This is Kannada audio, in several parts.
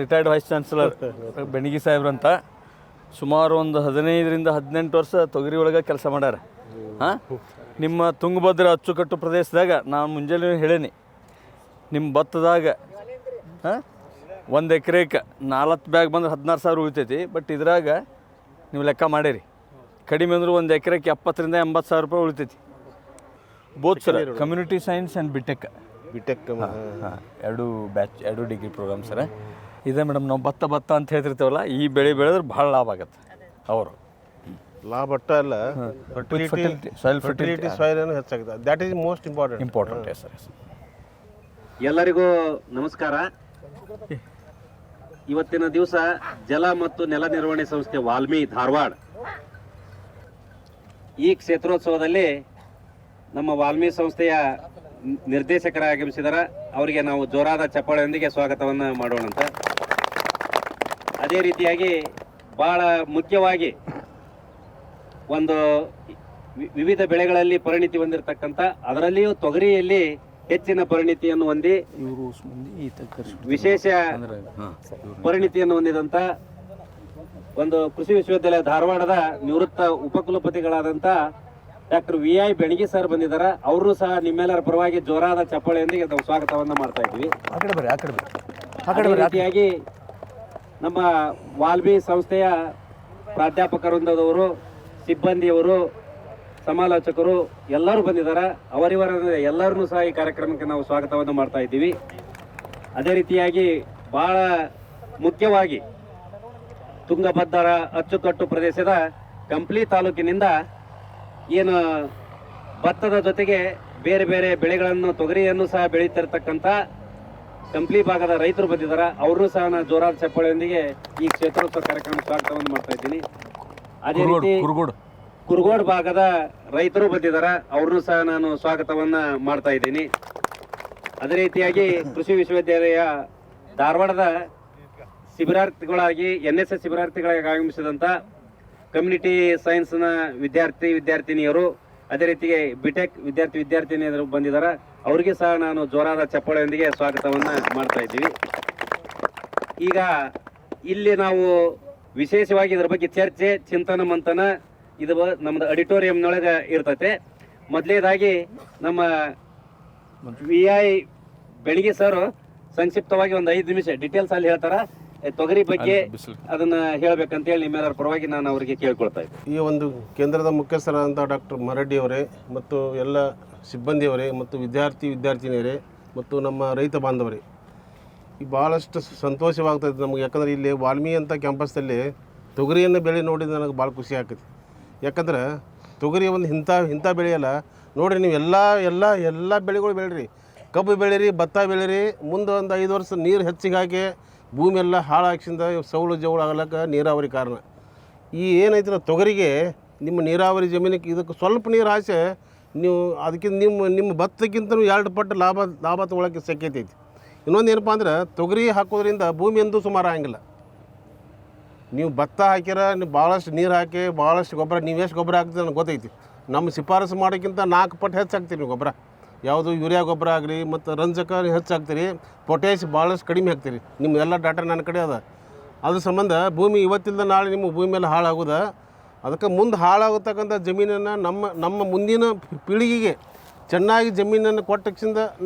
ರಿಟೈರ್ಡ್ ವೈಸ್ ಚಾನ್ಸಲರ್ ಬೆಣಗಿ ಸಾಹೇಬ್ರಂತ ಸುಮಾರು ಒಂದು 15ರಿಂದ 18 ವರ್ಷ ತೊಗರಿ ಒಳಗೆ ಕೆಲಸ ಮಾಡ್ಯಾರ. ಹಾಂ, ನಿಮ್ಮ ತುಂಗಭದ್ರಾ ಅಚ್ಚುಕಟ್ಟು ಪ್ರದೇಶದಾಗ ನಾನು ಮುಂಜಾನೆ ಹೇಳೀನಿ, ನಿಮ್ಮ ಭತ್ತದಾಗ 1 ಎಕರೆಗೆ 4 ಬ್ಯಾಗ್ ಬಂದ್ರೆ 16,000 ಉಳಿತೈತಿ. ಬಟ್ ಇದ್ರಾಗ ನೀವು ಲೆಕ್ಕ ಮಾಡಿರಿ, ಕಡಿಮೆ ಅಂದ್ರೆ 1 ಎಕರೆಗೆ 70,000ರಿಂದ 80,000 ರೂಪಾಯಿ ಉಳಿತೈತಿ. Both sir, community science and BTech ಎರಡು ಡಿಗ್ರಿ ಪ್ರೋಗ್ರಾಮ್ ಸರ್ ಇದೆ ಮೇಡಮ್. ನಾವು ಭತ್ತ ಅಂತ ಹೇಳ್ತಿರ್ತೇವಲ್ಲ, ಈ ಬೆಳೆ ಬೆಳೆದ್ರೆ ಭಾಳ ಲಾಭ ಆಗುತ್ತೆ. ಅವರು ಲಾಭ ಅಟ್ಟ ಅಲ್ಲ, ಸಾಯಿಲ್ ಫರ್ಟಿಲಿಟಿ ಹೆಚ್ಚಾಗುತ್ತೆ. That is most important. Yes sir. ಎಲ್ಲರಿಗೂ ನಮಸ್ಕಾರ. ಇವತ್ತಿನ ದಿವಸ ಜಲ ಮತ್ತು ನೆಲ ನಿರ್ವಹಣೆ ಸಂಸ್ಥೆ ವಾಲ್ಮಿ ಧಾರವಾಡ ಈ ಕ್ಷೇತ್ರೋತ್ಸವದಲ್ಲಿ ನಮ್ಮ ವಾಲ್ಮಿ ಸಂಸ್ಥೆಯ ನಿರ್ದೇಶಕರ ಆಗಮಿಸಿದಾರ. ಅವರಿಗೆ ನಾವು ಜೋರಾದ ಚಪ್ಪಾಳೆಯೊಂದಿಗೆ ಸ್ವಾಗತವನ್ನು ಮಾಡೋಣಂತ. ಅದೇ ರೀತಿಯಾಗಿ ಬಹಳ ಮುಖ್ಯವಾಗಿ ಒಂದು ವಿವಿಧ ಬೆಳೆಗಳಲ್ಲಿ ಪರಿಣಿತಿ ಹೊಂದಿರತಕ್ಕಂಥ, ಅದರಲ್ಲಿಯೂ ತೊಗರಿಯಲ್ಲಿ ಹೆಚ್ಚಿನ ಪರಿಣಿತಿಯನ್ನು ಹೊಂದಿ ವಿಶೇಷ ಪರಿಣಿತಿಯನ್ನು ಹೊಂದಿದಂಥ ಒಂದು ಕೃಷಿ ವಿಶ್ವವಿದ್ಯಾಲಯ ಧಾರವಾಡದ ನಿವೃತ್ತ ಉಪಕುಲಪತಿಗಳಾದಂಥ ಡಾಕ್ಟರ್ VI ಬೆಣಗಿ ಸರ್ ಬಂದಿದ್ದಾರೆ. ಅವರು ಸಹ ನಿಮ್ಮೆಲ್ಲರ ಪರವಾಗಿ ಜೋರಾದ ಚಪ್ಪಾಳೆಯೊಂದಿಗೆ ನಾವು ಸ್ವಾಗತವನ್ನು ಮಾಡ್ತಾ ಇದ್ದೀವಿ. ಅದೇ ರೀತಿಯಾಗಿ ನಮ್ಮ ವಾಲ್ಮಿ ಸಂಸ್ಥೆಯ ಪ್ರಾಧ್ಯಾಪಕವೃಂದದವರು, ಸಿಬ್ಬಂದಿಯವರು, ಸಮಾಲೋಚಕರು ಎಲ್ಲರೂ ಬಂದಿದ್ದಾರೆ. ಅವರಿವರ ಎಲ್ಲರನ್ನೂ ಸಹ ಈ ಕಾರ್ಯಕ್ರಮಕ್ಕೆ ನಾವು ಸ್ವಾಗತವನ್ನು ಮಾಡ್ತಾ ಇದ್ದೀವಿ. ಅದೇ ರೀತಿಯಾಗಿ ಬಹಳ ಮುಖ್ಯವಾಗಿ ತುಂಗಭದ್ರಾ ಅಚ್ಚುಕಟ್ಟು ಪ್ರದೇಶದ ಕಂಪ್ಲಿ ತಾಲೂಕಿನಿಂದ ಏನು ಭತ್ತದ ಜೊತೆಗೆ ಬೇರೆ ಬೇರೆ ಬೆಳೆಗಳನ್ನು, ತೊಗರಿಯನ್ನು ಸಹ ಬೆಳೀತಿರ್ತಕ್ಕಂಥ ಕಂಪ್ಲಿ ಭಾಗದ ರೈತರು ಬಂದಿದ್ದಾರೆ. ಅವ್ರನ್ನೂ ಸಹ ನಾನು ಜೋರಾದ ಚಪ್ಪಾಳೆಯೊಂದಿಗೆ ಈ ಕ್ಷೇತ್ರೋತ್ಸವ ಕಾರ್ಯಕ್ರಮ ಸ್ವಾಗತವನ್ನು ಮಾಡ್ತಾ ಇದ್ದೀನಿ. ಅದೇ ರೀತಿ ಕುರುಗೋಡ್ ಭಾಗದ ರೈತರು ಬಂದಿದ್ದಾರೆ, ಅವ್ರನ್ನೂ ಸಹ ನಾನು ಸ್ವಾಗತವನ್ನ ಮಾಡ್ತಾ ಇದ್ದೀನಿ. ಅದೇ ರೀತಿಯಾಗಿ ಕೃಷಿ ವಿಶ್ವವಿದ್ಯಾಲಯ ಧಾರವಾಡದ ಶಿಬಿರಾರ್ಥಿಗಳಾಗಿ NSS ಶಿಬಿರಾರ್ಥಿಗಳಾಗಿ ಆಗಮಿಸಿದಂಥ ಕಮ್ಯುನಿಟಿ ಸೈನ್ಸ್ನ ವಿದ್ಯಾರ್ಥಿನಿಯರು, ಅದೇ ರೀತಿಗೆ ಬಿಟೆಕ್ ವಿದ್ಯಾರ್ಥಿನಿಯರು ಬಂದಿದ್ದಾರೆ. ಅವರಿಗೆ ಸಹ ನಾನು ಜೋರಾದ ಚಪ್ಪಾಳೆಯೊಂದಿಗೆ ಸ್ವಾಗತವನ್ನ ಮಾಡ್ತಾ ಇದ್ದೀವಿ. ಈಗ ಇಲ್ಲಿ ನಾವು ವಿಶೇಷವಾಗಿ ಇದರ ಬಗ್ಗೆ ಚರ್ಚೆ, ಚಿಂತನ ಮಂಥನ ಇದು ನಮ್ಮದು ಆಡಿಟೋರಿಯಂನೊಳಗೆ ಇರ್ತೈತೆ. ಮೊದಲನೇದಾಗಿ ನಮ್ಮ VI ಬೆಳಗಿ ಸರ್ ಸಂಕ್ಷಿಪ್ತವಾಗಿ ಒಂದು 5 ನಿಮಿಷ ಡೀಟೇಲ್ಸ್ ಅಲ್ಲಿ ಹೇಳ್ತಾರ ತೊಗರಿ ಬಗ್ಗೆ, ಅದನ್ನ ಹೇಳ್ಬೇಕಂತೇಳಿ ನಿಮ್ಮೆಲ್ಲರ ಪರವಾಗಿ ನಾನು ಅವರಿಗೆ ಕೇಳ್ಕೊಳ್ತಾ ಇದ್ದೆ. ಈ ಒಂದು ಕೇಂದ್ರದ ಮುಖ್ಯಸ್ಥರಾದಂಥ ಡಾಕ್ಟರ್ ಮರಡ್ಡಿ ಅವರೇ ಮತ್ತು ಎಲ್ಲ ಸಿಬ್ಬಂದಿಯವರೇ ಮತ್ತು ವಿದ್ಯಾರ್ಥಿನಿಯರೇ ಮತ್ತು ನಮ್ಮ ರೈತ ಬಾಂಧವರೇ, ಈಗ ಭಾಳಷ್ಟು ಸಂತೋಷವಾಗ್ತದೆ ನಮಗೆ. ಯಾಕಂದರೆ ಇಲ್ಲಿ ವಾಲ್ಮಿ ಅಂತ ಕ್ಯಾಂಪಸ್ದಲ್ಲಿ ತೊಗರಿಯನ್ನು ಬೆಳೆ ನೋಡಿದ ನನಗೆ ಭಾಳ ಖುಷಿ ಆಗ್ತದೆ. ಯಾಕಂದ್ರೆ ತೊಗರಿ ಒಂದು ಇಂಥ ಬೆಳೆಯಲ್ಲ ನೋಡಿರಿ. ನೀವು ಎಲ್ಲ ಬೆಳೆಗಳು ಬೆಳೀರಿ, ಕಬ್ಬು ಬೆಳೀರಿ, ಭತ್ತ ಬೆಳೀರಿ. ಮುಂದೆ ಒಂದು 5 ವರ್ಷ ನೀರು ಹೆಚ್ಚಿಗೆ ಹಾಕಿ ಭೂಮಿ ಎಲ್ಲ ಹಾಳಾಕಿಸಿಂದ ಸೌಳು ಜೌಳು ಆಗಲಕ್ಕೆ ನೀರಾವರಿ ಕಾರಣ. ಈ ಏನೈತಿಲ್ಲ ತೊಗರಿಗೆ ನಿಮ್ಮ ನೀರಾವರಿ ಜಮೀನಿಗೆ ಇದಕ್ಕೆ ಸ್ವಲ್ಪ ನೀರು ಹಾಸೆ ನೀವು ಅದಕ್ಕಿಂತ ನಿಮ್ಮ ಭತ್ತಕ್ಕಿಂತ 2 ಪಟ್ಟು ಲಾಭ ತೊಗೊಳಕ್ಕೆ ಶಕ್ಯತೆ ಐತಿ. ಇನ್ನೊಂದು ಏನಪ್ಪ ಅಂದ್ರೆ ತೊಗರಿ ಹಾಕೋದ್ರಿಂದ ಭೂಮಿ ಎಂದೂ ಸುಮಾರು ಆಗಂಗಿಲ್ಲ. ನೀವು ಭತ್ತ ಹಾಕ್ಯಾರ, ನೀವು ಭಾಳಷ್ಟು ನೀರು ಹಾಕಿ ಭಾಳಷ್ಟು ಗೊಬ್ಬರ, ನೀವು ಎಷ್ಟು ಗೊಬ್ಬರ ಹಾಕ್ತೀರಿ ನನಗೆ ಗೊತ್ತೈತಿ. ನಮ್ಮ ಶಿಫಾರಸು ಮಾಡೋಕ್ಕಿಂತ 4 ಪಟ್ಟು ಹೆಚ್ಚು ಹಾಕ್ತೀರಿ ನೀವು ಗೊಬ್ಬರ. ಯಾವುದು ಯೂರಿಯಾ ಗೊಬ್ಬರ ಆಗಲಿ ಮತ್ತು ರಂಜಕ ಹೆಚ್ಚು ಹಾಕ್ತೀರಿ, ಪೊಟ್ಯಾಶ್ ಭಾಳಷ್ಟು ಕಡಿಮೆ ಹಾಕ್ತೀರಿ. ನಿಮ್ಮ ಎಲ್ಲ ಡಾಟಾ ನನ್ನ ಕಡೆ ಅದ. ಅದ್ರ ಸಂಬಂಧ ಭೂಮಿ ಇವತ್ತಿಂದ ನಾಳೆ ನಿಮ್ಮ ಭೂಮಿ ಮೇಲೆ ಹಾಳಾಗೋದ. ಅದಕ್ಕೆ ಮುಂದೆ ಹಾಳಾಗತಕ್ಕಂಥ ಜಮೀನನ್ನು ನಮ್ಮ ಮುಂದಿನ ಪೀಳಿಗೆಗೆ ಚೆನ್ನಾಗಿ ಜಮೀನನ್ನು ಕೊಟ್ಟಕ್ಕಿಂದ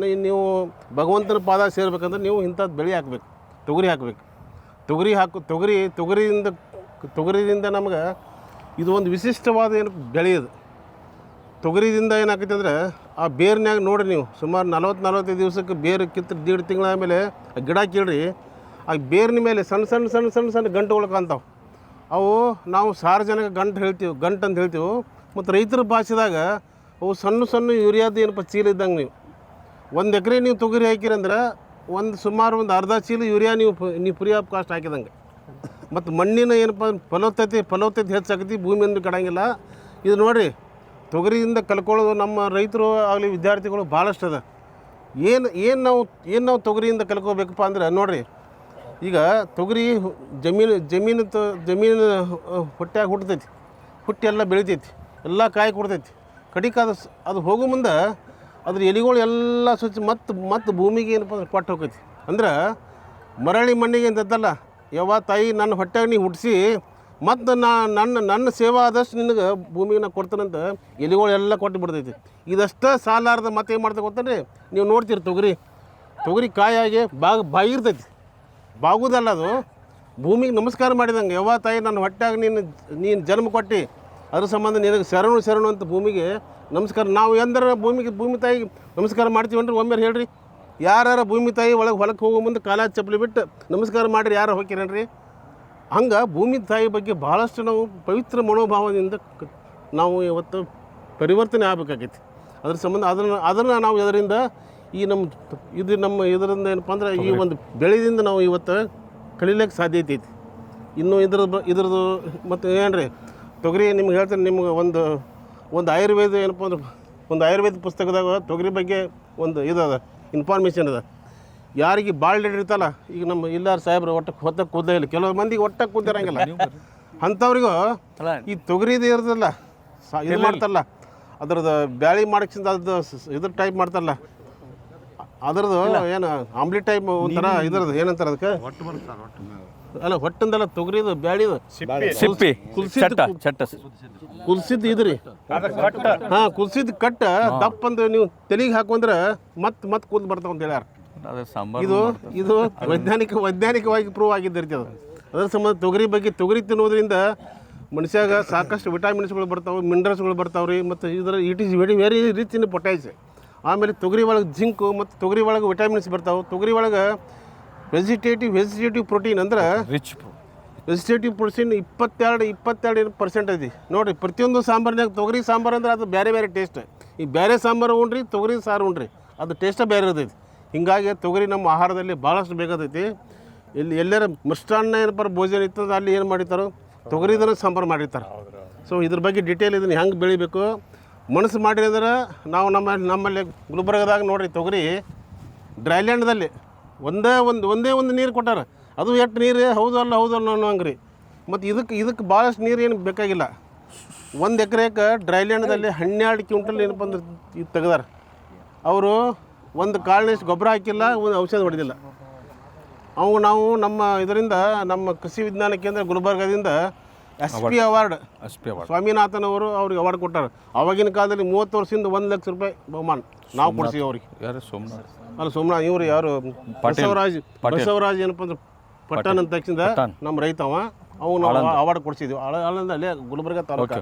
ನೀವು ಭಗವಂತನ ಪಾದ ಸೇರ್ಬೇಕಂದ್ರೆ ನೀವು ಇಂಥದ್ದು ಬೆಳೆ ಹಾಕಬೇಕು, ತೊಗರಿ ಹಾಕಬೇಕು. ತೊಗರಿಯಿಂದ ನಮ್ಗೆ ಇದು ಒಂದು ವಿಶಿಷ್ಟವಾದ ಏನು ಬೆಳೆಯೋದು. ತೊಗರಿದಿಂದ ಏನಾಗ್ತೈತೆ ಅಂದ್ರೆ ಆ ಬೇರ್ನ್ಯಾಗ ನೋಡಿರಿ ನೀವು ಸುಮಾರು 40-45 ದಿವಸಕ್ಕೆ ಬೇರು ಕಿತ್ತು 1.5 ತಿಂಗಳಾದಮೇಲೆ ಆ ಗಿಡ ಕೀಳ್ರಿ, ಆ ಬೇರಿನ ಮೇಲೆ ಸಣ್ಣ ಗಂಟುಗಳು ಕಾಣ್ತಾವೆ. ಅವು ನಾವು ಸಾರ್ವಜನಿಕ ಗಂಟು ಅಂತ ಹೇಳ್ತೀವಿ. ಮತ್ತು ರೈತರ ಭಾಷೆದಾಗ ಅವು ಸಣ್ಣ ಯೂರಿಯಾದ ಏನಪ್ಪ ಚೀಲ ಇದ್ದಂಗೆ ನೀವು 1 ಎಕರೆ ನೀವು ತೊಗರಿ ಹಾಕಿರಂದ್ರೆ ಸುಮಾರು ಒಂದು ಅರ್ಧ ಚೀಲ ಯೂರಿಯಾ ನೀವು ಫ್ರೀ ಆಫ್ ಕಾಸ್ಟ್ ಹಾಕಿದಂಗೆ. ಮತ್ತು ಮಣ್ಣಿನ ಏನಪ್ಪ ಫಲವತ್ತತೆ ಹೆಚ್ಚಾಗತಿ, ಭೂಮಿಯಿಂದ ಕೆಡಂಗಿಲ್ಲ. ಇದು ನೋಡಿರಿ, ತೊಗರಿಯಿಂದ ಕಲ್ಕೊಳ್ಳೋದು ನಮ್ಮ ರೈತರು ಆಗಲಿ ವಿದ್ಯಾರ್ಥಿಗಳು ಭಾಳಷ್ಟು ಅದ. ಏನು ನಾವು ತೊಗರಿಯಿಂದ ಕಲ್ಕೋಬೇಕಪ್ಪ ಅಂದ್ರೆ ನೋಡಿರಿ, ಈಗ ತೊಗರಿ ಜಮೀನು ಹೊಟ್ಟ್ಯಾಗ ಹುಟ್ಟತೈತಿ, ಹುಟ್ಟಿ ಎಲ್ಲ ಬೆಳಿತೈತಿ, ಎಲ್ಲ ಕಾಯಿ ಕೊಡ್ತೈತಿ. ಕಡಿಕೆ ಅದು ಹೋಗೋ ಮುಂದೆ ಅದ್ರ ಎಲೆಗಳು ಎಲ್ಲ ಸ್ವಚ್ಛ ಮತ್ತು ಭೂಮಿಗೆ ಏನಪ್ಪ ಅಂದ್ರೆ ಕೊಟ್ಟು ಹೋಗೈತಿ. ಅಂದ್ರೆ ಮರಳಿ ಮಣ್ಣಿಗೆ ಅಂತದ್ದಲ್ಲ. ಯವ್ವ ತಾಯಿ ನನ್ನ ಹೊಟ್ಟೆಗೆ ನೀ ಹುಟ್ಟಿಸಿ ಮತ್ತು ನನ್ನ ಸೇವಾ ಆದಷ್ಟು ನಿನಗೆ ಭೂಮಿಗೆ ನಾ ಕೊಡ್ತಾನಂತ ಎಲೆಗಳೆಲ್ಲ ಕೊಟ್ಟು ಬಿಡ್ತೈತಿ. ಇದಷ್ಟೇ ಸಾಲಾರ್ದ ಮತ್ತೆ ಏನು ಮಾಡ್ತಾ ಗೊತ್ತೇನ್ರಿ, ನೀವು ನೋಡ್ತೀರಿ ತೊಗರಿ ಕಾಯಾಗಿ ಬಾಗಿರ್ತೈತಿ. ಬಾಗುದಲ್ಲ ಅದು, ಭೂಮಿಗೆ ನಮಸ್ಕಾರ ಮಾಡಿದಂಗೆ. ಯವ್ವ ತಾಯಿ ನನ್ನ ಹೊಟ್ಟೆಗೆ ನೀನು ಜನ್ಮ ಕೊಟ್ಟು ಅದ್ರ ಸಂಬಂಧ ನಿನಗೆ ಶರಣು ಅಂತ ಭೂಮಿಗೆ ನಮಸ್ಕಾರ. ನಾವು ಎಂದ್ರೆ ಭೂಮಿ ತಾಯಿಗೆ ನಮಸ್ಕಾರ ಮಾಡ್ತೀವನ್ರಿ ಒಮ್ಮೆ ಹೇಳ್ರಿ. ಯಾರು ಭೂಮಿ ತಾಯಿ ಹೊಲಕ್ಕೆ ಹೋಗೋ ಮುಂದೆ ಕಾಲ ಚಪ್ಪಲಿ ಬಿಟ್ಟು ನಮಸ್ಕಾರ ಮಾಡಿರಿ ಯಾರು ಹೋಗ್ತೀರೇನ್ರಿ? ಹಂಗೆ ಭೂಮಿ ತಾಯಿ ಬಗ್ಗೆ ಭಾಳಷ್ಟು ನಾವು ಪವಿತ್ರ ಮನೋಭಾವದಿಂದ ನಾವು ಇವತ್ತು ಪರಿವರ್ತನೆ ಆಗಬೇಕಾಗೈತಿ. ಅದ್ರ ಸಂಬಂಧ ಅದನ್ನು ನಾವು ಇದರಿಂದ ಇದರಿಂದ ಏನಪ್ಪ ಅಂದ್ರೆ ಈ ಒಂದು ಬೆಳೆದಿಂದ ನಾವು ಇವತ್ತು ಕಲೀಲಿಕ್ಕೆ ಸಾಧ್ಯತೆ ಐತಿ. ಇನ್ನು ಇದ್ರದ್ದು ಮತ್ತು ಏನ್ರಿ ತೊಗರಿ ನಿಮ್ಗೆ ಹೇಳ್ತೀನಿ. ನಿಮ್ಗೆ ಒಂದು ಆಯುರ್ವೇದ ಏನಪ್ಪ ಅಂದ್ರೆ ಒಂದು ಆಯುರ್ವೇದ ಪುಸ್ತಕದಾಗ ತೊಗರಿ ಬಗ್ಗೆ ಒಂದು ಇದದ ಇನ್ಫಾರ್ಮೇಷನ್ ಅದ. ಯಾರಿಗೆ ಭಾಳ ಇರ್ತಲ್ಲ, ಈಗ ನಮ್ಮ ಇಲ್ಲಾರ ಸಾಹೇಬ್ರು ಹೊತ್ತ ಕೂದಲೇ ಇಲ್ಲ, ಕೆಲವು ಮಂದಿಗೆ ಒಟ್ಟ ಕೂದಿರಂಗಿಲ್ಲ, ಅಂಥವ್ರಿಗೂ ಈ ತೊಗರಿದು ಇರೋದಿಲ್ಲ ಇದು ಮಾಡ್ತಾರಲ್ಲ, ಅದ್ರದ್ದು ಬ್ಯಾಳಿ ಮಾಡಕ್ಕಿಂತ ಅದ್ರದ್ದು ಇದ್ರ ಟೈಪ್ ಮಾಡ್ತಾರಲ್ಲ, ಅದ್ರದ್ದು ಏನು ಆಮ್ಲೆಟ್ ಟೈಪ್ ಒಂಥರ ಇದ್ರದ್ದು ಏನಂತಾರೆ ಅದಕ್ಕೆ, ಅಲ್ಲ ಹೊಟ್ಟಂದಲ್ಲ ತೊಗರಿದು ಬ್ಯಾಳಿದು ಸಿಪ್ಪಿ ಕುಲ್ಸಿದ್ದು ಇದ್ರಿ. ಹಾಂ, ಕುಲ್ಸಿದ್ದು ಕಟ್ಟ ದಪ್ಪಂದು ನೀವು ತಲೆಗೆ ಹಾಕೊಂಡ್ರೆ ಮತ್ತೆ ಕೂದಲು ಬರ್ತಾವ ಅಂತ ಹೇಳ್ಯಾರ. ಇದು ವೈಜ್ಞಾನಿಕವಾಗಿ ಪ್ರೂವ್ ಆಗಿದ್ದಿರ್ತಿ ಅದು. ಅದರ ಸಂಬಂಧ ತೊಗರಿ ತಿನ್ನೋದ್ರಿಂದ ಮನುಷ್ಯಾಗ ಸಾಕಷ್ಟು ವಿಟಾಮಿನ್ಸ್ಗಳು ಬರ್ತಾವೆ, ಮಿನರಲ್ಸ್ಗಳು ಬರ್ತಾವೆ ರೀ. ಮತ್ತು it is very rich in potash. ಆಮೇಲೆ ತೊಗರಿ ಒಳಗೆ ಜಿಂಕು ಮತ್ತು ತೊಗರಿ ಒಳಗೆ ವಿಟಾಮಿನ್ಸ್ ಬರ್ತಾವೆ. ತೊಗರಿ ಒಳಗೆ ವೆಜಿಟೇಟಿವ್ ಪ್ರೋಟೀನ್ ಅಂದ್ರೆ ರಿಚ್ ವೆಜಿಟೇಟಿವ್ ಪ್ರೋಟೀನ್ 22% ಐತಿ ನೋಡಿರಿ. ಪ್ರತಿಯೊಂದು ಸಾಂಬಾರಿನಾಗ ತೊಗರಿ ಸಾಂಬಾರು ಅಂದ್ರೆ ಅದು ಬೇರೆ ಟೇಸ್ಟ್. ಈ ಬೇರೆ ಸಾಂಬಾರು ಉಣ್ರಿ, ತೊಗರಿ ಸಾರು ಉಣ್ರಿ, ಅದು ಟೇಸ್ಟೇ ಬೇರೆ ಇರ್ತೈತಿ. ಹೀಗಾಗಿ ತೊಗರಿ ನಮ್ಮ ಆಹಾರದಲ್ಲಿ ಭಾಳಷ್ಟು ಬೇಕಾದೈತಿ. ಎಲ್ಲರ ಮಿಷ್ಟಾನ್ನ ಏನಪ್ಪ ಭೋಜನ ಇರ್ತದೆ, ಅಲ್ಲಿ ಏನು ಮಾಡಿರ್ತಾರೋ ತೊಗರಿದನ್ನು ಸಾಂಬಾರು ಮಾಡಿರ್ತಾರೆ. ಸೊ ಇದ್ರ ಬಗ್ಗೆ ಡೀಟೇಲ್ ಇದನ್ನು ಹೆಂಗೆ ಬೆಳಿಬೇಕು ಮನಸ್ಸು ಮಾಡಿರಿ ಅಂದ್ರೆ ನಾವು ನಮ್ಮಲ್ಲಿ ಗುಲ್ಬರ್ಗದಾಗ ನೋಡಿರಿ ತೊಗರಿ ಡ್ರೈಲ್ಯಾಂಡ್ದಲ್ಲಿ ಒಂದೇ ಒಂದು ನೀರು ಕೊಟ್ಟಾರ. ಅದು ಎಷ್ಟು ನೀರು ಹೌದಲ್ಲ ಅನ್ನೋಂಗೆ ರೀ. ಮತ್ತು ಇದಕ್ಕೆ ಭಾಳಷ್ಟು ನೀರು ಏನು ಬೇಕಾಗಿಲ್ಲ. 1 ಎಕರೆಗೆ ಡ್ರೈಲ್ಯಾಂಡ್ದಲ್ಲಿ 12 ಕ್ವಿಂಟಲ್ ಏನಪ್ಪ ಅಂದ್ರೆ ಇದು ತೆಗ್ದಾರ. ಅವರು ಒಂದು ಕಾಳಿನಷ್ಟು ಗೊಬ್ಬರ ಹಾಕಿಲ್ಲ, ಒಂದು ಔಷಧ ಹೊಡೆದಿಲ್ಲ. ನಾವು ನಮ್ಮ ಕೃಷಿ ವಿಜ್ಞಾನ ಕೇಂದ್ರ ಗುಲ್ಬರ್ಗದಿಂದ SP ಅವಾರ್ಡ್ ಸ್ವಾಮಿನಾಥನ್ ಅವರು ಅವ್ರಿಗೆ ಅವಾರ್ಡ್ ಕೊಟ್ಟಾರ. ಆವಾಗಿನ ಕಾಲದಲ್ಲಿ 30 ವರ್ಷದಿಂದ 1 ಲಕ್ಷ ರೂಪಾಯಿ ಬಹುಮಾನ ನಾವು ಕೊಡ್ತೀವಿ ಅವ್ರಿಗೆ. ಸೋಮನಾಥ್ ಇವರು ಯಾರು ಬಸವರಾಜ್ ಏನಪ್ಪ ಅಂದ್ರೆ ಪಟ್ಟಣ ಅಂತ ತಕ್ಷಣ ನಮ್ಮ ರೈತವ ಅವ್ನು ಅವಾರ್ಡ್ ಕೊಡ್ಸಿದ್ವಿ ಅಲ್ಲೇ ಗುಲ್ಬರ್ಗ ತಾಲೂಕು.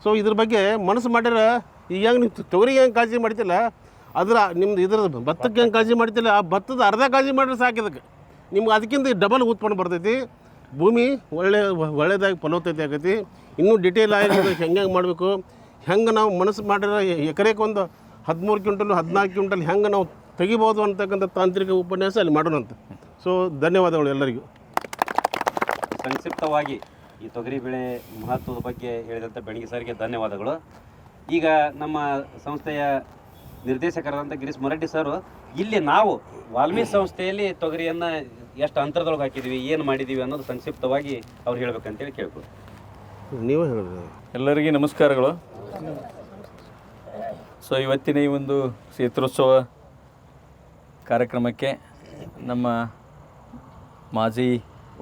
ಸೊ ಇದ್ರ ಬಗ್ಗೆ ಮನಸ್ಸು ಮಾಡ್ಯಾರ. ಈಗ ಹೆಂಗೆ ನೀವು ತೊಗರಿಗೆ ಹೆಂಗೆ ಕಾಳಜಿ ಮಾಡ್ತಿಲ್ಲ, ಇದ್ರದ್ದು ಭತ್ತಕ್ಕೆ ಹೆಂಗೆ ಕಾಳಜಿ ಮಾಡ್ತಿಲ್ಲ, ಆ ಭತ್ತದ ಅರ್ಧ ಕಾಳಜಿ ಮಾಡಿದ್ರೆ ಸಾಕಿದಕ್ಕೆ ನಿಮ್ಗೆ ಅದಕ್ಕಿಂತ ಡಬಲ್ ಉತ್ಪನ್ನ ಬರ್ತೈತಿ. ಭೂಮಿ ಒಳ್ಳೆಯದಾಗಿ ಫಲವತ್ತತೆ ಆಗೈತಿ. ಇನ್ನೂ ಡಿಟೇಲ್ ಆಗಿ ಹೆಂಗೆ ಮಾಡಬೇಕು, ಹೆಂಗೆ ನಾವು ಮನಸ್ಸು ಮಾಡಿದ್ರೆ ಎಕರೆಗೆ ಒಂದು 13 ಕ್ವಿಂಟಲ್ 14 ಕ್ವಿಂಟಲ್ ಹೆಂಗೆ ನಾವು ತೆಗಿಬೋದು ಅಂತಕ್ಕಂಥ ತಾಂತ್ರಿಕ ಉಪನ್ಯಾಸ ಅಲ್ಲಿ ಮಾಡೋಣಂತ. ಸೊ ಧನ್ಯವಾದಗಳು ಎಲ್ಲರಿಗೂ. ಸಂಕ್ಷಿಪ್ತವಾಗಿ ಈ ತೊಗರಿ ಬೆಳೆ ಮಹತ್ವದ ಬಗ್ಗೆ ಹೇಳಿದಂಥ ಬೆಣಗಿ ಸರ್ಗೆ ಧನ್ಯವಾದಗಳು. ಈಗ ನಮ್ಮ ಸಂಸ್ಥೆಯ ನಿರ್ದೇಶಕರಾದಂಥ ಗಿರೀಶ್ ಮರಡ್ಡಿ ಸರ್, ಇಲ್ಲಿ ನಾವು ವಾಲ್ಮೀಕಿ ಸಂಸ್ಥೆಯಲ್ಲಿ ತೊಗರಿಯನ್ನು ಎಷ್ಟು ಅಂತರದೊಳಗೆ ಹಾಕಿದ್ವಿ, ಏನು ಮಾಡಿದ್ದೀವಿ ಅನ್ನೋದು ಸಂಕ್ಷಿಪ್ತವಾಗಿ ಅವ್ರು ಹೇಳ್ಬೇಕಂತೇಳಿ ಕೇಳ್ಬೋದು. ನೀವೇ ಹೇಳಿದ್ರಿ. ಎಲ್ಲರಿಗೂ ನಮಸ್ಕಾರಗಳು. ಸೊ ಇವತ್ತಿನ ಈ ಒಂದು ಕ್ಷೇತ್ರೋತ್ಸವ ಕಾರ್ಯಕ್ರಮಕ್ಕೆ ನಮ್ಮ ಮಾಜಿ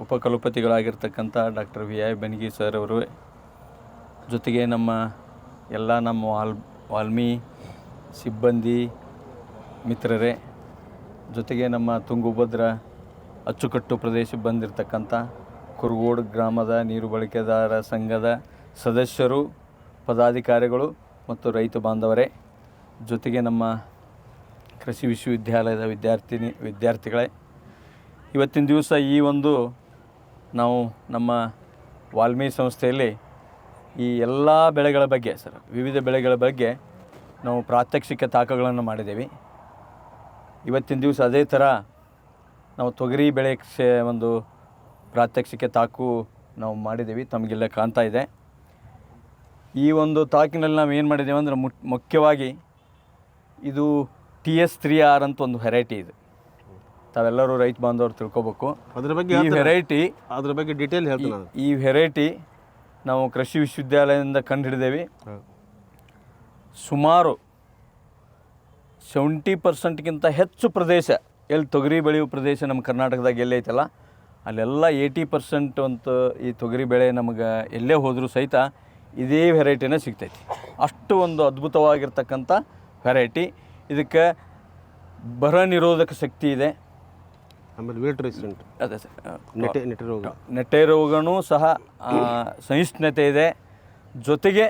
ಉಪಕುಲಪತಿಗಳಾಗಿರ್ತಕ್ಕಂಥ ಡಾಕ್ಟರ್ VI ಬೆನಗಿ ಸರ್ ಅವರು ಜೊತೆಗೆ ನಮ್ಮ ವಾಲ್ಮಿ ಸಿಬ್ಬಂದಿ ಮಿತ್ರರೇ, ಜೊತೆಗೆ ನಮ್ಮ ತುಂಗಭದ್ರಾ ಅಚ್ಚುಕಟ್ಟು ಪ್ರದೇಶ ಬಂದಿರತಕ್ಕಂಥ ಕುರುಗೋಡು ಗ್ರಾಮದ ನೀರು ಬಳಕೆದಾರ ಸಂಘದ ಸದಸ್ಯರು, ಪದಾಧಿಕಾರಿಗಳು ಮತ್ತು ರೈತ ಬಾಂಧವರೇ, ಜೊತೆಗೆ ನಮ್ಮ ಕೃಷಿ ವಿಶ್ವವಿದ್ಯಾಲಯದ ವಿದ್ಯಾರ್ಥಿಗಳೇ, ಇವತ್ತಿನ ದಿವಸ ಈ ಒಂದು ನಾವು ನಮ್ಮ ವಾಲ್ಮಿ ಸಂಸ್ಥೆಯಲ್ಲಿ ಈ ಎಲ್ಲ ಬೆಳೆಗಳ ಬಗ್ಗೆ ವಿವಿಧ ಬೆಳೆಗಳ ಬಗ್ಗೆ ನಾವು ಪ್ರಾತ್ಯಕ್ಷಿಕ ತಾಕಗಳನ್ನು ಮಾಡಿದ್ದೇವೆ. ಇವತ್ತಿನ ದಿವಸ ಅದೇ ಥರ ನಾವು ತೊಗರಿ ಬೆಳೆ ಒಂದು ಪ್ರಾತ್ಯಕ್ಷಿಕೆ ತಾಕು ನಾವು ಮಾಡಿದ್ದೀವಿ, ತಮಗೆಲ್ಲ ಕಾಣ್ತಾ ಇದೆ. ಈ ಒಂದು ತಾಕಿನಲ್ಲಿ ನಾವು ಏನು ಮಾಡಿದ್ದೇವೆ ಅಂದರೆ ಮುಖ್ಯವಾಗಿ ಇದು TS3R ಅಂತ ಒಂದು ವೆರೈಟಿ ಇದೆ. ತಾವೆಲ್ಲರೂ ರೈತ ಬಾಂಧವರು ತಿಳ್ಕೊಬೇಕು ಅದ್ರ ಬಗ್ಗೆ. ಅದ್ರ ಬಗ್ಗೆ ಡೀಟೇಲ್ ಹೇಳ್ತೀನಿ. ಈ ವೆರೈಟಿ ನಾವು ಕೃಷಿ ವಿಶ್ವವಿದ್ಯಾಲಯದಿಂದ ಕಂಡುಹಿಡಿದೇವೆ. ಸುಮಾರು 70%ಗಿಂತ ಹೆಚ್ಚು ಪ್ರದೇಶ ಎಲ್ಲಿ ತೊಗರಿ ಬೆಳೆಯುವ ಪ್ರದೇಶ ನಮ್ಮ ಕರ್ನಾಟಕದಾಗ ಎಲ್ಲೇ ಐತಲ್ಲ ಅಲ್ಲೆಲ್ಲ 80% ಅಂತ ಈ ತೊಗರಿ ಬೆಳೆ ನಮಗೆ ಎಲ್ಲೇ ಹೋದರೂ ಸಹಿತ ಇದೇ ವೆರೈಟಿನೇ ಸಿಗ್ತೈತಿ. ಅಷ್ಟು ಒಂದು ಅದ್ಭುತವಾಗಿರ್ತಕ್ಕಂಥ ವೆರೈಟಿ. ಇದಕ್ಕೆ ಬರ ನಿರೋಧಕ ಶಕ್ತಿ ಇದೆ. ಆಮೇಲೆ ವೇಟ್ ರೆಸಿಸ್ಟೆಂಟ್, ಅದೇ ಸರ್, ನೆಟ್ಟೆ ರೋಗ, ನೆಟ್ಟೆ ರೋಗನೂ ಸಹ ಸಹಿಷ್ಣುತೆ ಇದೆ. ಜೊತೆಗೆ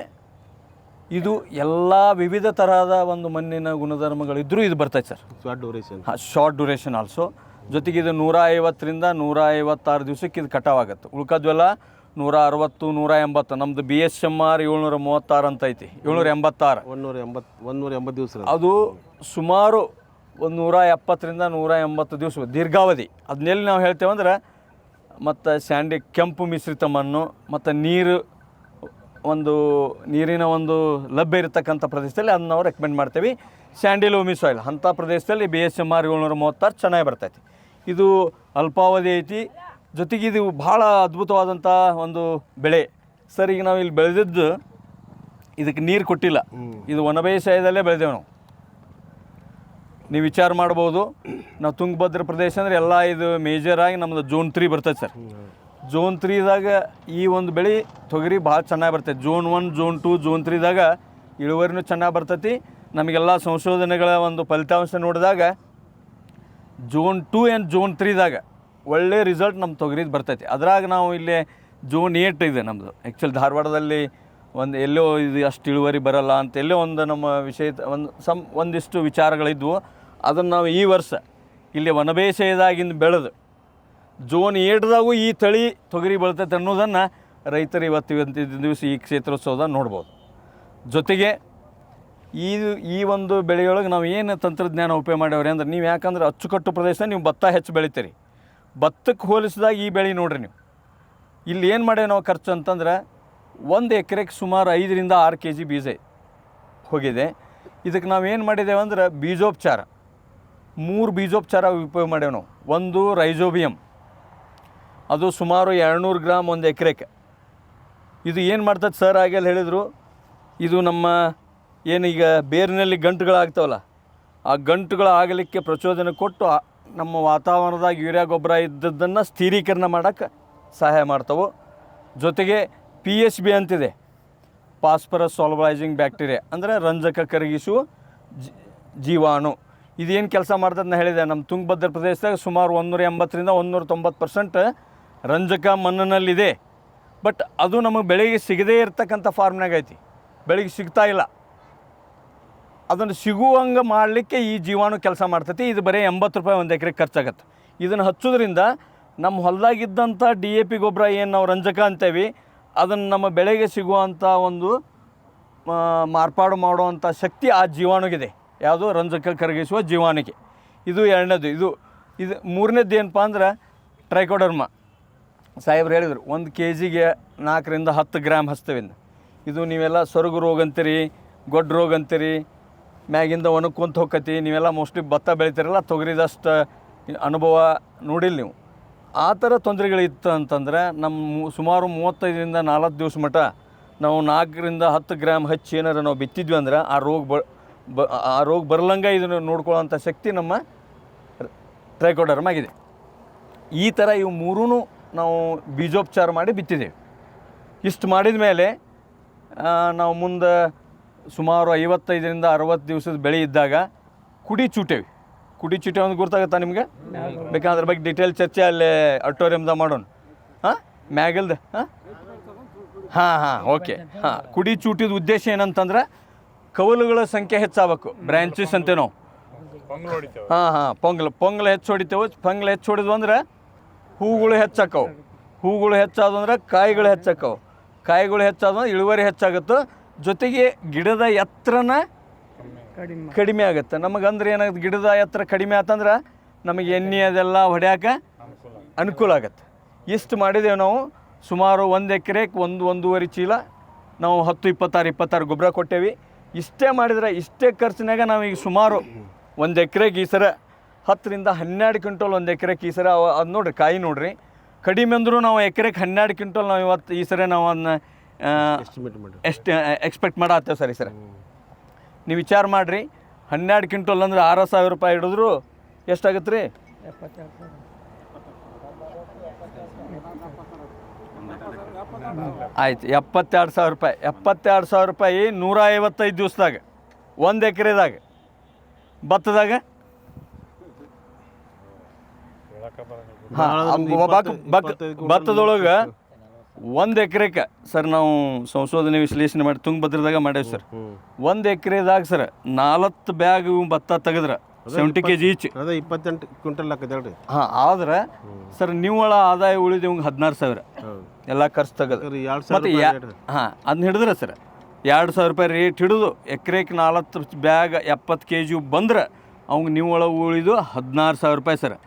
ಇದು ಎಲ್ಲ ವಿವಿಧ ತರಹದ ಒಂದು ಮಣ್ಣಿನ ಗುಣಧರ್ಮಗಳಿದ್ದರೂ ಇದು ಬರ್ತೈತೆ sir. Short duration, short duration also. ಜೊತೆಗೆ ಇದು 150ರಿಂದ 156 ದಿವಸಕ್ಕೆ ಇದು ಕಟಾವಾಗುತ್ತೆ. ಉಳ್ಕದ್ವೆಲ್ಲ 160, 180. ನಮ್ಮದು BSMR 736 ಅಂತ ಐತಿ, 786. 180 ದಿವಸ. ಅದು ಸುಮಾರು ಒಂದು 170ರಿಂದ 180 ದಿವಸ ದೀರ್ಘಾವಧಿ. ಅದನ್ನೆಲ್ಲಿ ನಾವು ಹೇಳ್ತೇವಂದ್ರೆ ಮತ್ತು ಸ್ಯಾಂಡಿ ಕೆಂಪು ಮಿಶ್ರಿತ ಮಣ್ಣು ಮತ್ತು ನೀರಿನ ಒಂದು ಲಭ್ಯ ಇರತಕ್ಕಂಥ ಪ್ರದೇಶದಲ್ಲಿ ಅದನ್ನ ನಾವು ರೆಕಮೆಂಡ್ ಮಾಡ್ತೀವಿ. ಸ್ಯಾಂಡಿ ಲೋಮಿ ಸಾಯಿಲ್ ಅಂಥ ಪ್ರದೇಶದಲ್ಲಿ BSMR 736 ಚೆನ್ನಾಗಿ ಬರ್ತೈತಿ. ಇದು ಅಲ್ಪಾವಧಿ ಐತಿ. ಜೊತೆಗೆ ಇದು ಭಾಳ ಅದ್ಭುತವಾದಂಥ ಒಂದು ಬೆಳೆ ಸರ್. ಈಗ ನಾವು ಇಲ್ಲಿ ಬೆಳೆದಿದ್ದು ಇದಕ್ಕೆ ನೀರು ಕೊಟ್ಟಿಲ್ಲ, ಇದು ಒಣಬೇಸಾಯದಲ್ಲೇ ಬೆಳೆದೇವೆ ನಾವು. ನೀವು ವಿಚಾರ ಮಾಡ್ಬೋದು, ನಾವು ತುಂಗಭದ್ರಾ ಪ್ರದೇಶ ಅಂದರೆ ಎಲ್ಲ ಇದು ಮೇಜರಾಗಿ ನಮ್ಮದು Zone 3 ಬರ್ತೈತೆ ಸರ್. Zone 3ದಾಗ ಈ ಒಂದು ಬೆಳೆ ತೊಗರಿ ಭಾಳ ಚೆನ್ನಾಗಿ ಬರ್ತೈತೆ. Zone 1, Zone 2, Zone 3ದಾಗ ಇಳುವರಿನೂ ಚೆನ್ನಾಗಿ ಬರ್ತೈತಿ. ನಮಗೆಲ್ಲ ಸಂಶೋಧನೆಗಳ ಒಂದು ಫಲಿತಾಂಶ ನೋಡಿದಾಗ Zone 2 ಆ್ಯಂಡ್ Zone 3ದಾಗ ಒಳ್ಳೆ ರಿಸಲ್ಟ್ ನಮ್ಮ ತೊಗರಿದು ಬರ್ತೈತಿ. ಅದ್ರಾಗ ನಾವು ಇಲ್ಲಿ Zone 8 ಇದೆ ನಮ್ಮದು. ಆ್ಯಕ್ಚುಲಿ ಧಾರವಾಡದಲ್ಲಿ ಎಲ್ಲೋ ಇದು ಅಷ್ಟು ಇಳುವರಿ ಬರಲ್ಲ ಅಂತ ಎಲ್ಲೋ ಒಂದು ನಮ್ಮ ವಿಷಯ ಒಂದಿಷ್ಟು ವಿಚಾರಗಳಿದ್ವು. ಅದನ್ನು ನಾವು ಈ ವರ್ಷ ಇಲ್ಲಿ ವನಬೇಸಾಯದಾಗಿಂದ ಬೆಳೆದು Zone 8ದಾಗೂ ಈ ತಳಿ ತೊಗರಿ ಬೆಳ್ತೈತೆ ಅನ್ನೋದನ್ನು ರೈತರು ಇವತ್ತಿನ ದಿವಸ ಈ ಕ್ಷೇತ್ರೋತ್ಸವದಾಗ ನೋಡ್ಬೋದು. ಜೊತೆಗೆ ಈ ಒಂದು ಬೆಳೆಯೊಳಗೆ ನಾವು ಏನು ತಂತ್ರಜ್ಞಾನ ಉಪಯೋಗ ಮಾಡ್ಯಾವ್ರಿ ಅಂದ್ರೆ, ನೀವು ಯಾಕಂದ್ರೆ ಅಚ್ಚುಕಟ್ಟು ಪ್ರದೇಶ ನೀವು ಭತ್ತ ಹೆಚ್ಚು ಬೆಳಿತೀರಿ. ಭತ್ತಕ್ಕೆ ಹೋಲಿಸಿದಾಗ ಈ ಬೆಳೆ ನೋಡ್ರಿ ನೀವು ಇಲ್ಲಿ ಏನು ಮಾಡ್ಯಾವ ನಾವು ಖರ್ಚು ಅಂತಂದ್ರೆ 1 ಎಕರೆಗೆ ಸುಮಾರು 5ರಿಂದ 6 kg ಬೀಜ ಹೋಗಿದೆ. ಇದಕ್ಕೆ ನಾವು ಏನು ಮಾಡಿದ್ದೇವೆ ಅಂದ್ರೆ ಬೀಜೋಪಚಾರ 3 ಬೀಜೋಪಚಾರ ಉಪಯೋಗ ಮಾಡ್ಯಾವ ನಾವು. ಒಂದು ರೈಜೋಬಿಯಮ್, ಅದು ಸುಮಾರು 200 ಗ್ರಾಮ್ 1 ಎಕರೆಗೆ. ಇದು ಏನು ಮಾಡ್ತದೆ ಸರ್ ಆಗಲ್ಲಿ ಹೇಳಿದರು, ಇದು ನಮ್ಮ ಏನೀಗ ಬೇರಿನಲ್ಲಿ ಗಂಟುಗಳಾಗ್ತಾವಲ್ಲ, ಆ ಗಂಟುಗಳು ಆಗಲಿಕ್ಕೆ ಪ್ರಚೋದನೆ ಕೊಟ್ಟು ನಮ್ಮ ವಾತಾವರಣದಾಗ ಯೂರಿಯಾ ಗೊಬ್ಬರ ಇದ್ದದ್ದನ್ನು ಸ್ಥಿರೀಕರಣ ಮಾಡೋಕ್ಕೆ ಸಹಾಯ ಮಾಡ್ತಾವೆ. ಜೊತೆಗೆ PSB ಅಂತಿದೆ, ಫಾಸ್ಫರಸ್ ಸಾಲ್ವಲೈಸಿಂಗ್ ಬ್ಯಾಕ್ಟೀರಿಯಾ, ಅಂದರೆ ರಂಜಕ ಕರಗಿಸುವ ಜೀವಾಣು. ಇದೇನು ಕೆಲಸ ಮಾಡ್ತದೆ ನಾನು ಹೇಳಿದೆ. ನಮ್ಮ ತುಂಗಭದ್ರಾ ಪ್ರದೇಶದಾಗ ಸುಮಾರು 180ರಿಂದ 190% ರಂಜಕ ಮಣ್ಣಿನಲ್ಲಿದೆ. ಬಟ್ ಅದು ನಮಗೆ ಬೆಳೆಗೆ ಸಿಗದೇ ಇರತಕ್ಕಂಥ ಫಾರ್ಮ್ನಾಗ ಐತಿ, ಬೆಳೆಗೆ ಸಿಗ್ತಾ ಇಲ್ಲ. ಅದನ್ನು ಸಿಗುವಂಗೆ ಮಾಡಲಿಕ್ಕೆ ಈ ಜೀವಾಣು ಕೆಲಸ ಮಾಡ್ತೈತಿ. ಇದು ಬರೀ 80 ರೂಪಾಯಿ 1 ಎಕರೆಗೆ ಖರ್ಚಾಗತ್ತೆ. ಇದನ್ನು ಹಚ್ಚೋದ್ರಿಂದ ನಮ್ಮ ಹೊಲದಾಗಿದ್ದಂಥ DAP ಗೊಬ್ಬರ ಏನು ನಾವು ರಂಜಕ ಅಂತೇವಿ, ಅದನ್ನು ನಮ್ಮ ಬೆಳೆಗೆ ಸಿಗುವಂಥ ಒಂದು ಮಾರ್ಪಾಡು ಮಾಡುವಂಥ ಶಕ್ತಿ ಆ ಜೀವಾಣುಗಿದೆ. ಯಾವುದು ರಂಜಕ ಕರಗಿಸುವ ಜೀವಾಣುಗೆ. ಇದು ಎರಡನೇದು. ಇದು ಮೂರನೇದು ಏನಪ್ಪ ಅಂದ್ರೆ ಟ್ರೈಕೋಡರ್ಮ. ಸಾಹೇಬ್ರು ಹೇಳಿದರು 1 kgಗೆ 4ರಿಂದ 10 ಗ್ರಾಮ್ ಹಚ್ತೇವೆ. ಇದು ನೀವೆಲ್ಲ ಸೊರಗು ರೋಗ ಅಂತೀರಿ, ಗೊಡ್ಡ ರೋಗ ಅಂತೀರಿ, ಮ್ಯಾಗಿಂದ ಒಣಕೊಂತ ಹೋಗ್ಕತಿ. ನೀವೆಲ್ಲ ಮೋಸ್ಟ್ಲಿ ಭತ್ತ ಬೆಳಿತೀರಲ್ಲ, ತೊಗರಿದಷ್ಟು ಅನುಭವ ನೋಡಿಲ್ಲ ನೀವು. ಆ ಥರ ತೊಂದರೆಗಳಿತ್ತು ಅಂತಂದ್ರೆ ನಮ್ಮ ಸುಮಾರು 35ರಿಂದ 40 ದಿವಸ ಮಟ್ಟ ನಾವು 4ರಿಂದ 10 ಗ್ರಾಮ್ ಹಚ್ಚಿ ಏನಾರು ನಾವು ಬಿತ್ತಿದ್ವಿ ಅಂದ್ರೆ ಆ ರೋಗ ಬರಲಂಗೆ ಇದನ್ನು ನೋಡ್ಕೊಳ್ಳೋಂಥ ಶಕ್ತಿ ನಮ್ಮ ಟ್ರೈಕೋಡರ್ಮ ಆಗಿದೆ. ಈ ಥರ ಇವು ಮೂರೂ ನಾವು ಬೀಜೋಪಚಾರ ಮಾಡಿ ಬಿತ್ತಿದ್ದೇವೆ. ಇಷ್ಟು ಮಾಡಿದ ಮೇಲೆ ನಾವು ಮುಂದೆ ಸುಮಾರು 55ರಿಂದ 60 ದಿವಸದ ಬೆಳೆ ಇದ್ದಾಗ ಕುಡಿ ಚೂಟೇವಿ. ಕುಡಿ ಚೂಟೆ ಒಂದು ಗುರ್ತಾಗತ್ತಾ ನಿಮಗೆ? ಬೇಕಾದ್ರೆ ಅದ್ರ ಬಗ್ಗೆ ಡಿಟೇಲ್ ಚರ್ಚೆ ಅಲ್ಲೇ ಆಡಿಟೋರಿಯಮ್ದಾಗ ಮಾಡೋಣ. ಮ್ಯಾಗಲ್ದು ಓಕೆ. ಕುಡಿ ಚೂಟಿದ ಉದ್ದೇಶ ಏನಂತಂದ್ರೆ ಕವಲುಗಳ ಸಂಖ್ಯೆ ಹೆಚ್ಚಾಗಬೇಕು, ಬ್ರ್ಯಾಂಚಸ್ ಅಂತೆ ನಾವು. ಪೊಂಗಲ್ ಹೆಚ್ಚು ಹೊಡಿತೇವೆ. ಪೊಂಗಲ್ ಹೆಚ್ಚು ಹೊಡಿದ್ವು ಅಂದ್ರೆ ಹೂಗಳು ಹೆಚ್ಚಾಕವು. ಹೂಗಳು ಹೆಚ್ಚಾದವು ಅಂದ್ರೆ ಕಾಯಿಗಳು ಹೆಚ್ಚಾಕವು. ಕಾಯಿಗಳು ಹೆಚ್ಚಾದ್ರೆ ಇಳುವರಿ ಹೆಚ್ಚಾಗುತ್ತೆ. ಜೊತೆಗೆ ಗಿಡದ ಎತ್ತರನ ಕಡಿಮೆ ಆಗುತ್ತೆ. ನಮಗಂದ್ರೆ ಏನಾಗುತ್ತೆ, ಗಿಡದ ಎತ್ತರ ಕಡಿಮೆ ಆತಂದ್ರೆ ನಮಗೆ ಎಣ್ಣೆ ಅದೆಲ್ಲ ಹೊಡ್ಯಾಕ ಅನುಕೂಲ ಆಗುತ್ತೆ. ಇಷ್ಟು ಮಾಡಿದ್ದೇವೆ ನಾವು. ಸುಮಾರು 1 ಎಕರೆಗೆ 1-1.5 ಚೀಲ ನಾವು 10-26 ಗೊಬ್ಬರ ಕೊಟ್ಟೇವಿ. ಇಷ್ಟೇ ಮಾಡಿದ್ರೆ ಇಷ್ಟೇ ಖರ್ಚಿನಾಗ ನಾವೀಗ ಸುಮಾರು 1 ಎಕರೆಗೆ ಈ ಸರ 10ರಿಂದ 12 ಕ್ವಿಂಟಲ್ 1 ಎಕರೆಗೆ ಈ ಸರ. ಅದು ನೋಡಿರಿ, ಕಾಯಿ ನೋಡಿರಿ, ಕಡಿಮೆ ಅಂದರೂ ನಾವು ಎಕರೆಗೆ 12 ಕ್ವಿಂಟಲ್ ನಾವು ಇವತ್ತು ಈ ಸರಿ ನಾವು ಅದನ್ನ ಎಕ್ಸ್ಪೆಕ್ಟ್ ಮಾಡತ್ತೇವೆ ಸರಿ ಸರ್. ನೀವು ವಿಚಾರ ಮಾಡಿರಿ, 12 ಕ್ವಿಂಟಲ್ ಅಂದ್ರೆ 6,000 ರೂಪಾಯಿ ಹಿಡಿದ್ರು ಎಷ್ಟಾಗತ್ತೆ ರೀ? ಆಯ್ತು, 72,000 ರೂಪಾಯಿ. 72,000 ರೂಪಾಯಿ 155 ದಿವಸದಾಗ, 1 ಎಕರೆದಾಗ. ಭತ್ತದಾಗ ಭತ್ತದೊಳಗೆ 1 ಎಕರೆಗೆ ಸರ್ ನಾವು ಸಂಶೋಧನೆ ವಿಶ್ಲೇಷಣೆ ಮಾಡಿ ತುಂಗಭದ್ರದಾಗ ಮಾಡೇವಿ ಸರ್. 1 ಎಕರೆದಾಗ ಸರ್ 4 ಬ್ಯಾಗ್ ಭತ್ತ ತೆಗೆದ್ರೆ 70 kg ಈಚ್. ಅದೇ 28 ಕ್ವಿಂಟಲ್ ಹಾಕೈತೆ ಹೇಳ್ರಿ. ಹಾಂ, ಆದ್ರೆ ಸರ್ ನಿವ್ವಳ ಆದಾಯ ಉಳಿದು ಇವಂಗೆ 16,000 ಎಲ್ಲ ಖರ್ಚು ತೆಗೆದು. ಮತ್ತು ಹಾಂ, ಅದನ್ನ ಹಿಡಿದ್ರೆ ಸರ್ 2,000 ರೂಪಾಯಿ ರೇಟ್ ಹಿಡಿದು ಎಕರೆಗೆ 4 ಬ್ಯಾಗ್ 70 kg ಬಂದ್ರೆ ಅವ್ಗೆ ನಿವ್ವಳ ಉಳಿದು 16,000 ರೂಪಾಯಿ ಸರ್.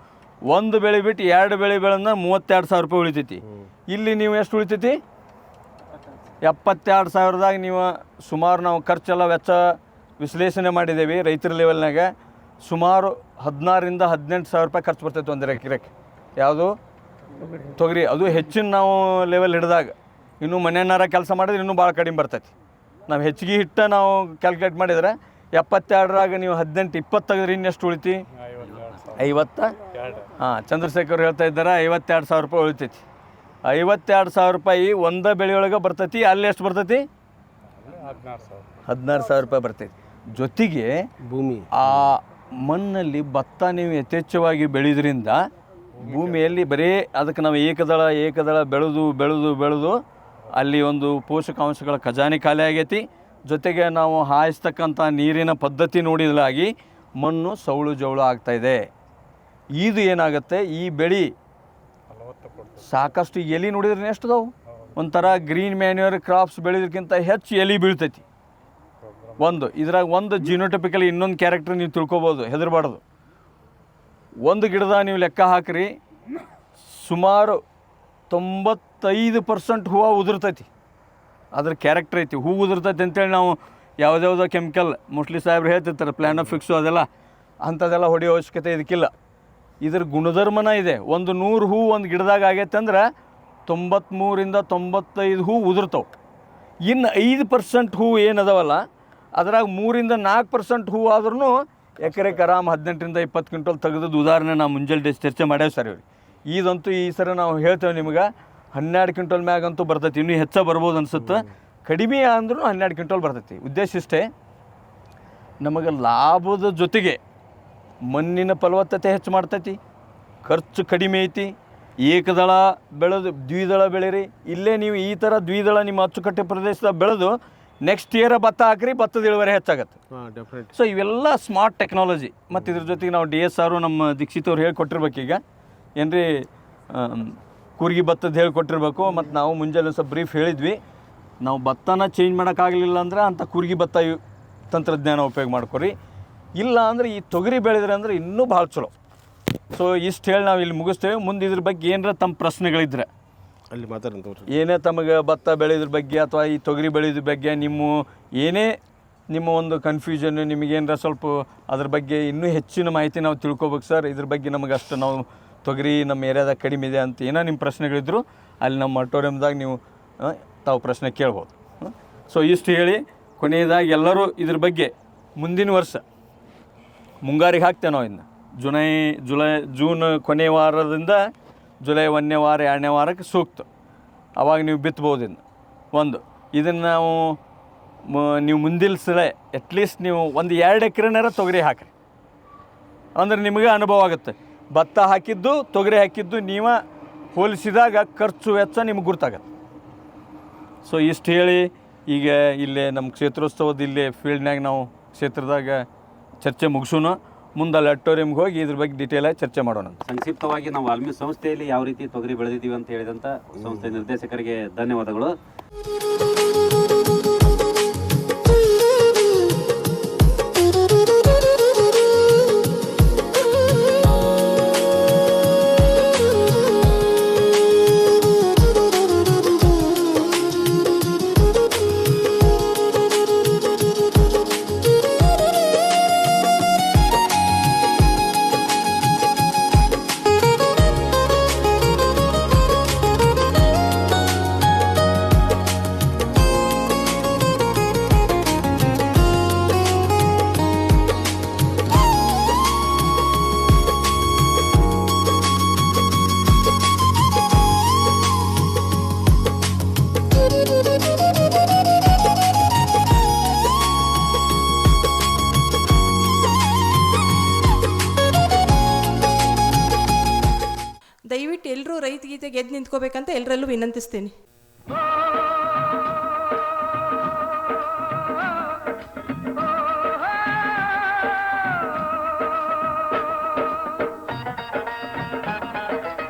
1 ಬೆಳೆ ಬಿಟ್ಟು 2 ಬೆಳೆ ಬೆಳೆದ್ರೆ 32,000 ರೂಪಾಯಿ ಉಳಿತೈತಿ. ಇಲ್ಲಿ ನೀವು ಎಷ್ಟು ಉಳಿತೈತಿ? 72,000ದಾಗ ನೀವು ಸುಮಾರು ನಾವು ಖರ್ಚೆಲ್ಲ ವೆಚ್ಚ ವಿಶ್ಲೇಷಣೆ ಮಾಡಿದ್ದೇವೆ ರೈತರ ಲೆವೆಲ್ನಾಗ. ಸುಮಾರು 16,000 ರಿಂದ 18,000 ರೂಪಾಯಿ ಖರ್ಚು ಬರ್ತೈತೆ 1 ಎಕರೆಗೆ. ಯಾವುದು? ತೊಗರಿ. ಅದು ಹೆಚ್ಚಿನ ನಾವು ಲೆವೆಲ್ ಹಿಡಿದಾಗ. ಇನ್ನೂ ಮನೆಯನ್ನಾರ ಕೆಲಸ ಮಾಡಿದ್ರೆ ಇನ್ನೂ ಭಾಳ ಕಡಿಮೆ ಬರ್ತೈತಿ. ನಾವು ಹೆಚ್ಚಿಗೆ ಹಿಟ್ಟು ನಾವು ಕ್ಯಾಲ್ಕುಲೇಟ್ ಮಾಡಿದ್ರೆ 72ರಾಗ ನೀವು 18 20 ತೆಗೆದ್ರೆ ಇನ್ನೆಷ್ಟು ಉಳಿತಿ? 50. ಹಾಂ, ಚಂದ್ರಶೇಖರ್ ಹೇಳ್ತಾ ಇದ್ದಾರೆ 52,000 ರೂಪಾಯಿ ಉಳಿತೈತಿ. 52,000 ರೂಪಾಯಿ 1 ಬೆಳೆಯೊಳಗೆ ಬರ್ತೈತಿ. ಅಲ್ಲಿ ಎಷ್ಟು ಬರ್ತೈತಿ? 16,000 ರೂಪಾಯಿ ಬರ್ತೈತಿ. ಜೊತೆಗೆ ಭೂಮಿ ಆ ಮಣ್ಣಲ್ಲಿ ಭತ್ತ ನೀವು ಯಥೇಚ್ಛವಾಗಿ ಬೆಳೆಯೋದ್ರಿಂದ ಭೂಮಿಯಲ್ಲಿ ಬರೀ ಅದಕ್ಕೆ ನಾವು ಏಕದಳ ಬೆಳೆದು ಅಲ್ಲಿ ಒಂದು ಪೋಷಕಾಂಶಗಳ ಖಜಾನೆ ಖಾಲಿ ಆಗೈತಿ. ಜೊತೆಗೆ ನಾವು ಹಾಯಿಸ್ತಕ್ಕಂಥ ನೀರಿನ ಪದ್ಧತಿ ನೋಡಿದಾಗಿ ಮಣ್ಣು ಸೌಳು ಜೌಳು ಆಗ್ತಾಯಿದೆ. ಇದು ಏನಾಗುತ್ತೆ, ಈ ಬೆಳೆ ಸಾಕಷ್ಟು ಎಲೆ ನೋಡಿದ್ರೆ ಎಷ್ಟದಾವು, ಒಂಥರ ಗ್ರೀನ್ ಮ್ಯಾನ್ಯೂರ್ ಕ್ರಾಪ್ಸ್ ಬೆಳೆಯೋದಕ್ಕಿಂತ ಹೆಚ್ಚು ಎಲೆ ಬೀಳ್ತೈತಿ. ಇದ್ರಾಗ ಒಂದು ಜಿನೋಟಿಪಿಕಲ್ ಇನ್ನೊಂದು ಕ್ಯಾರೆಕ್ಟರ್ ನೀವು ತಿಳ್ಕೊಬೋದು, ಹೆದರಬಾರ್ದು. ಒಂದು ಗಿಡದ ನೀವು ಲೆಕ್ಕ ಹಾಕ್ರಿ, ಸುಮಾರು 95% ಹೂವು ಉದುರ್ತೈತಿ. ಅದ್ರ ಕ್ಯಾರೆಕ್ಟರ್ ಐತಿ, ಹೂವು ಉದುರ್ತೈತಿ ಅಂತೇಳಿ ನಾವು ಯಾವುದ್ಯಾವುದೋ ಕೆಮಿಕಲ್ ಮೋಸ್ಟ್ಲಿ ಸಾಹೇಬ್ರು ಹೇಳ್ತಿರ್ತಾರೆ ಪ್ಲ್ಯಾನ್ ಆಫ್ ಫಿಕ್ಸು ಅದೆಲ್ಲ ಅಂಥದ್ದೆಲ್ಲ ಹೊಡೆಯೋ ಅವಶ್ಯಕತೆ ಇದಕ್ಕಿಲ್ಲ. ಇದ್ರ ಗುಣಧರ್ಮನ ಇದೆ. 100 ಹೂವು ಒಂದು ಗಿಡದಾಗ ಆಗೈತೆ ಅಂದ್ರೆ 93 ರಿಂದ 95 ಹೂವು ಉದುರ್ತವೆ. ಇನ್ನು 5% ಹೂವು ಏನದವಲ್ಲ ಅದ್ರಾಗ 3 ರಿಂದ 4% ಹೂವು ಆದ್ರೂ ಎಕರೆಗೆ ಆರಾಮ್ 18 ರಿಂದ 20 ಕ್ವಿಂಟಲ್ ತೆಗೆದದ್ದು ಉದಾಹರಣೆ ನಾವು ಮುಂಜಾನೆ ಚರ್ಚೆ ಮಾಡ್ಯಾವ ಸರ್. ಇದಂತೂ ಈ ಸರ ನಾವು ಹೇಳ್ತೇವೆ ನಿಮ್ಗೆ 12 ಕ್ವಿಂಟಲ್ ಮ್ಯಾಗಂತೂ ಬರ್ತೈತಿ. ಇನ್ನೂ ಹೆಚ್ಚು ಬರ್ಬೋದು ಅನ್ಸುತ್ತೆ. ಕಡಿಮೆ ಅಂದ್ರೂ 12 ಕ್ವಿಂಟಲ್ ಬರ್ತೈತಿ. ಉದ್ದೇಶ ಇಷ್ಟೇ, ನಮಗೆ ಲಾಭದ ಜೊತೆಗೆ ಮಣ್ಣಿನ ಫಲವತ್ತತೆ ಹೆಚ್ಚು ಮಾಡ್ತೈತಿ, ಖರ್ಚು ಕಡಿಮೆ ಐತಿ. ಏಕದಳ ಬೆಳೆದು ದ್ವಿದಳ ಬೆಳೀರಿ. ಇಲ್ಲೇ ನೀವು ಈ ಥರ ದ್ವಿದಳ ನಿಮ್ಮ ಅಚ್ಚುಕಟ್ಟೆ ಪ್ರದೇಶದಾಗ ಬೆಳೆದು ನೆಕ್ಸ್ಟ್ ಇಯರ್ ಭತ್ತ ಹಾಕ್ರಿ, ಭತ್ತದ ಇಳುವರಿ ಹೆಚ್ಚಾಗತ್ತೆ. ಸೊ ಇವೆಲ್ಲ ಸ್ಮಾರ್ಟ್ ಟೆಕ್ನಾಲಜಿ. ಮತ್ತು ಇದ್ರ ಜೊತೆಗೆ ನಾವು DSR ನಮ್ಮ ದೀಕ್ಷಿತ್ ಅವ್ರು ಹೇಳ್ಕೊಟ್ಟಿರ್ಬೇಕು. ಈಗ ಏನ್ರಿ ಕೂರ್ಗಿ ಭತ್ತದ ಹೇಳ್ಕೊಟ್ಟಿರ್ಬೇಕು. ಮತ್ತು ನಾವು ಮುಂಜಾನೆ ಸ್ವಲ್ಪ ಬ್ರೀಫ್ ಹೇಳಿದ್ವಿ, ನಾವು ಭತ್ತನ ಚೇಂಜ್ ಮಾಡೋಕ್ಕಾಗಲಿಲ್ಲ ಅಂದ್ರೆ ಅಂಥ ಕೂರ್ಗಿ ಭತ್ತ ತಂತ್ರಜ್ಞಾನ ಉಪಯೋಗ ಮಾಡ್ಕೊರಿ. ಇಲ್ಲ ಅಂದರೆ ಈ ತೊಗರಿ ಬೆಳೆದ್ರೆ ಅಂದರೆ ಇನ್ನೂ ಭಾಳ ಚಲೋ. ಸೊ ಇಷ್ಟು ಹೇಳಿ ನಾವು ಇಲ್ಲಿ ಮುಗಿಸ್ತೇವೆ. ಮುಂದೆ ಇದ್ರ ಬಗ್ಗೆ ಏನಾರ ತಮ್ಮ ಪ್ರಶ್ನೆಗಳಿದ್ರೆ ಅಲ್ಲಿ ಮಾತಾಡೋದು, ಏನೇ ತಮಗೆ ಭತ್ತ ಬೆಳೆಯೋದ್ರ ಬಗ್ಗೆ ಅಥವಾ ಈ ತೊಗರಿ ಬೆಳೆಯೋದ್ರ ಬಗ್ಗೆ ನಿಮ್ಮ ಒಂದು ಕನ್ಫ್ಯೂಷನ್, ನಿಮಗೇನಾರ ಸ್ವಲ್ಪ ಅದ್ರ ಬಗ್ಗೆ ಇನ್ನೂ ಹೆಚ್ಚಿನ ಮಾಹಿತಿ ನಾವು ತಿಳ್ಕೊಬೇಕು ಸರ್. ಇದ್ರ ಬಗ್ಗೆ ನಮಗೆ ಅಷ್ಟು ನಾವು ತೊಗರಿ ನಮ್ಮ ಏರಿಯಾದಾಗ ಕಡಿಮೆ ಇದೆ ಅಂತ ಏನೋ ನಿಮ್ಮ ಪ್ರಶ್ನೆಗಳಿದ್ರು ಅಲ್ಲಿ ನಮ್ಮ ಆಡಿಟೋರಿಯಮ್ದಾಗ ನೀವು ತಾವು ಪ್ರಶ್ನೆ ಕೇಳ್ಬೋದು. ಸೊ ಇಷ್ಟು ಹೇಳಿ ಕೊನೆಯದಾಗಿ ಎಲ್ಲರೂ ಇದ್ರ ಬಗ್ಗೆ ಮುಂದಿನ ವರ್ಷ ಮುಂಗಾರಿಗೆ ಹಾಕ್ತೇವೆ ನಾವು. ಇನ್ನು ಜೂನ್ ಕೊನೆಯ ವಾರದಿಂದ ಜುಲೈ 1ನೇ ವಾರ 2ನೇ ವಾರಕ್ಕೆ ಸೂಕ್ತ. ಅವಾಗ ನೀವು ಬಿತ್ತಬೋದು. ಇದನ್ನು ನಾವು ನೀವು ಮುಂದಿನ ಸಲ ಅಟ್ಲೀಸ್ಟ್ ನೀವು 1-2 ಎಕರೆನಾರ ತೊಗರಿ ಹಾಕಿರಿ ಅಂದ್ರೆ ನಿಮಗೆ ಅನುಭವ ಆಗುತ್ತೆ. ಭತ್ತ ಹಾಕಿದ್ದು ತೊಗರಿ ಹಾಕಿದ್ದು ನೀವು ಹೋಲಿಸಿದಾಗ ಖರ್ಚು ವೆಚ್ಚ ನಿಮ್ಗೆ ಗುರ್ತಾಗತ್ತೆ. ಸೊ ಇಷ್ಟು ಹೇಳಿ ಈಗ ಇಲ್ಲೇ ನಮ್ಮ ಕ್ಷೇತ್ರೋತ್ಸವದ ಇಲ್ಲೇ ಫೀಲ್ಡ್ನಾಗ ನಾವು ಕ್ಷೇತ್ರದಾಗ ಚರ್ಚೆ ಮುಗಿಸೋಣ. ಮುಂದೆ ಅಲ್ಲಿ ಆಡಿಟೋರಿಯಮ್ಗೆ ಹೋಗಿ ಇದ್ರ ಬಗ್ಗೆ ಡೀಟೇಲಾಗಿ ಚರ್ಚೆ ಮಾಡೋಣ. ಸಂಕ್ಷಿಪ್ತವಾಗಿ ನಾವು ವಾಲ್ಮಿ ಸಂಸ್ಥೆಯಲ್ಲಿ ಯಾವ ರೀತಿ ತೊಗರಿ ಬೆಳೆದಿದ್ದೀವಿ ಅಂತ ಹೇಳಿದಂಥ ಸಂಸ್ಥೆ ನಿರ್ದೇಶಕರಿಗೆ ಧನ್ಯವಾದಗಳು. ಗೆದ್ದು ನಿಂತ್ಕೋಬೇಕಂತ ಎಲ್ಲರಲ್ಲೂ ವಿನಂತಿಸ್ತೀನಿ.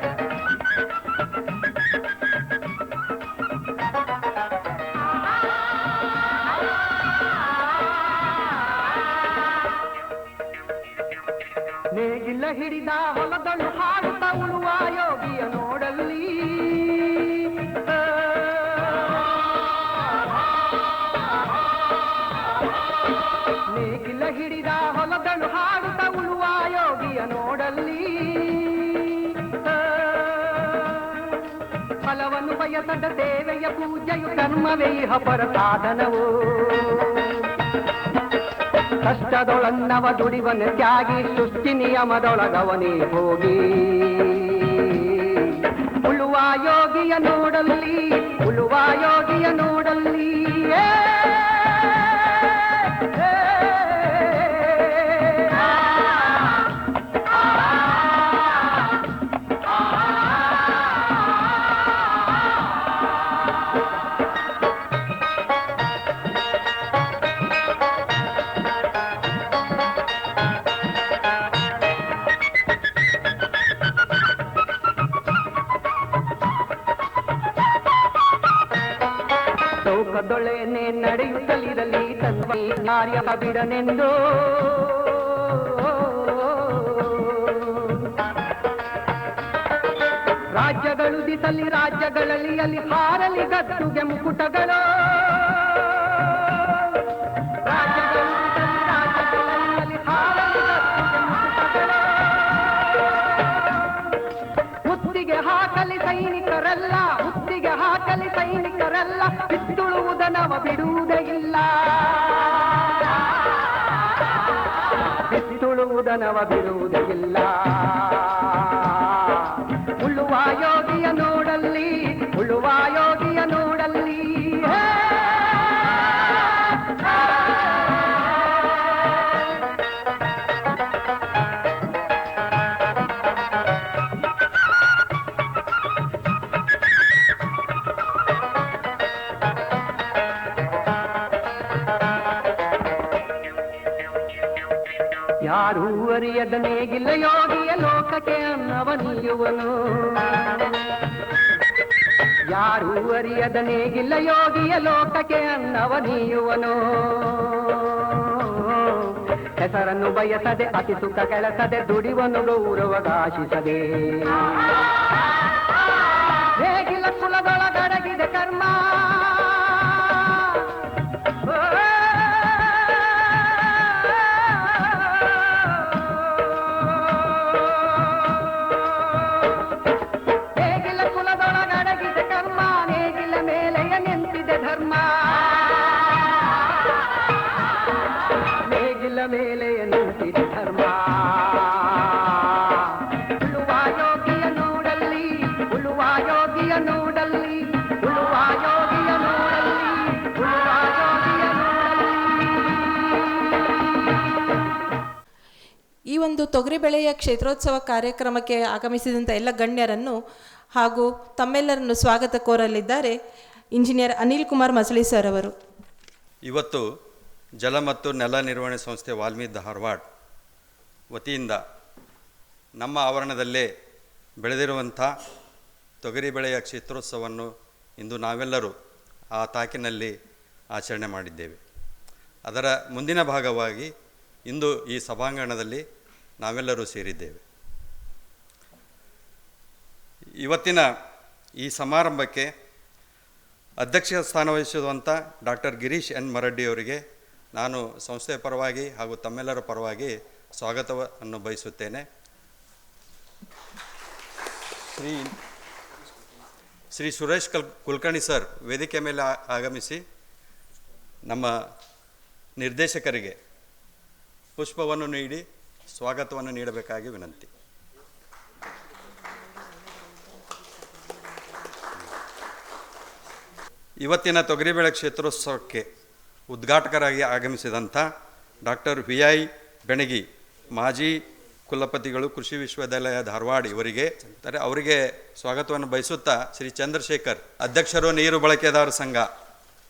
ನೇಗಿಲ ಹಿಡಿದ ಹೊಲದಳು ಹಾಡುತ್ತ ಉಳುವ ಯೋಗಿಯ ನೋಡಲ್ಲಿ, ನೇಗಿಲ ಹಿಡಿದ ಹೊಲದಳು ಹಾಡುತ್ತ ಉಳುವ ಯೋಗಿಯ ನೋಡಲ್ಲಿ, ಫಲವನ್ನು ಬಯಸದ ಸೇವೆಯ ಪೂಜೆಯು ಕರ್ಮವೇ ಪರ ಸಾಧನವು. ಕಷ್ಟದೊಳನ್ನವ ದುಡಿವನ ತ್ಯಾಗಿ ಸೃಷ್ಟಿ ನಿಯಮದೊಳಗವನೇ ಹೋಗಿ, ಉಳುವ ಯೋಗಿಯ ನೋಡಲ್ಲಿ, ಉಳುವ ಯೋಗಿಯ ನೋಡಲ್ಲಿ. ಚೌಕದೊಳೆನೆ ನಡೆಯುತ್ತಲಿರಲಿ ತನ್ವೈ ಕಾರ್ಯ ಬಿಡನೆಂದು, ರಾಜ್ಯಗಳು ದಿಸಲಿ ರಾಜ್ಯಗಳಲ್ಲಿ ಅಲ್ಲಿ ಹಾರಲಿ ಗದ್ದುಗೆ ಮುಕುಟಗಳು, ರಾಜ್ಯಗಳು ದಿಸಲಿ ರಾಜ್ಯಗಳಲ್ಲಿ ಅಲ್ಲಿ ಹಾರಲಿ ಗದ್ದುಗೆ ಮುಕುಟಗಳು. ಮುತ್ತಿಗೆ ಹಾಕಲಿ ಸೈನಿಕರಲ್ಲ, ಮುತ್ತಿಗೆ ಹಾಕಲಿ ಸೈನಿಕರಲ್ಲ, ಬಿತ್ತುಳುವುದನವ ಬಿಡುವುದೇ ಇಲ್ಲ, ಬಿತ್ತುಳುವುದನವ ಬಿಡುವುದೇ ಇಲ್ಲ. ಉಳುವ ಯೋಗಿಯ ನೋಡಲ್ಲಿ, ಉಳುವ ಯೋಗಿಯ ನೋಡಲ್ಲಿ. ಯಾರೂ ಅರಿಯದ ನೇಗಿಲ ಯೋಗಿಯ ಲೋಕಕ್ಕೆ ಅನ್ನವ ನೀಯುವನು, ಯಾರೂ ಅರಿಯದ ನೇಗಿಲ ಯೋಗಿಯ ಲೋಕಕ್ಕೆ ಅನ್ನವ ನೀಯುವನು. ಹೆಸರನ್ನು ಬಯಸದೆ ಅತಿ ಸುಖ ಕೆಲಸದೆ ದುಡಿವನು ಗೌರವಗಾಶಿಸದೆ, ನೇಗಿಲ ಕುಲದೊಳಗಡಗಿದೆ ಕರ್ಮ, ಮೇಲೆ ನಿಂತಿದೆ ಧರ್ಮ. ಉಳುವ ಯೋಗಿಯ ನೋಡಲ್ಲಿ, ಉಳುವ ಯೋಗಿಯ ನೋಡಲ್ಲಿ, ಉಳುವ ಯೋಗಿಯ ನೋಡಲ್ಲಿ, ಉಳುವ ಯೋಗಿಯ ನೋಡಲ್ಲಿ. ಈ ಒಂದು ತೊಗರಿ ಬೆಳೆಯ ಕ್ಷೇತ್ರೋತ್ಸವ ಕಾರ್ಯಕ್ರಮಕ್ಕೆ ಆಗಮಿಸಿದಂಥ ಎಲ್ಲ ಗಣ್ಯರನ್ನು ಹಾಗೂ ತಮ್ಮೆಲ್ಲರನ್ನು ಸ್ವಾಗತ ಕೋರಲಿದ್ದಾರೆ ಇಂಜಿನಿಯರ್ ಅನಿಲ್ ಕುಮಾರ್ ಮಸಳಿ ಸರ್ ಅವರು. ಇವತ್ತು ಜಲ ಮತ್ತು ನೆಲ ನಿರ್ವಹಣೆ ಸಂಸ್ಥೆ ವಾಲ್ಮೀಕಿ ಧಾರವಾಡ ವತಿಯಿಂದ ನಮ್ಮ ಆವರಣದಲ್ಲೇ ಬೆಳೆದಿರುವಂಥ ತೊಗರಿ ಬೆಳೆಯ ಕ್ಷೇತ್ರೋತ್ಸವವನ್ನು ಇಂದು ನಾವೆಲ್ಲರೂ ಆ ತಾಕಿನಲ್ಲಿ ಆಚರಣೆ ಮಾಡಿದ್ದೇವೆ. ಅದರ ಮುಂದಿನ ಭಾಗವಾಗಿ ಇಂದು ಈ ಸಭಾಂಗಣದಲ್ಲಿ ನಾವೆಲ್ಲರೂ ಸೇರಿದ್ದೇವೆ. ಇವತ್ತಿನ ಈ ಸಮಾರಂಭಕ್ಕೆ ಅಧ್ಯಕ್ಷ ಸ್ಥಾನ ವಹಿಸಿರುವಂಥ ಡಾಕ್ಟರ್ ಗಿರೀಶ್ ಎನ್ ಮರಡ್ಡಿ ಅವರಿಗೆ ನಾನು ಸಂಸ್ಥೆಯ ಪರವಾಗಿ ಹಾಗೂ ತಮ್ಮೆಲ್ಲರ ಪರವಾಗಿ ಸ್ವಾಗತವನ್ನು ಬಯಸುತ್ತೇನೆ. ಶ್ರೀ ಸುರೇಶ್ ಕುಲಕರ್ಣಿ ಸರ್ ವೇದಿಕೆ ಮೇಲೆ ಆಗಮಿಸಿ ನಮ್ಮ ನಿರ್ದೇಶಕರಿಗೆ ಪುಷ್ಪವನ್ನು ನೀಡಿ ಸ್ವಾಗತವನ್ನು ನೀಡಬೇಕಾಗಿ ವಿನಂತಿ. ಇವತ್ತಿನ ತೊಗರಿಬೇಳೆ ಕ್ಷೇತ್ರೋತ್ಸವಕ್ಕೆ ಉದ್ಘಾಟಕರಾಗಿ ಆಗಮಿಸಿದಂಥ ಡಾಕ್ಟರ್ ವಿ ಐ ಬೆಣಗಿ ಮಾಜಿ ಕುಲಪತಿಗಳು ಕೃಷಿ ವಿಶ್ವವಿದ್ಯಾಲಯ ಧಾರವಾಡ ಅವರಿಗೆ ಸ್ವಾಗತವನ್ನು ಬಯಸುತ್ತಾ ಶ್ರೀ ಚಂದ್ರಶೇಖರ್ ಅಧ್ಯಕ್ಷರು ನೀರು ಬಳಕೆದಾರ ಸಂಘ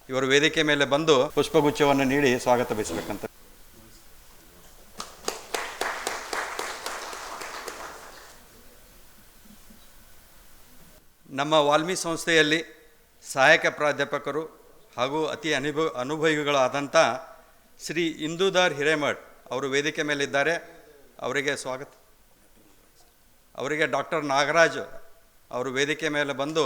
ಇವರು ವೇದಿಕೆ ಮೇಲೆ ಬಂದು ಪುಷ್ಪಗುಚ್ಛವನ್ನು ನೀಡಿ ಸ್ವಾಗತ ಬಯಸಬೇಕಂತ. ನಮ್ಮ ವಾಲ್ಮೀಕಿ ಸಂಸ್ಥೆಯಲ್ಲಿ ಸಹಾಯಕ ಪ್ರಾಧ್ಯಾಪಕರು ಹಾಗೂ ಅತಿ ಅನುಭವಿಗಳಾದಂಥ ಶ್ರೀ ಇಂದುಧರ್ ಹಿರೇಮಠ್ ಅವರು ವೇದಿಕೆ ಮೇಲಿದ್ದಾರೆ. ಅವರಿಗೆ ಸ್ವಾಗತ. ಅವರಿಗೆ ಡಾಕ್ಟರ್ ನಾಗರಾಜ್ ಅವರು ವೇದಿಕೆ ಮೇಲೆ ಬಂದು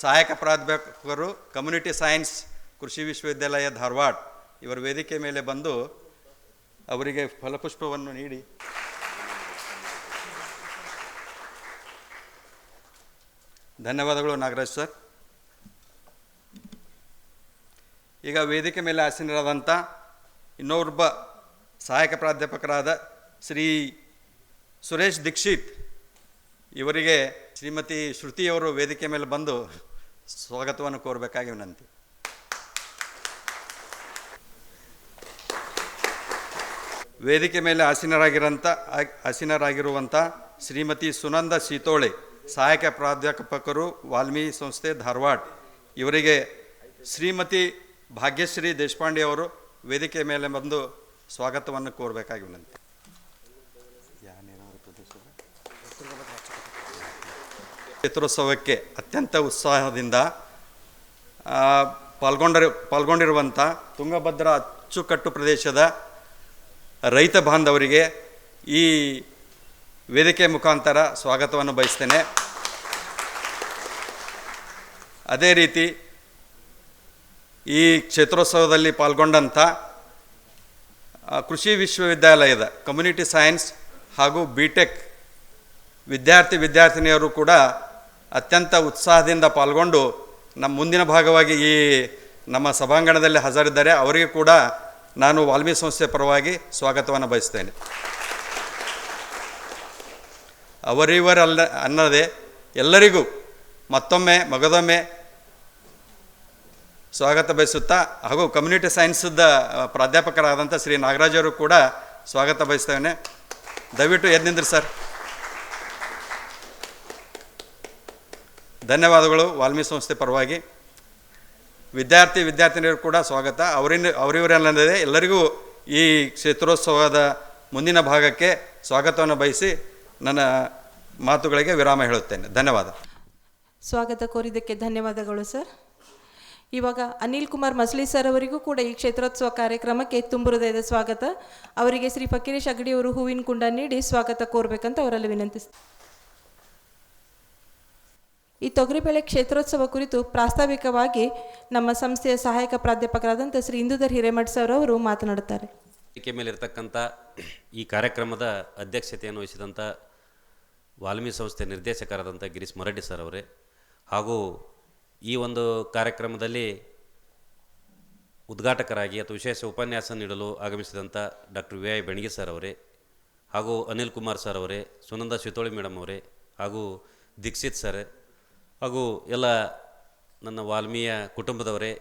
ಸಹಾಯಕ ಪ್ರಾಧ್ಯಾಪಕರು ಕಮ್ಯುನಿಟಿ ಸೈನ್ಸ್ ಕೃಷಿ ವಿಶ್ವವಿದ್ಯಾಲಯ ಧಾರವಾಡ ಇವರ ವೇದಿಕೆ ಮೇಲೆ ಬಂದು ಅವರಿಗೆ ಫಲಪುಷ್ಪವನ್ನು ನೀಡಿ ಧನ್ಯವಾದಗಳು ನಾಗರಾಜ್ ಸರ್. ಈಗ ವೇದಿಕೆ ಮೇಲೆ ಆಸೀನರಾದಂಥ ಇನ್ನೊಬ್ಬ ಸಹಾಯಕ ಪ್ರಾಧ್ಯಾಪಕರಾದ ಶ್ರೀ ಸುರೇಶ್ ದೀಕ್ಷಿತ್ ಇವರಿಗೆ ಶ್ರೀಮತಿ ಶ್ರುತಿಯವರು ವೇದಿಕೆ ಮೇಲೆ ಬಂದು ಸ್ವಾಗತವನ್ನು ಕೋರಬೇಕಾಗಿ ವಿನಂತಿ. ವೇದಿಕೆ ಮೇಲೆ ಆಸೀನರಾಗಿರುವಂಥ ಶ್ರೀಮತಿ ಸುನಂದ ಸೀತೋಳೆ ಸಹಾಯಕ ಪ್ರಾಧ್ಯಾಪಕರು ವಾಲ್ಮೀಕಿ ಸಂಸ್ಥೆ ಧಾರವಾಡ ಇವರಿಗೆ ಶ್ರೀಮತಿ ಭಾಗ್ಯಶ್ರೀ ದೇಶಪಾಂಡೆ ಅವರು ವೇದಿಕೆ ಮೇಲೆ ಬಂದು ಸ್ವಾಗತವನ್ನು ಕೋರಬೇಕಾಗಿ ವಿನಂತಿ. ಕ್ಷೇತ್ರೋತ್ಸವಕ್ಕೆ ಅತ್ಯಂತ ಉತ್ಸಾಹದಿಂದ ಪಾಲ್ಗೊಂಡಿರುವಂಥ ತುಂಗಭದ್ರಾ ಅಚ್ಚುಕಟ್ಟು ಪ್ರದೇಶದ ರೈತ ಬಾಂಧವರಿಗೆ ಈ ವೇದಿಕೆ ಮುಖಾಂತರ ಸ್ವಾಗತವನ್ನು ಬಯಸ್ತೇನೆ. ಅದೇ ರೀತಿ ಈ ಕ್ಷೇತ್ರೋತ್ಸವದಲ್ಲಿ ಪಾಲ್ಗೊಂಡಂಥ ಕೃಷಿ ವಿಶ್ವವಿದ್ಯಾಲಯದ ಕಮ್ಯುನಿಟಿ ಸೈನ್ಸ್ ಹಾಗೂ BTech ವಿದ್ಯಾರ್ಥಿನಿಯರು ಕೂಡ ಅತ್ಯಂತ ಉತ್ಸಾಹದಿಂದ ಪಾಲ್ಗೊಂಡು ನಮ್ಮ ಮುಂದಿನ ಭಾಗವಾಗಿ ಈ ನಮ್ಮ ಸಭಾಂಗಣದಲ್ಲಿ ಹಾಜರಿದ್ದಾರೆ. ಅವರಿಗೆ ಕೂಡ ನಾನು ವಾಲ್ಮೀಕಿ ಸಂಸ್ಥೆ ಪರವಾಗಿ ಸ್ವಾಗತವನ್ನು ಬಯಸ್ತೇನೆ. ಅವರಿವರಲ್ಲ ಅನ್ನದೇ ಎಲ್ಲರಿಗೂ ಮಗದೊಮ್ಮೆ ಸ್ವಾಗತ ಬಯಸುತ್ತಾ ಹಾಗೂ ಕಮ್ಯುನಿಟಿ ಸೈನ್ಸ್ದ ಪ್ರಾಧ್ಯಾಪಕರಾದಂಥ ಶ್ರೀ ನಾಗರಾಜರು ಕೂಡ ಸ್ವಾಗತ ಬಯಸ್ತೇನೆ. ದಯವಿಟ್ಟು ಎದ್ನಿಂದ್ರಿ ಸರ್. ಧನ್ಯವಾದಗಳು. ವಾಲ್ಮೀಕಿ ಸಂಸ್ಥೆ ಪರವಾಗಿ ವಿದ್ಯಾರ್ಥಿನಿಯರು ಕೂಡ ಸ್ವಾಗತ. ಅವರಿವರಲ್ಲದೆ ಎಲ್ಲರಿಗೂ ಈ ಕ್ಷೇತ್ರೋತ್ಸವದ ಮುಂದಿನ ಭಾಗಕ್ಕೆ ಸ್ವಾಗತವನ್ನು ಬಯಸಿ ನನ್ನ ಮಾತುಗಳಿಗೆ ವಿರಾಮ ಹೇಳುತ್ತೇನೆ. ಧನ್ಯವಾದ. ಸ್ವಾಗತ ಕೋರಿದ್ದಕ್ಕೆ ಧನ್ಯವಾದಗಳು ಸರ್. ಇವಾಗ ಅನಿಲ್ ಕುಮಾರ್ ಮಸಳಿ ಸರ್ ಅವರಿಗೂ ಕೂಡ ಈ ಕ್ಷೇತ್ರೋತ್ಸವ ಕಾರ್ಯಕ್ರಮಕ್ಕೆ ತುಂಬು ಹೃದಯದ ಸ್ವಾಗತ. ಅವರಿಗೆ ಶ್ರೀ ಫಕೀರೇಶ್ ಅಗಡಿಯವರು ಹೂವಿನ ಕುಂಡ ನೀಡಿ ಸ್ವಾಗತ ಕೋರಬೇಕಂತ ಅವರಲ್ಲಿ ವಿನಂತಿಸ್ತಾರೆ. ಈ ತೊಗರಿಬೇಳೆ ಕ್ಷೇತ್ರೋತ್ಸವ ಕುರಿತು ಪ್ರಾಸ್ತಾವಿಕವಾಗಿ ನಮ್ಮ ಸಂಸ್ಥೆಯ ಸಹಾಯಕ ಪ್ರಾಧ್ಯಾಪಕರಾದಂಥ ಶ್ರೀ ಇಂದುಧರ್ ಹಿರೇಮಠ್ ಸರ್ ಅವರು ಮಾತನಾಡುತ್ತಾರೆ. ವೇದಿಕೆ ಮೇಲಿರ್ತಕ್ಕಂಥ ಈ ಕಾರ್ಯಕ್ರಮದ ಅಧ್ಯಕ್ಷತೆಯನ್ನು ವಹಿಸಿದಂಥ ವಾಲ್ಮೀಕಿ ಸಂಸ್ಥೆ ನಿರ್ದೇಶಕರಾದಂಥ ಗಿರೀಶ್ ಮರಡ್ಡಿ ಸರ್ ಅವರೇ, ಹಾಗೂ ಈ ಒಂದು ಕಾರ್ಯಕ್ರಮದಲ್ಲಿ ಉದ್ಘಾಟಕರಾಗಿ ಅಥವಾ ವಿಶೇಷ ಉಪನ್ಯಾಸ ನೀಡಲು ಆಗಮಿಸಿದಂಥ ಡಾಕ್ಟರ್ VI ಬೆಣಗಿ ಸರ್ ಅವರೇ, ಹಾಗೂ ಅನಿಲ್ ಕುಮಾರ್ ಸರ್ ಅವರೇ, ಸುನಂದ ಶಿತೋಳಿ ಮೇಡಮ್ ಅವರೇ, ಹಾಗೂ ದೀಕ್ಷಿತ್ ಸರ್, ಹಾಗೂ ಎಲ್ಲ ನನ್ನ ವಾಲ್ಮೀಯ ಕುಟುಂಬದವರೇ,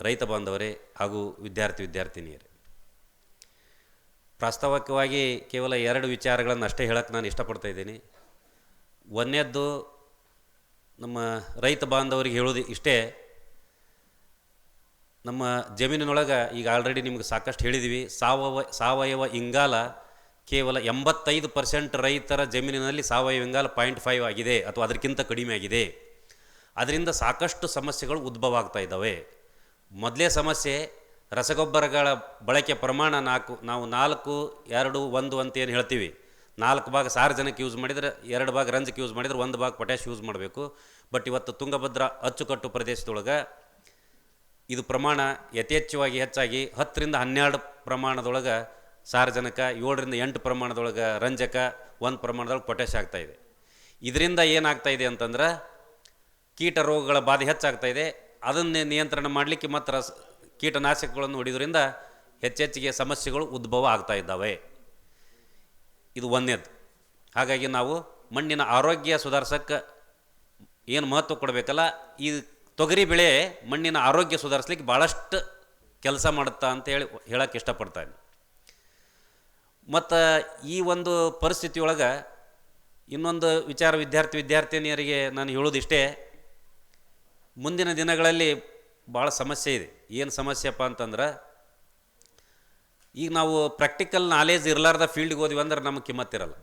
ರೈತ ಬಾಂಧವರೇ ಹಾಗೂ ವಿದ್ಯಾರ್ಥಿನಿಯರೇ, ಪ್ರಾಸ್ತಾವಿಕವಾಗಿ ಕೇವಲ 2 ವಿಚಾರಗಳನ್ನು ಅಷ್ಟೇ ಹೇಳಕ್ಕೆ ನಾನು ಇಷ್ಟಪಡ್ತಾ ಇದ್ದೀನಿ. ಒಂದನೇದ್ದು ನಮ್ಮ ರೈತ ಬಾಂಧವರಿಗೆ ಹೇಳೋದು ಇಷ್ಟೇ, ನಮ್ಮ ಜಮೀನಿನೊಳಗೆ ಈಗ ಆಲ್ರೆಡಿ ನಿಮ್ಗೆ ಸಾಕಷ್ಟು ಹೇಳಿದ್ದೀವಿ, ಸಾವಯವ ಇಂಗಾಲ ಕೇವಲ 85% ರೈತರ ಜಮೀನಿನಲ್ಲಿ ಸಾವಯವ ಇಂಗಾಲ 0.5 ಆಗಿದೆ ಅಥವಾ ಅದಕ್ಕಿಂತ ಕಡಿಮೆ ಆಗಿದೆ. ಅದರಿಂದ ಸಾಕಷ್ಟು ಸಮಸ್ಯೆಗಳು ಉದ್ಭವ ಆಗ್ತಾ ಇದ್ದಾವೆ. ಮೊದಲೇ ಸಮಸ್ಯೆ ರಸಗೊಬ್ಬರಗಳ ಬಳಕೆ ಪ್ರಮಾಣ ನಾವು 4, 2, 1 ಅಂತ ಏನು ಹೇಳ್ತೀವಿ. 4 ಭಾಗ ಸಾರಜನಕ ಯೂಸ್ ಮಾಡಿದರೆ 2 ಭಾಗ ರಂಜಕ ಯೂಸ್ ಮಾಡಿದರೆ 1 ಭಾಗ ಪೊಟ್ಯಾಶ್ ಯೂಸ್ ಮಾಡಬೇಕು. ಬಟ್ ಇವತ್ತು ತುಂಗಭದ್ರಾ ಅಚ್ಚುಕಟ್ಟು ಪ್ರದೇಶದೊಳಗೆ ಇದು ಪ್ರಮಾಣ ಯಥೇಚ್ಛವಾಗಿ ಹೆಚ್ಚಾಗಿ 10ರಿಂದ 12 ಪ್ರಮಾಣದೊಳಗೆ ಸಾರಜನಕ, 7ರಿಂದ 8 ಪ್ರಮಾಣದೊಳಗೆ ರಂಜಕ, 1 ಪ್ರಮಾಣದೊಳಗೆ ಪೊಟ್ಯಾಶ್ ಆಗ್ತಾಯಿದೆ. ಇದರಿಂದ ಏನಾಗ್ತಾಯಿದೆ ಅಂತಂದ್ರೆ ಕೀಟ ರೋಗಗಳ ಬಾಧೆ ಹೆಚ್ಚಾಗ್ತಾಯಿದೆ. ಅದನ್ನೇ ನಿಯಂತ್ರಣ ಮಾಡಲಿಕ್ಕೆ ಮತ್ತು ಕೀಟನಾಶಕಗಳನ್ನು ಹೊಡೆಯೋದ್ರಿಂದ ಹೆಚ್ಚೆಚ್ಚಿಗೆ ಸಮಸ್ಯೆಗಳು ಉದ್ಭವ ಆಗ್ತಾ ಇದ್ದಾವೆ. ಇದು ಒಂದನೇದು. ಹಾಗಾಗಿ ನಾವು ಮಣ್ಣಿನ ಆರೋಗ್ಯ ಸುಧಾರಿಸೋಕ್ಕೆ ಏನು ಮಹತ್ವ ಕೊಡಬೇಕಲ್ಲ, ಈ ತೊಗರಿ ಬೆಳೆ ಮಣ್ಣಿನ ಆರೋಗ್ಯ ಸುಧಾರಿಸ್ಲಿಕ್ಕೆ ಭಾಳಷ್ಟು ಕೆಲಸ ಮಾಡುತ್ತಾ ಅಂತ ಹೇಳಕ್ಕೆ ಇಷ್ಟಪಡ್ತಾನೆ. ಮತ್ತು ಈ ಒಂದು ಪರಿಸ್ಥಿತಿಯೊಳಗೆ ಇನ್ನೊಂದು ವಿಚಾರ ವಿದ್ಯಾರ್ಥಿನಿಯರಿಗೆ ನಾನು ಹೇಳೋದಿಷ್ಟೇ, ಮುಂದಿನ ದಿನಗಳಲ್ಲಿ ಭಾಳ ಸಮಸ್ಯೆ ಇದೆ. ಏನು ಸಮಸ್ಯೆಪ್ಪ ಅಂತಂದ್ರೆ, ಈಗ ನಾವು ಪ್ರಾಕ್ಟಿಕಲ್ ನಾಲೇಜ್ ಇರಲಾರ್ದ ಫೀಲ್ಡ್ಗೆ ಹೋದ್ವಿ ಅಂದ್ರೆ ನಮಗೆ ಕಿಮ್ಮತ್ತಿರಲ್ಲ.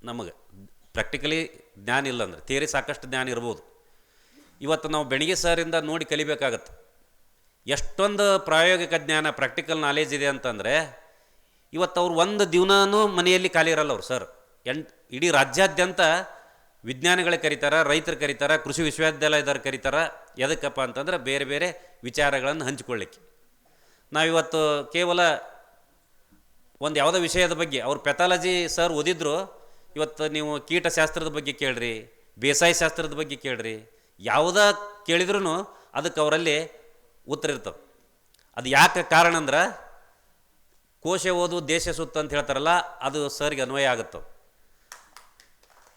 ನಮಗೆ ಪ್ರಾಕ್ಟಿಕಲಿ ಜ್ಞಾನ ಇಲ್ಲ ಅಂದ್ರೆ, ಥಿಯರಿ ಸಾಕಷ್ಟು ಜ್ಞಾನ ಇರ್ಬೋದು. ಇವತ್ತು ನಾವು ಬೆಣಿಗೆ ಸರಿಂದ ನೋಡಿ ಕಲಿಬೇಕಾಗತ್ತೆ. ಎಷ್ಟೊಂದು ಪ್ರಾಯೋಗಿಕ ಜ್ಞಾನ ಪ್ರಾಕ್ಟಿಕಲ್ ನಾಲೇಜ್ ಇದೆ ಅಂತಂದರೆ, ಇವತ್ತು ಅವ್ರು ಒಂದು ದಿನವೂ ಮನೆಯಲ್ಲಿ ಖಾಲಿ ಇರಲ್ಲ ಅವ್ರು ಸರ್. ಇಡೀ ರಾಜ್ಯಾದ್ಯಂತ ವಿಜ್ಞಾನಿಗಳು ಕರೀತಾರೆ, ರೈತರು ಕರೀತಾರೆ, ಕೃಷಿ ವಿಶ್ವವಿದ್ಯಾಲಯದವ್ರು ಕರೀತಾರೆ. ಎದಕ್ಕಪ್ಪ ಅಂತಂದ್ರೆ ಬೇರೆ ಬೇರೆ ವಿಚಾರಗಳನ್ನು ಹಂಚಿಕೊಳ್ಳಿಕ್ಕೆ. ನಾವಿವತ್ತು ಕೇವಲ ಒಂದು ಯಾವುದೋ ವಿಷಯದ ಬಗ್ಗೆ ಅವ್ರು ಪೆಥಾಲಜಿ ಸರ್ ಓದಿದ್ರು, ಇವತ್ತು ನೀವು ಕೀಟಶಾಸ್ತ್ರದ ಬಗ್ಗೆ ಕೇಳ್ರಿ, ಬೇಸಾಯ ಶಾಸ್ತ್ರದ ಬಗ್ಗೆ ಕೇಳ್ರಿ, ಯಾವುದೇ ಕೇಳಿದ್ರೂ ಅದಕ್ಕೆ ಅವರಲ್ಲಿ ಉತ್ತರ ಇರ್ತವೆ. ಅದು ಯಾಕೆ ಕಾರಣ ಅಂದ್ರೆ, ಕೋಶ ಓದು ದೇಶ ಸುತ್ತ ಅಂತ ಹೇಳ್ತಾರಲ್ಲ, ಅದು ಸರ್ಗೆ ಅನ್ವಯ ಆಗುತ್ತೆ.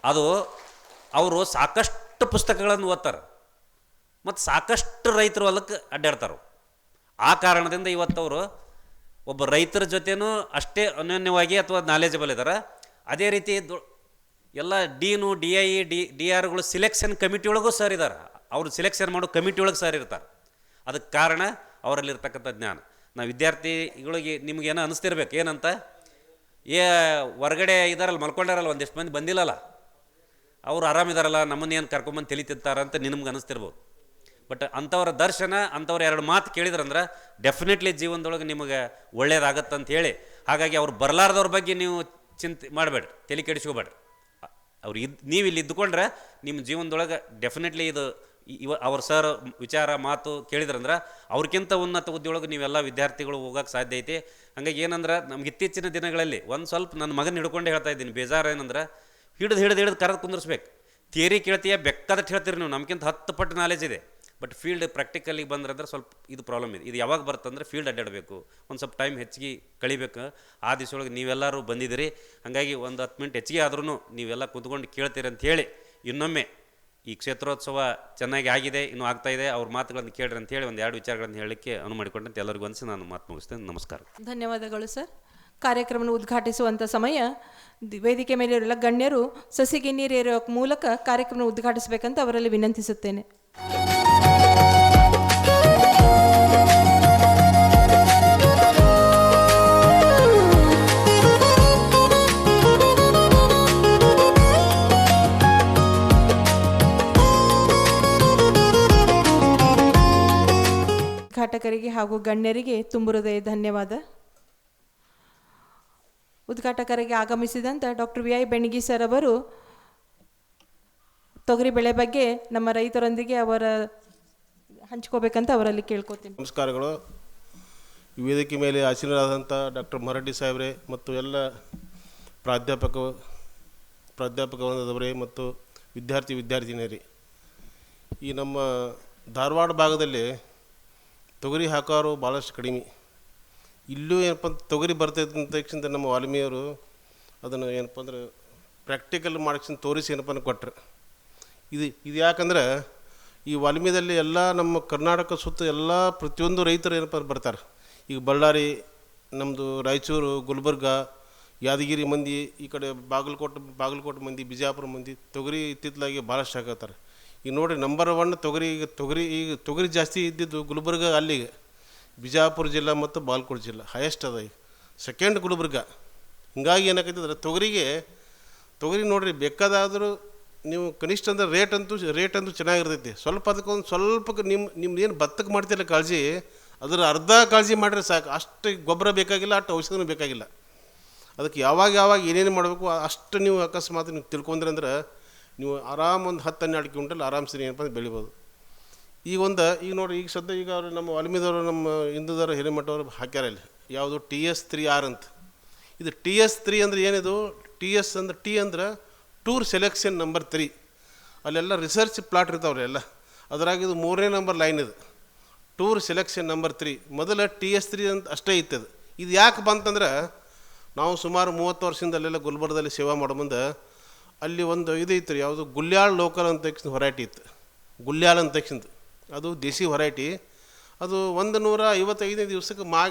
ಅದು ಅವರು ಸಾಕಷ್ಟು ಪುಸ್ತಕಗಳನ್ನು ಓದ್ತಾರೆ ಮತ್ತು ಸಾಕಷ್ಟು ರೈತರು ಹೊಲಕ್ಕೆ ಅಡ್ಡಾಡ್ತಾರೆ. ಆ ಕಾರಣದಿಂದ ಇವತ್ತವರು ಒಬ್ಬ ರೈತರ ಜೊತೆನೂ ಅಷ್ಟೇ ಅನ್ಯೋನ್ಯವಾಗಿ ಅಥವಾ ನಾಲೆಜಬಲ್ ಇದ್ದಾರೆ. ಅದೇ ರೀತಿ ಎಲ್ಲ dean DI DR selection committee ಒಳಗೂ ಸರ್ ಇದ್ದಾರೆ. ಅವರು ಸಿಲೆಕ್ಷನ್ ಮಾಡೋ ಕಮಿಟಿ ಒಳಗೆ ಸರ್ ಇರ್ತಾರೆ. ಅದಕ್ಕೆ ಕಾರಣ ಅವರಲ್ಲಿರ್ತಕ್ಕಂಥ ಜ್ಞಾನ. ನಾವು ವಿದ್ಯಾರ್ಥಿಗಳಿಗೆ ನಿಮಗೇನೋ ಅನ್ನಿಸ್ತಿರ್ಬೇಕು, ಏನಂತ ಹೊರಗಡೆ ಇದ್ದಾರಲ್ಲ, ಮಲ್ಕೊಂಡಾರಲ್ಲ, ಒಂದಿಷ್ಟು ಮಂದಿ ಬಂದಿಲ್ಲಲ್ಲ, ಅವ್ರು ಆರಾಮಿದಾರಲ್ಲ, ನಮ್ಮನ್ನೇನು ಕರ್ಕೊಂಬಂದು ತಿಳಿತಿರ್ತಾರಂತ ನಿಮ್ಗೆ ಅನ್ನಿಸ್ತಿರ್ಬೋದು. ಬಟ್ ಅಂಥವ್ರ ದರ್ಶನ, ಅಂಥವ್ರು 2 ಮಾತು ಕೇಳಿದ್ರಂದ್ರೆ ಡೆಫಿನೆಟ್ಲಿ ಜೀವನದೊಳಗೆ ನಿಮಗೆ ಒಳ್ಳೇದಾಗತ್ತಂತ ಹೇಳಿ, ಹಾಗಾಗಿ ಅವ್ರು ಬರಲಾರ್ದವ್ರ ಬಗ್ಗೆ ನೀವು ಚಿಂತೆ ಮಾಡಬೇಡ್ರಿ, ತಲೆ ಕೆಡಿಸ್ಕೋಬೇಡ್ರಿ. ಅವ್ರು ನೀವು ಇಲ್ಲಿ ಇದ್ದುಕೊಂಡ್ರೆ ನಿಮ್ಮ ಜೀವನದೊಳಗೆ ಡೆಫಿನೆಟ್ಲಿ ಇದು ಅವ್ರ ಸರ್ ವಿಚಾರ ಮಾತು ಕೇಳಿದ್ರಂದ್ರೆ ಅವ್ರಿಗಿಂತ ಉನ್ನತ ಹುದ್ದೆಯೊಳಗೆ ನೀವೆಲ್ಲ ವಿದ್ಯಾರ್ಥಿಗಳು ಹೋಗೋಕ್ಕೆ ಸಾಧ್ಯ ಐತಿ. ಹಾಗಾಗಿ ಏನಂದ್ರೆ, ನಮ್ಗೆ ಇತ್ತೀಚಿನ ದಿನಗಳಲ್ಲಿ ಒಂದು ಸ್ವಲ್ಪ ನನ್ನ ಮಗನ ಹಿಡ್ಕೊಂಡೆ ಹೇಳ್ತಾ ಇದ್ದೀನಿ, ಬೇಜಾರು ಏನಂದ್ರೆ, ಹಿಡಿದು ಕರೆದು ಕುಂದಿರ್ಸ್ಬೇಕು. ಥಿಯರಿ ಕೇಳ್ತೀಯ ಬೇಕಾದಟ್ಟು ಹೇಳ್ತೀರಿ ನೀವು, ನಮ್ಗಿಂತ 10 ಪಟ್ಟು ನಾಲೆಜ್ ಇದೆ. ಬಟ್ ಫೀಲ್ಡ್ ಪ್ರಾಕ್ಟಿಕಲಿಗೆ ಬಂದ್ರೆ ಸ್ವಲ್ಪ ಇದು ಪ್ರಾಬ್ಲಮ್ ಇದೆ. ಇದು ಯಾವಾಗ ಬರ್ತಂದ್ರೆ ಫೀಲ್ಡ್ ಅಡ್ಡಾಡಬೇಕು, ಒಂದು ಸ್ವಲ್ಪ ಟೈಮ್ ಹೆಚ್ಚಿಗೆ ಕಳಿಬೇಕು. ಆ ದಿವಸೊಳಗೆ ನೀವೆಲ್ಲರೂ ಬಂದಿದ್ದೀರಿ, ಹಾಗಾಗಿ ಒಂದು 10 ಮಿನಿಟ್ ಹೆಚ್ಚಿಗೆ ಆದ್ರೂ ನೀವೆಲ್ಲ ಕೂತ್ಕೊಂಡು ಕೇಳ್ತೀರಿ ಅಂತ ಹೇಳಿ, ಇನ್ನೊಮ್ಮೆ ಈ ಕ್ಷೇತ್ರೋತ್ಸವ ಚೆನ್ನಾಗಿ ಆಗಿದೆ, ಇನ್ನೂ ಆಗ್ತಾಯಿದೆ, ಅವ್ರ ಮಾತುಗಳನ್ನು ಕೇಳ್ರಿ ಅಂತ ಹೇಳಿ ಒಂದು 2 ವಿಚಾರಗಳನ್ನು ಹೇಳಲಿಕ್ಕೆ ಅನುವು ಮಾಡಿಕೊಂಡಂತೆ ಎಲ್ಲರಿಗೂ ಅನಿಸಿ ನಾನು ಮಾತು ಮುಗಿಸ್ತೇನೆ. ನಮಸ್ಕಾರ. ಧನ್ಯವಾದಗಳು ಸರ್. ಕಾರ್ಯಕ್ರಮವನ್ನು ಉದ್ಘಾಟಿಸುವಂಥ ಸಮಯ ವೇದಿಕೆ ಮೇಲೆ ಇರುವ ಗಣ್ಯರು ಸಸಿಗೆ ನೀರೇರುವ ಮೂಲಕ ಕಾರ್ಯಕ್ರಮ ಉದ್ಘಾಟಿಸಬೇಕಂತ ಅವರಲ್ಲಿ ವಿನಂತಿಸುತ್ತೇನೆ. ಉದ್ಘಾಟಕರಿಗೆ ಹಾಗೂ ಗಣ್ಯರಿಗೆ ತುಂಬು ಹೃದಯ ಧನ್ಯವಾದ. ಉದ್ಘಾಟಕರಿಗೆ ಆಗಮಿಸಿದಂಥ ಡಾಕ್ಟರ್ VI ಬೆಣಗಿ ಸರ್ ಅವರು ತೊಗರಿ ಬೆಳೆ ಬಗ್ಗೆ ನಮ್ಮ ರೈತರೊಂದಿಗೆ ಅವರ ಹಂಚ್ಕೋಬೇಕಂತ ಅವರಲ್ಲಿ ಕೇಳ್ಕೊತೀನಿ. ನಮಸ್ಕಾರಗಳು. ವೇದಿಕೆ ಮೇಲೆ ಆಸೀನರಾದಂಥ ಡಾಕ್ಟರ್ ಮರಡ್ಡಿ ಸಾಹೇಬ್ರೆ ಮತ್ತು ಎಲ್ಲ ಪ್ರಾಧ್ಯಾಪಕ ವೃಂದದವರೇ ಮತ್ತು ವಿದ್ಯಾರ್ಥಿನಿಯರೇ, ಈ ನಮ್ಮ ಧಾರವಾಡ ಭಾಗದಲ್ಲಿ ತೊಗರಿ ಹಾಕೋರು ಭಾಳಷ್ಟು ಕಡಿಮೆ. ಇಲ್ಲೂ ಏನಪ್ಪ ತೊಗರಿ ಬರ್ತೈತೆ ಅಂತ ತಕ್ಷಣ ನಮ್ಮ ವಾಲ್ಮೀಯವರು ಅದನ್ನು ಏನಪ್ಪ ಅಂದ್ರೆ ಪ್ರಾಕ್ಟಿಕಲ್ ಮಾಡಿಸ್ಕೊಂಡು ತೋರಿಸಿ ಏನಪ್ಪ ಕೊಟ್ಟರು. ಇದು ಯಾಕಂದ್ರೆ ಈ ವಾಲ್ಮೀದಲ್ಲಿ ಎಲ್ಲ ನಮ್ಮ ಕರ್ನಾಟಕ ಸುತ್ತ ಎಲ್ಲ ಪ್ರತಿಯೊಂದು ರೈತರು ಏನಪ್ಪ ಬರ್ತಾರೆ. ಈಗ ಬಳ್ಳಾರಿ, ನಮ್ಮದು ರಾಯಚೂರು, ಗುಲ್ಬರ್ಗ, ಯಾದಗಿರಿ ಮಂದಿ, ಈ ಕಡೆ ಬಾಗಲಕೋಟೆ ಮಂದಿ, ಬಿಜಾಪುರ ಮಂದಿ ತೊಗರಿ ಇತ್ತಿತ್ತಲಾಗಿ ಭಾಳಷ್ಟು ಹಾಕತ್ತಾರೆ. ಈಗ ನೋಡಿರಿ, ನಂಬರ್ 1 ತೊಗರಿ ಜಾಸ್ತಿ ಇದ್ದಿದ್ದು ಗುಲ್ಬರ್ಗ, ಅಲ್ಲಿಗೆ ಬಿಜಾಪುರ ಜಿಲ್ಲಾ ಮತ್ತು ಬಾಗಲಕೋಟೆ ಜಿಲ್ಲಾ ಹೈಯೆಸ್ಟ್ ಅದ. ಈಗ ಸೆಕೆಂಡ್ ಗುಲ್ಬರ್ಗ. ಹಿಂಗಾಗಿ ಏನಾಗೈತಿದ್ರೆ ತೊಗರಿ ನೋಡಿರಿ, ಬೇಕಾದಾದರೂ ನೀವು ಕನಿಷ್ಠ ಅಂದ್ರೆ ರೇಟ್ ಅಂತೂ ಚೆನ್ನಾಗಿರ್ತೈತಿ. ಅದಕ್ಕೊಂದು ಸ್ವಲ್ಪ ನಿಮ್ದು ಏನು ಭತ್ತಕ್ಕೆ ಮಾಡ್ತಿಲ್ಲ ಕಾಳಜಿ, ಅದರ ಅರ್ಧ ಕಾಳಜಿ ಮಾಡಿದ್ರೆ ಸಾಕು. ಅಷ್ಟು ಗೊಬ್ಬರ ಬೇಕಾಗಿಲ್ಲ, ಅಷ್ಟು ಔಷಧಿನೂ ಬೇಕಾಗಿಲ್ಲ. ಅದಕ್ಕೆ ಯಾವಾಗ ಏನೇನು ಮಾಡಬೇಕು ಅಷ್ಟು ನೀವು ಅಕಸ್ಮಾತ್ ನೀವು ತಿಳ್ಕೊಂಡ್ರೆ ಅಂದ್ರೆ ನೀವು ಆರಾಮ್ ಒಂದು 10-12 ಕ್ವಿಂಟಲ್ ಆರಾಮ್ಸೆ ಏನಪ್ಪ ಬೆಳಿಬೋದು. ಈಗ ನೋಡಿರಿ, ಈಗ ಸದ್ಯ ಈಗ ಅವರು ನಮ್ಮ ವಾಲ್ಮೀದವರು, ನಮ್ಮ ಹಿಂದೂದವರು, ಹಿರೇಮಠವರು ಹಾಕ್ಯಾರ ಇಲ್ಲಿ ಯಾವುದು TS3R ಅಂತ. ಇದು TS3 ಅಂದರೆ ಏನಿದು, TS ಅಂದ್ರೆ T ಅಂದ್ರೆ ಟೂರ್ ಸೆಲೆಕ್ಷನ್ ನಂಬರ್ 3. ಅಲ್ಲೆಲ್ಲ ರಿಸರ್ಚ್ ಪ್ಲಾಟ್ ಇರ್ತಾವ್ರಿ ಎಲ್ಲ, ಅದ್ರಾಗ ಇದು 3ನೇ ನಂಬರ್ ಲೈನ್. ಇದು ಟೂರ್ ಸೆಲೆಕ್ಷನ್ ನಂಬರ್ 3. ಮೊದಲ TS3 ಅಂತ ಅಷ್ಟೇ ಇತ್ತದು. ಇದು ಯಾಕೆ ಬಂತಂದ್ರೆ, ನಾವು ಸುಮಾರು 30 ವರ್ಷದಿಂದ ಅಲ್ಲೆಲ್ಲ ಗುಲ್ಬರ್ಗದಲ್ಲಿ ಸೇವಾ ಮಾಡೋ ಮುಂದೆ ಅಲ್ಲಿ ಒಂದು ಇದು ಇತ್ತು ರೀ, ಯಾವುದು ಗುಲ್ಯಾಳ್ ಲೋಕಲ್ ಅಂತ ತಕ್ಷಣ ಹೊರೈಟಿ ಇತ್ತು. ಗುಲ್ಯಾಳ್ ಅಂತ ತಕ್ಷಣ ಅದು ದೇಸಿ ಹೊರೈಟಿ. ಅದು 155ನೇ ದಿವಸಕ್ಕೆ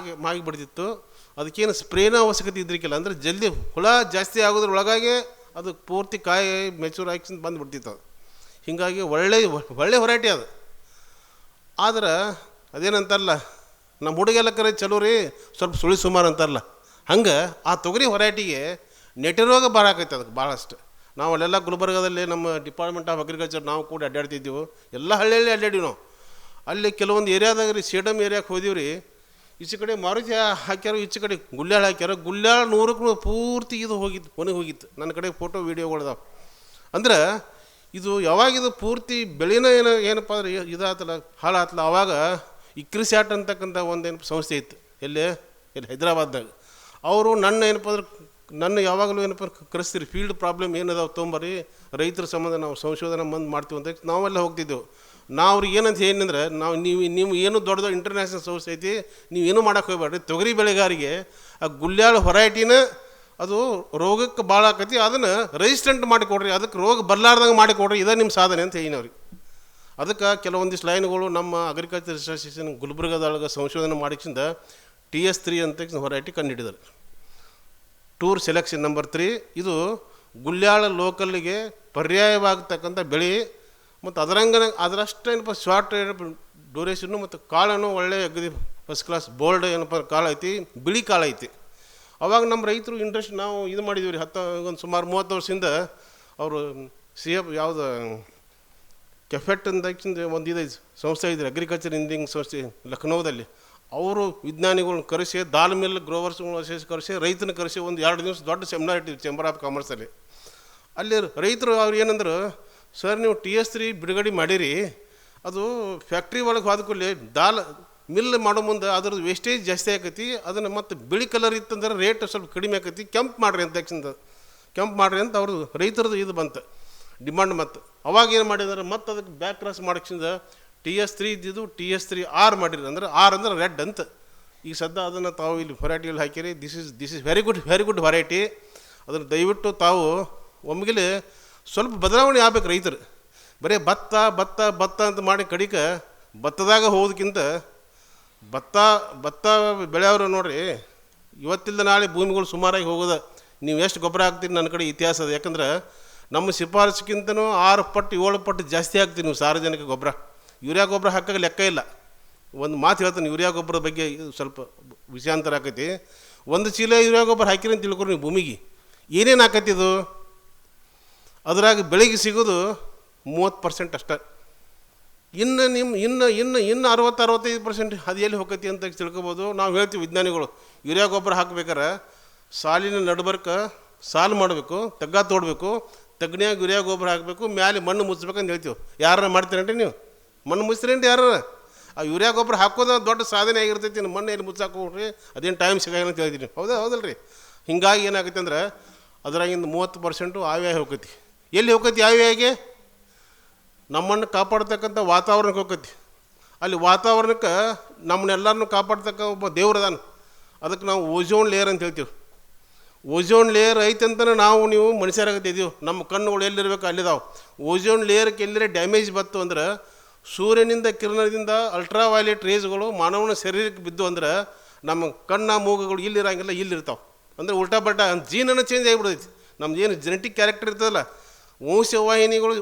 ಮಾಗಿ ಬಿಡ್ತಿತ್ತು. ಅದಕ್ಕೇನು ಸ್ಪ್ರೇನ ಅವಶ್ಯಕತೆ ಇದ್ರಿಕಿಲ್ಲ. ಅಂದರೆ ಜಲ್ದಿ ಹುಳ ಜಾಸ್ತಿ ಆಗೋದ್ರೊಳಗಾಗೆ ಅದು ಪೂರ್ತಿ ಕಾಯಿ ಮೆಚೂರ್ ಆಗಿ ಬಂದುಬಿಡ್ತಿತ್ತು. ಅದು ಹೀಗಾಗಿ ಒಳ್ಳೆ ಹೊರೈಟಿ ಅದು. ಆದ್ರೆ ಅದೇನಂತಾರಲ್ಲ, ನಮ್ಮ ಹುಡುಗೆಲ್ಲ ಕರೆ ಚಲೋ ರೀ, ಸ್ವಲ್ಪ ಸುಳಿ ಸುಮಾರು ಅಂತಾರಲ್ಲ, ಹಂಗೆ ಆ ತೊಗರಿ ಹೊರೈಟಿಗೆ ನೆಟ್ಟಿರೋಗ ಬರಾಕೈತೆ ಅದಕ್ಕೆ ಭಾಳಷ್ಟು. ನಾವು ಅಲ್ಲೆಲ್ಲ ಗುಲ್ಬರ್ಗದಲ್ಲಿ ನಮ್ಮ ಡಿಪಾರ್ಟ್ಮೆಂಟ್ ಆಫ್ ಅಗ್ರಿಕಲ್ಚರ್ ನಾವು ಕೂಡ ಅಡ್ಡಾಡ್ತಿದ್ದೀವಿ, ಎಲ್ಲ ಹಳ್ಳಿಯಲ್ಲಿ ಅಡ್ಡಾಡಿವಿ ನಾವು. ಅಲ್ಲಿ ಕೆಲವೊಂದು ಏರಿಯಾದಾಗ ರೀ, ಸೇಡಮ್ ಏರಿಯಾಕ್ಕೆ ಹೋದೀವಿ ರೀ, ಈಚೆ ಕಡೆ ಮಾರುತಿ ಹಾಕ್ಯಾರೋ, ಈಚೆ ಕಡೆ ಗುಲ್ಯಾಳ ಹಾಕ್ಯಾರೋ, ಗುಲ್ಯಾಳ 100ಕ್ಕೂ ಪೂರ್ತಿ ಇದು ಹೋಗಿತ್ತು, ಒಣಗಿ ಹೋಗಿತ್ತು. ನನ್ನ ಕಡೆ ಫೋಟೋ ವೀಡಿಯೋಗಳದಾವೆ. ಅಂದ್ರೆ ಇದು ಯಾವಾಗಿದು ಪೂರ್ತಿ ಬೆಳೆನ ಏನಪ್ಪ ಅಂದ್ರೆ ಇದಾತಲ್ಲ, ಹಾಳಾತಲ್ಲ, ಆವಾಗ ಇಕ್ರಿಸ್ಯಾಟ್ ಅಂತಕ್ಕಂಥ ಒಂದೇನು ಸಂಸ್ಥೆ ಇತ್ತು ಎಲ್ಲಿ ಹೈದ್ರಾಬಾದ್ದಾಗ. ಅವರು ನನ್ನ ಯಾವಾಗಲೂ ಏನಪ್ಪ ಕರೆಸ್ತೀರಿ, ಫೀಲ್ಡ್ ಪ್ರಾಬ್ಲಮ್ ಏನದಾವೆ ತೊಂಬರಿ, ರೈತರ ಸಂಬಂಧ ನಾವು ಸಂಶೋಧನೆ ಮಾಡ್ತೀವಿ ಅಂತ ನಾವೆಲ್ಲ ಹೋಗ್ತಿದ್ದೆವು. ನಾವು ಅವ್ರಿಗೆ ಏನಂತ ಏನಂದ್ರೆ, ನೀವು ಏನು ದೊಡ್ಡ ಇಂಟರ್ನ್ಯಾಷನಲ್ ಸಂಸ್ಥೆ ಐತಿ, ನೀವು ಏನೂ ಮಾಡೋಕೆ ಹೋಗ್ಬೇಡ್ರಿ, ತೊಗರಿ ಬೆಳೆಗಾರಿಗೆ ಆ ಗುಲ್ಯಾಳ ಹೊರೈಟಿನ ಅದು ರೋಗಕ್ಕೆ ಭಾಳ ಆಕತಿ, ಅದನ್ನು ರೆಸಿಸ್ಟೆಂಟ್ ಮಾಡಿಕೊಡ್ರಿ, ಅದಕ್ಕೆ ರೋಗ ಬರಲಾರ್ದಂಗೆ ಮಾಡಿಕೊಡ್ರಿ, ಇದೇ ನಿಮ್ಮ ಸಾಧನೆ ಅಂತ ಹೇಳಿನವ್ರಿಗೆ. ಅದಕ್ಕೆ ಕೆಲವೊಂದಿಷ್ಟು ಲೈನ್ಗಳು ನಮ್ಮ ಅಗ್ರಿಕಲ್ಚರ್ ರಿಸರ್ಚ್ ಸ್ಟೇಷನ್ ಗುಲ್ಬರ್ಗದೊಳಗೆ ಸಂಶೋಧನೆ ಮಾಡಿಸಿಂದ TS3 ಅಂತ ಹೊರೈಟಿ ಕಂಡುಹಿಡಿದಾರೆ. ಟೂರ್ ಸೆಲೆಕ್ಷನ್ ನಂಬರ್ 3 ಇದು ಗುಲ್ಯಾಳ ಲೋಕಲ್ಗೆ ಪರ್ಯಾಯವಾಗತಕ್ಕಂಥ ಬೆಳೆ ಮತ್ತು ಅದರಷ್ಟು ಏನಪ್ಪ ಶಾರ್ಟ್ ಡ್ಯೂರೇಷನ್ನು ಮತ್ತು ಕಾಳನ್ನು ಒಳ್ಳೆ ಅಗದಿ ಫಸ್ಟ್ ಕ್ಲಾಸ್ ಬೋಲ್ಡ್ ಏನಪ್ಪ ಕಾಳು ಐತಿ, ಬಿಳಿ ಕಾಳು ಐತಿ. ಅವಾಗ ನಮ್ಮ ರೈತರು ಇಂಟ್ರೆಸ್ಟ್ ನಾವು ಇದು ಮಾಡಿದ್ದೀವಿ ರೀ. ಒಂದು ಸುಮಾರು 30 ವರ್ಷದಿಂದ ಅವರು CF ಯಾವುದು ಕೆಫೆಟ್ ಅಂತ ಒಂದು ಇದು ಸಂಸ್ಥೆ ಇದ್ರಿ, ಅಗ್ರಿಕಲ್ಚರ್ ಇಂಜಿನಿಯರಿಂಗ್ ಸಂಸ್ಥೆ ಲಖನೌದಲ್ಲಿ. ಅವರು ವಿಜ್ಞಾನಿಗಳನ್ನ ಕರೆಸಿ, ದಾಲ್ ಮಿಲ್ ಗ್ರೋವರ್ಸ್ಗಳನ್ನ ಕರೆಸಿ, ರೈತನ ಕರೆಸಿ ಒಂದು 2 ದಿವಸ ದೊಡ್ಡ ಸೆಮಿನಾರ್ ಇಟ್ಟಿವಿ ಚೇಂಬರ್ ಆಫ್ ಕಾಮರ್ಸಲ್ಲಿ. ಅಲ್ಲಿ ರೈತರು ಅವ್ರು ಏನಂದ್ರೆ, ಸರ್ ನೀವು TS3 ಬಿಡುಗಡೆ ಮಾಡಿರಿ, ಅದು ಫ್ಯಾಕ್ಟ್ರಿ ಒಳಗೆ ಹೋದ ಕೂಡಲೇ ದಾಲ್ ಮಿಲ್ ಮಾಡೋ ಮುಂದೆ ಅದ್ರದ್ದು ವೇಸ್ಟೇಜ್ ಜಾಸ್ತಿ ಆಕೈತಿ, ಅದನ್ನು ಮತ್ತು ಬಿಳಿ ಕಲರ್ ಇತ್ತಂದ್ರೆ ರೇಟ್ ಸ್ವಲ್ಪ ಕಡಿಮೆ ಆಕೈತಿ, ಕೆಂಪು ಮಾಡಿರಿ ಅಂತ ಕೆಂಪು ಮಾಡಿರಿ ಅಂತ ಅವ್ರದ್ದು ರೈತರದ್ದು ಇದು ಬಂತು ಡಿಮಾಂಡ್. ಮತ್ತು ಅವಾಗ ಏನು ಮಾಡಿದಾರೆ, ಮತ್ತು ಅದಕ್ಕೆ ಬ್ಯಾಕ್ ಕ್ರಾಸ್ ಮಾಡೋಕ್ಕಿಂತ TS3 ಇದ್ದಿದ್ದು TS3R ಮಾಡಿರಿ, ಅಂದ್ರೆ R ಅಂದ್ರೆ ರೆಡ್ ಅಂತ. ಈಗ ಸದ್ಯ ಅದನ್ನು ತಾವು ಇಲ್ಲಿ ಹೊರೈಟಿಯಲ್ಲಿ ಹಾಕಿರಿ. This is very good variety. ಅದನ್ನು ದಯವಿಟ್ಟು ತಾವು ಒಮ್ಮೆಗೆ ಸ್ವಲ್ಪ ಬದಲಾವಣೆ ಆಗ್ಬೇಕು ರೈತರು. ಬರೀ ಭತ್ತ ಅಂತ ಮಾಡಿ ಕಡಿಕ ಭತ್ತದಾಗ ಹೋಗೋದಕ್ಕಿಂತ ಭತ್ತ ಬೆಳೆಯವರು ನೋಡ್ರಿ, ಇವತ್ತಿಲ್ಲದ ನಾಳೆ ಭೂಮಿಗಳು ಸುಮಾರಾಗಿ ಹೋಗೋದ. ನೀವು ಎಷ್ಟು ಗೊಬ್ಬರ ಹಾಕ್ತೀರಿ ನನ್ನ ಕಡೆ ಇತಿಹಾಸ ಅದ. ಯಾಕಂದ್ರೆ ನಮ್ಮ ಶಿಫಾರಸ್ಸಿಗಿಂತನೂ 6 ಪಟ್ಟು 7 ಪಟ್ಟು ಜಾಸ್ತಿ ಹಾಕ್ತೀವಿ ನೀವು ಸಾರ್ವಜನಿಕ ಗೊಬ್ಬರ. ಯೂರಿಯಾ ಗೊಬ್ಬರ ಹಾಕೋಕೆ ಲೆಕ್ಕ ಇಲ್ಲ. ಒಂದು ಮಾತು ಹೇಳ್ತೀನಿ, ಯೂರಿಯಾ ಗೊಬ್ಬರದ ಬಗ್ಗೆ ಸ್ವಲ್ಪ ವಿಷಯಾಂತರ ಆಕೈತಿ. 1 ಚೀಲ ಯೂರಿಯಾ ಗೊಬ್ಬರ ಹಾಕಿರಿ ಅಂತ ತಿಳ್ಕೊರಿ ನೀವು ಭೂಮಿಗೆ, ಏನೇನು ಆಕೈತಿ ಇದು, ಅದ್ರಾಗ ಬೆಳೆಗೆ ಸಿಗೋದು 30% ಅಷ್ಟೇ. ಇನ್ನು 60-65% ಅದು ಎಲ್ಲಿ ಹೋಗತಿ ಅಂತ ತಿಳ್ಕೊಬೋದು. ನಾವು ಹೇಳ್ತೀವಿ ವಿಜ್ಞಾನಿಗಳು, ಯೂರಿಯಾ ಗೊಬ್ಬರ ಹಾಕ್ಬೇಕಾರೆ ಸಾಲಿನ ನಡ್ಬರ್ಕ ಸಾಲು ಮಾಡಬೇಕು, ತೆಗ್ಗ ತೋಡಬೇಕು, ತೆಗ್ನ್ಯಾಗ ಯೂರಿಯಾ ಗೊಬ್ಬರ ಹಾಕಬೇಕು, ಮ್ಯಾಲೆ ಮಣ್ಣು ಮುಚ್ಚಬೇಕಂತ ಹೇಳ್ತೀವಿ. ಯಾರು ಮಾಡ್ತೀರೇನ್ರಿ ನೀವು? ಮಣ್ಣು ಮುಚ್ತೀರೇನ್ರಿ ಯಾರು? ಆ ಯೂರಿಯಾ ಗೊಬ್ಬರ ಹಾಕೋದು ದೊಡ್ಡ ಸಾಧನೆ ಆಗಿರ್ತೈತಿ. ಮಣ್ಣು ಎಲ್ಲಿ ಮುಚ್ಚಾಕೋಡ್ರಿ, ಅದೇನು ಟೈಮ್ ಸಿಗಲ್ಲ ಅಂತ ಹೇಳ್ತೀನಿ. ಹೌದಲ್ರಿ? ಹಿಂಗಾಗಿ ಏನಾಗುತ್ತೆ ಅಂದ್ರೆ ಅದರಾಗಿಂದ 30% ಆವಿಯಾಗಿ ಹೋಗ್ತೈತಿ. ಎಲ್ಲಿ ಹೋಗ್ತೈತಿ ಆವಿಯಾಗಿ? ನಮ್ಮನ್ನು ಕಾಪಾಡ್ತಕ್ಕಂಥ ವಾತಾವರಣಕ್ಕೆ ಹೋಗ್ತೈತಿ. ಅಲ್ಲಿ ವಾತಾವರಣಕ್ಕೆ ನಮ್ಮನ್ನೆಲ್ಲರನ್ನೂ ಕಾಪಾಡ್ತಕ್ಕ ಒಬ್ಬ ದೇವ್ರದಾನ. ಅದಕ್ಕೆ ನಾವು ಓಝೋನ್ ಲೇಯರ್ ಅಂತ ಹೇಳ್ತೀವಿ. ಓಝೋನ್ ಲೇಯರ್ ಐತಂತಲೇ ನೀವು ಮನುಷ್ಯರಾಗತ್ತಿದ್ದೀವಿ. ನಮ್ಮ ಕಣ್ಣುಗಳು ಎಲ್ಲಿರ್ಬೇಕು ಅಲ್ಲಿದಾವೆ. ಓಝೋನ್ ಲೇಯರ್ಗೆ ಎಲ್ಲರೇ ಡ್ಯಾಮೇಜ್ ಬಂತು ಅಂದ್ರೆ, ಸೂರ್ಯನಿಂದ ಕಿರಣದಿಂದ ಅಲ್ಟ್ರಾ ವೈಲೆಟ್ ರೇಸ್ಗಳು ಮಾನವನ ಶರೀರಕ್ಕೆ ಬಿದ್ದು ಅಂದ್ರೆ ನಮ್ಮ ಕಣ್ಣ ಮೂಗುಗಳು ಇಲ್ಲಿರಂಗಿಲ್ಲ, ಇಲ್ಲಿರ್ತಾವೆ. ಅಂದರೆ ಉಲ್ಟಾ ಬಲ್ಟಾ ಜೀನನ್ನು ಚೇಂಜ್ ಆಗಿಬಿಡ್ತೈತಿ. ನಮ್ದು ಏನು ಜೆನೆಟಿಕ್ ಕ್ಯಾರೆಕ್ಟರ್ ಇರ್ತದಲ್ಲ, ವಂಶವಾಹಿನಿಗಳು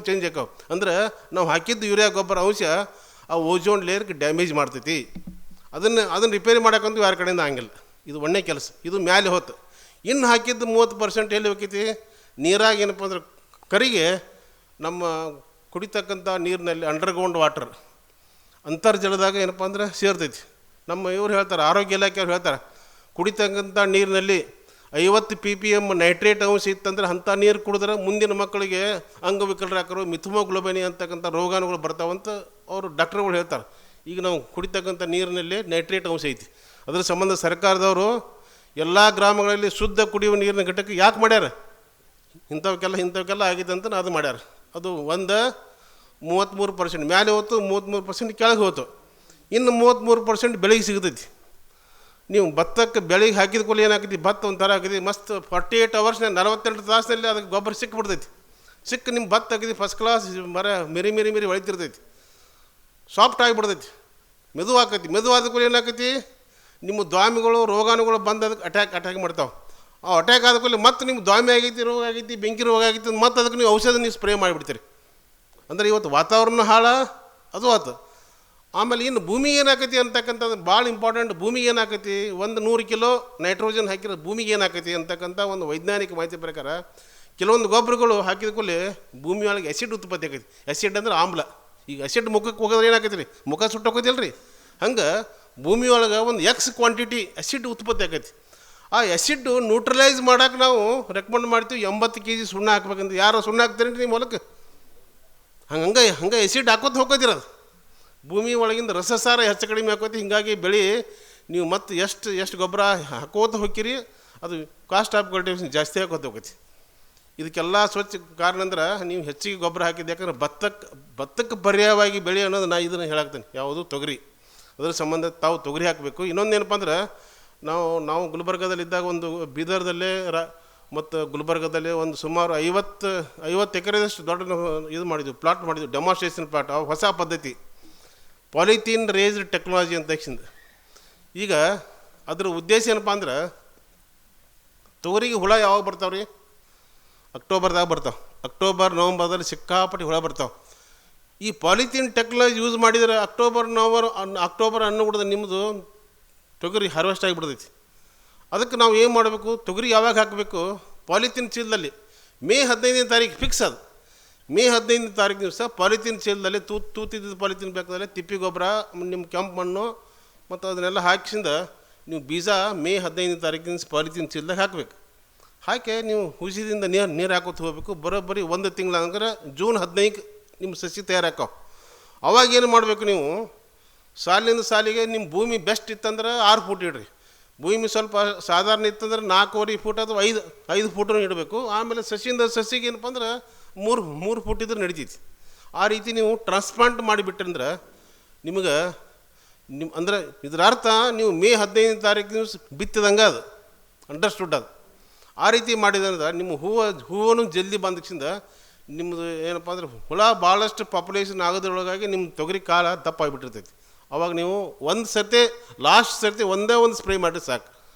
ಚೇಂಜ್ ಆಕಾವ. ಅಂದ್ರೆ ನಾವು ಹಾಕಿದ್ದು ಯೂರಿಯಾ ಗೊಬ್ಬರ ಅಂಶ ಆ ಓಝೋನ್ ಲೇಯರ್ಗೆ ಡ್ಯಾಮೇಜ್ ಮಾಡ್ತೈತಿ. ಅದನ್ನು ರಿಪೇರಿ ಮಾಡೋಕ್ಕಂತೂ ಯಾರ ಕಡೆಯಿಂದ ಹಂಗಿಲ್ಲ. ಇದು ಒಳ್ಳೆ ಕೆಲಸ. ಇದು ಮ್ಯಾಲೆ ಹೋತು. ಇನ್ನು ಹಾಕಿದ್ದು 30% ಎಲ್ಲಿ ಹೋಗ್ತೈತಿ? ನೀರಾಗ ಏನಪ್ಪ ಅಂದ್ರೆ ಕರಿಗೆ ನಮ್ಮ ಕುಡಿತಕ್ಕಂಥ ನೀರಿನಲ್ಲಿ ಅಂಡರ್ಗ್ರೌಂಡ್ ವಾಟರ್ ಅಂತರ್ಜಲದಾಗ ಏನಪ್ಪ ಅಂದ್ರೆ ಸೇರ್ತೈತಿ. ನಮ್ಮ ಇವ್ರು ಹೇಳ್ತಾರೆ, ಆರೋಗ್ಯ ಇಲಾಖೆಯವ್ರು ಹೇಳ್ತಾರೆ, ಕುಡಿತಕ್ಕಂಥ ನೀರಿನಲ್ಲಿ 50 ppm ನೈಟ್ರೇಟ್ ಅಂಶ ಇತ್ತಂದ್ರೆ ಅಂಥ ನೀರು ಕುಡಿದ್ರೆ ಮುಂದಿನ ಮಕ್ಕಳಿಗೆ ಅಂಗವಿಕಲರಾಕರು, ಮಿಥಮೋಗ್ಲೋಬಿನಿ ಅಂತಕ್ಕಂಥ ರೋಗಾಣುಗಳು ಬರ್ತಾವಂತ ಅವರು ಡಾಕ್ಟರ್ಗಳು ಹೇಳ್ತಾರೆ. ಈಗ ನಾವು ಕುಡಿತಕ್ಕಂಥ ನೀರಿನಲ್ಲಿ ನೈಟ್ರೇಟ್ ಅಂಶ ಐತಿ. ಅದರ ಸಂಬಂಧ ಸರ್ಕಾರದವರು ಎಲ್ಲ ಗ್ರಾಮಗಳಲ್ಲಿ ಶುದ್ಧ ಕುಡಿಯುವ ನೀರಿನ ಘಟಕ ಯಾಕೆ ಮಾಡ್ಯಾರ? ಇಂಥವಕ್ಕೆಲ್ಲ ಆಗಿದೆ ಅಂತ ಅದು ಮಾಡ್ಯಾರ. ಅದು 33% ಮ್ಯಾಲೆ ಹೋಯ್ತು, 33% ಕೆಳಗೆ ಹೋಯ್ತು. ಇನ್ನು 33% ಬೆಳೆಗೆ ಸಿಗ್ತೈತಿ. ನೀವು ಭತ್ತಕ್ಕೆ ಬೆಳೆಗೆ ಹಾಕಿದ ಕೂಡಲೇ ಏನಾಗ್ತೈತಿ, ಭತ್ತ ಒಂಥರ ಆಗಿದೆ ಮಸ್ತ್ 48 hours 48 ತಾಸಿನಲ್ಲಿ ಅದಕ್ಕೆ ಗೊಬ್ಬರ ಸಿಕ್ಬಿಡ್ತೈತಿ. ನಿಮ್ಮ ಭತ್ತ ಆಗಿದೆ ಫಸ್ಟ್ ಕ್ಲಾಸ್ ಮರ ಮಿರಿ ಹೊಳಿತಿರ್ತೈತಿ, ಸಾಫ್ಟ್ ಆಗಿಬಿಡ್ತೈತಿ, ಮೆದು ಆಕೈತಿ. ಮೆದುವಾದ ಕೂಡಲೇ ಏನಾಕೈತಿ, ನಿಮ್ಮ ದ್ವಾಮಿಗಳು ರೋಗಾಣುಗಳು ಬಂದು ಅದಕ್ಕೆ ಅಟ್ಯಾಕ್ ಮಾಡ್ತಾವೆ. ಆ ಅಟ್ಯಾಕ್ ಆದ ಕೂಡಲೇ ಮತ್ತೆ ನಿಮ್ಮ ದ್ವಾಮಿ ಆಗೈತಿ, ರೋಗ ಆಗೈತಿ, ಬೆಂಕಿ ರೋಗ ಆಗೈತಿ, ಮತ್ತು ಅದಕ್ಕೆ ನೀವು ಔಷಧ ನೀವು ಸ್ಪ್ರೇ ಮಾಡಿಬಿಡ್ತೀರಿ. ಅಂದರೆ ಇವತ್ತು ವಾತಾವರಣ ಅದು ಆತು. ಆಮೇಲೆ ಇನ್ನು ಭೂಮಿಗೆ ಏನಾಕೈತಿ ಅಂತಕ್ಕಂಥದ್ದು ಭಾಳ ಇಂಪಾರ್ಟೆಂಟ್. ಭೂಮಿಗೆ ಏನಾಕೈತಿ, 100 ಕಿಲೋ ನೈಟ್ರೋಜನ್ ಹಾಕಿರೋ ಭೂಮಿಗೆ ಏನಾಕೈತಿ ಅಂತಕ್ಕಂಥ ಒಂದು ವೈಜ್ಞಾನಿಕ ಮಾಹಿತಿ ಪ್ರಕಾರ ಕೆಲವೊಂದು ಗೊಬ್ಬರಗಳು ಹಾಕಿದ ಕೂಡಲೇ ಭೂಮಿ ಒಳಗೆ ಆ್ಯಸಿಡ್ ಉತ್ಪತ್ತಿ ಆಕೈತಿ. ಆ್ಯಸಿಡ್ ಅಂದ್ರೆ ಆಮ್ಲ. ಈಗ ಆ್ಯಸಿಡ್ ಮುಖಕ್ಕೆ ಹೋಗೋದ್ರೆ ಏನಾಕೈತಿ ರೀ, ಮುಖ ಸುಟ್ಟೋಕೈತಿಲ್ಲ ರೀ. ಹಂಗೆ ಭೂಮಿ ಒಳಗೆ ಒಂದು ಎಕ್ಸ್ ಕ್ವಾಂಟಿಟಿ ಆ್ಯಸಿಡ್ ಉತ್ಪತ್ತಿ ಆಕೈತಿ. ಆ ಆ್ಯಸಿಡ್ ನ್ಯೂಟ್ರಲೈಸ್ ಮಾಡೋಕೆ ನಾವು ರೆಕಮೆಂಡ್ ಮಾಡ್ತೀವಿ 80 kg ಸುಣ್ಣ ಹಾಕ್ಬೇಕಂತ. ಯಾರು ಸುಣ್ಣ ಹಾಕ್ತೀರಿ ನಿಮ್ಮ ಹೊಲಕ್ಕೆ? ಹಂಗೆ ಆ್ಯಸಿಡ್ ಹಾಕೋತ ಹೋಗೋದಿರೋದು. ಭೂಮಿ ಒಳಗಿಂದ ರಸಸಾರ ಹೆಚ್ಚು ಕಡಿಮೆ ಹಾಕೋತಿ. ಹೀಗಾಗಿ ಬೆಳೆ ನೀವು ಮತ್ತೆ ಎಷ್ಟು ಗೊಬ್ಬರ ಹಾಕೋತ ಹೋಗ್ತೀರಿ, ಅದು ಕಾಸ್ಟ್ ಆಫ್ ಕಲ್ಟಿವೇಷನ್ ಜಾಸ್ತಿ ಹಾಕೋತ ಹೋಗೈತಿ. ಇದಕ್ಕೆಲ್ಲ ಸ್ವಚ್ಛ ಕಾರಣ ಅಂದ್ರೆ ನೀವು ಹೆಚ್ಚಿಗೆ ಗೊಬ್ಬರ ಹಾಕಿದ್ದು. ಯಾಕಂದ್ರೆ ಭತ್ತಕ್ಕೆ ಪರ್ಯಾಯವಾಗಿ ಬೆಳೆ ಅನ್ನೋದು ನಾನು ಇದನ್ನು ಹೇಳಾಕ್ತೇನೆ. ಯಾವುದು? ತೊಗರಿ. ಅದರ ಸಂಬಂಧ ತಾವು ತೊಗರಿ ಹಾಕಬೇಕು. ಇನ್ನೊಂದು ಏನಪ್ಪ ಅಂದ್ರೆ ನಾವು ಗುಲ್ಬರ್ಗದಲ್ಲಿದ್ದಾಗ ಒಂದು ಬೀದರ್ದಲ್ಲೇ ಮತ್ತು ಗುಲ್ಬರ್ಗದಲ್ಲೇ ಒಂದು ಸುಮಾರು 50 ಎಕರೆದಷ್ಟು ದೊಡ್ಡ ಇದು ಮಾಡಿದ್ವಿ, ಪ್ಲಾಟ್ ಮಾಡಿದ್ವಿ, ಡೆಮಾನ್ಸ್ಟ್ರೇಷನ್ ಪ್ಲಾಟ್. ಹೊಸ ಪದ್ಧತಿ ಪಾಲಿಥೀನ್ ರೇಸ್ಡ್ ಟೆಕ್ನಾಲಜಿ ಅಂತ ತಕ್ಷಣ. ಈಗ ಅದ್ರ ಉದ್ದೇಶ ಏನಪ್ಪ ಅಂದ್ರೆ ತೊಗರಿಗೆ ಹುಳ ಯಾವಾಗ ಬರ್ತಾವೆ ರೀ? ಅಕ್ಟೋಬರ್ದಾಗ ಬರ್ತಾವೆ. ಅಕ್ಟೋಬರ್ ನವಂಬರ್ದಲ್ಲಿ ಸಿಕ್ಕಾಪಟ್ಟಿ ಹುಳ ಬರ್ತಾವೆ. ಈ ಪಾಲಿಥೀನ್ ಟೆಕ್ನಾಲಜಿ ಯೂಸ್ ಮಾಡಿದರೆ ಅಕ್ಟೋಬರ್ ಅನ್ನುಬಿಡ್ದು ನಿಮ್ಮದು ತೊಗರಿ ಹಾರ್ವೆಸ್ಟ್ ಆಗಿಬಿಡ್ತೈತಿ. ಅದಕ್ಕೆ ನಾವು ಏನು ಮಾಡಬೇಕು, ತೊಗರಿ ಯಾವಾಗ ಹಾಕಬೇಕು? ಪಾಲಿಥೀನ್ ಚೀಲದಲ್ಲಿ ಮೇ 15ನೇ ತಾರೀಕು ಫಿಕ್ಸ್. ಅದು ಮೇ 15ನೇ ತಾರೀಕು ದಿವಸ ಪಾಲಿಥೀನ್ ಚೀಲದಲ್ಲಿ ತೂತಿದ್ದ ಪಾಲಿಥೀನ್ ಬೇಕಾದಲ್ಲಿ ತಿಪ್ಪಿ ಗೊಬ್ಬರ, ನಿಮ್ಮ ಕೆಂಪು ಮಣ್ಣು ಮತ್ತು ಅದನ್ನೆಲ್ಲ ಹಾಕಿಸಿಂದ ನೀವು ಬೀಜ ಮೇ 15ನೇ ತಾರೀಕಿನ ಪಾಲಿಥೀನ್ ಚೀಲದಾಗ ಹಾಕಬೇಕು. ಹಾಕಿ ನೀವು ಹುಸಿದಿಂದ ನೀರು ಹಾಕೋತ ಹೋಗ್ಬೇಕು. ಬರೋಬ್ಬರಿ 1 ತಿಂಗಳ ಅಂದ್ರೆ ಜೂನ್ 15ಕ್ಕೆ ನಿಮ್ಮ ಸಸಿ ತಯಾರಾಕಾವ. ಅವಾಗ ಏನು ಮಾಡಬೇಕು, ನೀವು ಸಾಲಿನಿಂದ ಸಾಲಿಗೆ ನಿಮ್ಮ ಭೂಮಿ ಬೆಸ್ಟ್ ಇತ್ತಂದ್ರೆ 6 ಫೂಟ್ ಇಡ್ರಿ. ಭೂಮಿ ಸ್ವಲ್ಪ ಸಾಧಾರಣ ಇತ್ತಂದ್ರೆ 4.25 ಫೂಟ್ ಅಥವಾ 5 ಫೂಟನ್ನು ಇಡಬೇಕು. ಆಮೇಲೆ ಸಸಿಯಿಂದ ಸಸಿಗೆ ಏನಪ್ಪ ಅಂದ್ರೆ 3 ಫೂಟ್ ಇದ್ರೆ ನಡಿತೈತಿ. ಆ ರೀತಿ ನೀವು ಟ್ರಾನ್ಸ್ಪ್ಲಾಂಟ್ ಮಾಡಿಬಿಟ್ರಂದ್ರೆ ನಿಮಗೆ ಅಂದ್ರೆ ಇದರ ಅರ್ಥ ನೀವು ಮೇ 15ನೇ ತಾರೀಕು ದಿವಸ ಬಿತ್ತಿದಂಗೆ ಅದು ಅಂಡರ್ಸ್ಟುಡ್. ಅದು ಆ ರೀತಿ ಮಾಡಿದಂದ್ರೆ ನಿಮ್ಮ ಹೂವನ್ನು ಜಲ್ದಿ ಬಂದಕ್ಕಿಂದ ನಿಮ್ಮದು ಏನಪ್ಪ ಅಂದ್ರೆ ಹುಳ ಭಾಳಷ್ಟು ಪಾಪ್ಯುಲೇಷನ್ ಆಗೋದ್ರೊಳಗಾಗಿ ನಿಮ್ಮ ತೊಗರಿ ಕಾಲ ದಪ್ಪ ಆಗಿಬಿಟ್ಟಿರ್ತೈತಿ. ಅವಾಗ ನೀವು ಲಾಸ್ಟ್ ಸರ್ತಿ ಒಂದೇ ಒಂದು ಸ್ಪ್ರೇ ಮಾಡಿದ್ರೆ ಸಾಕು.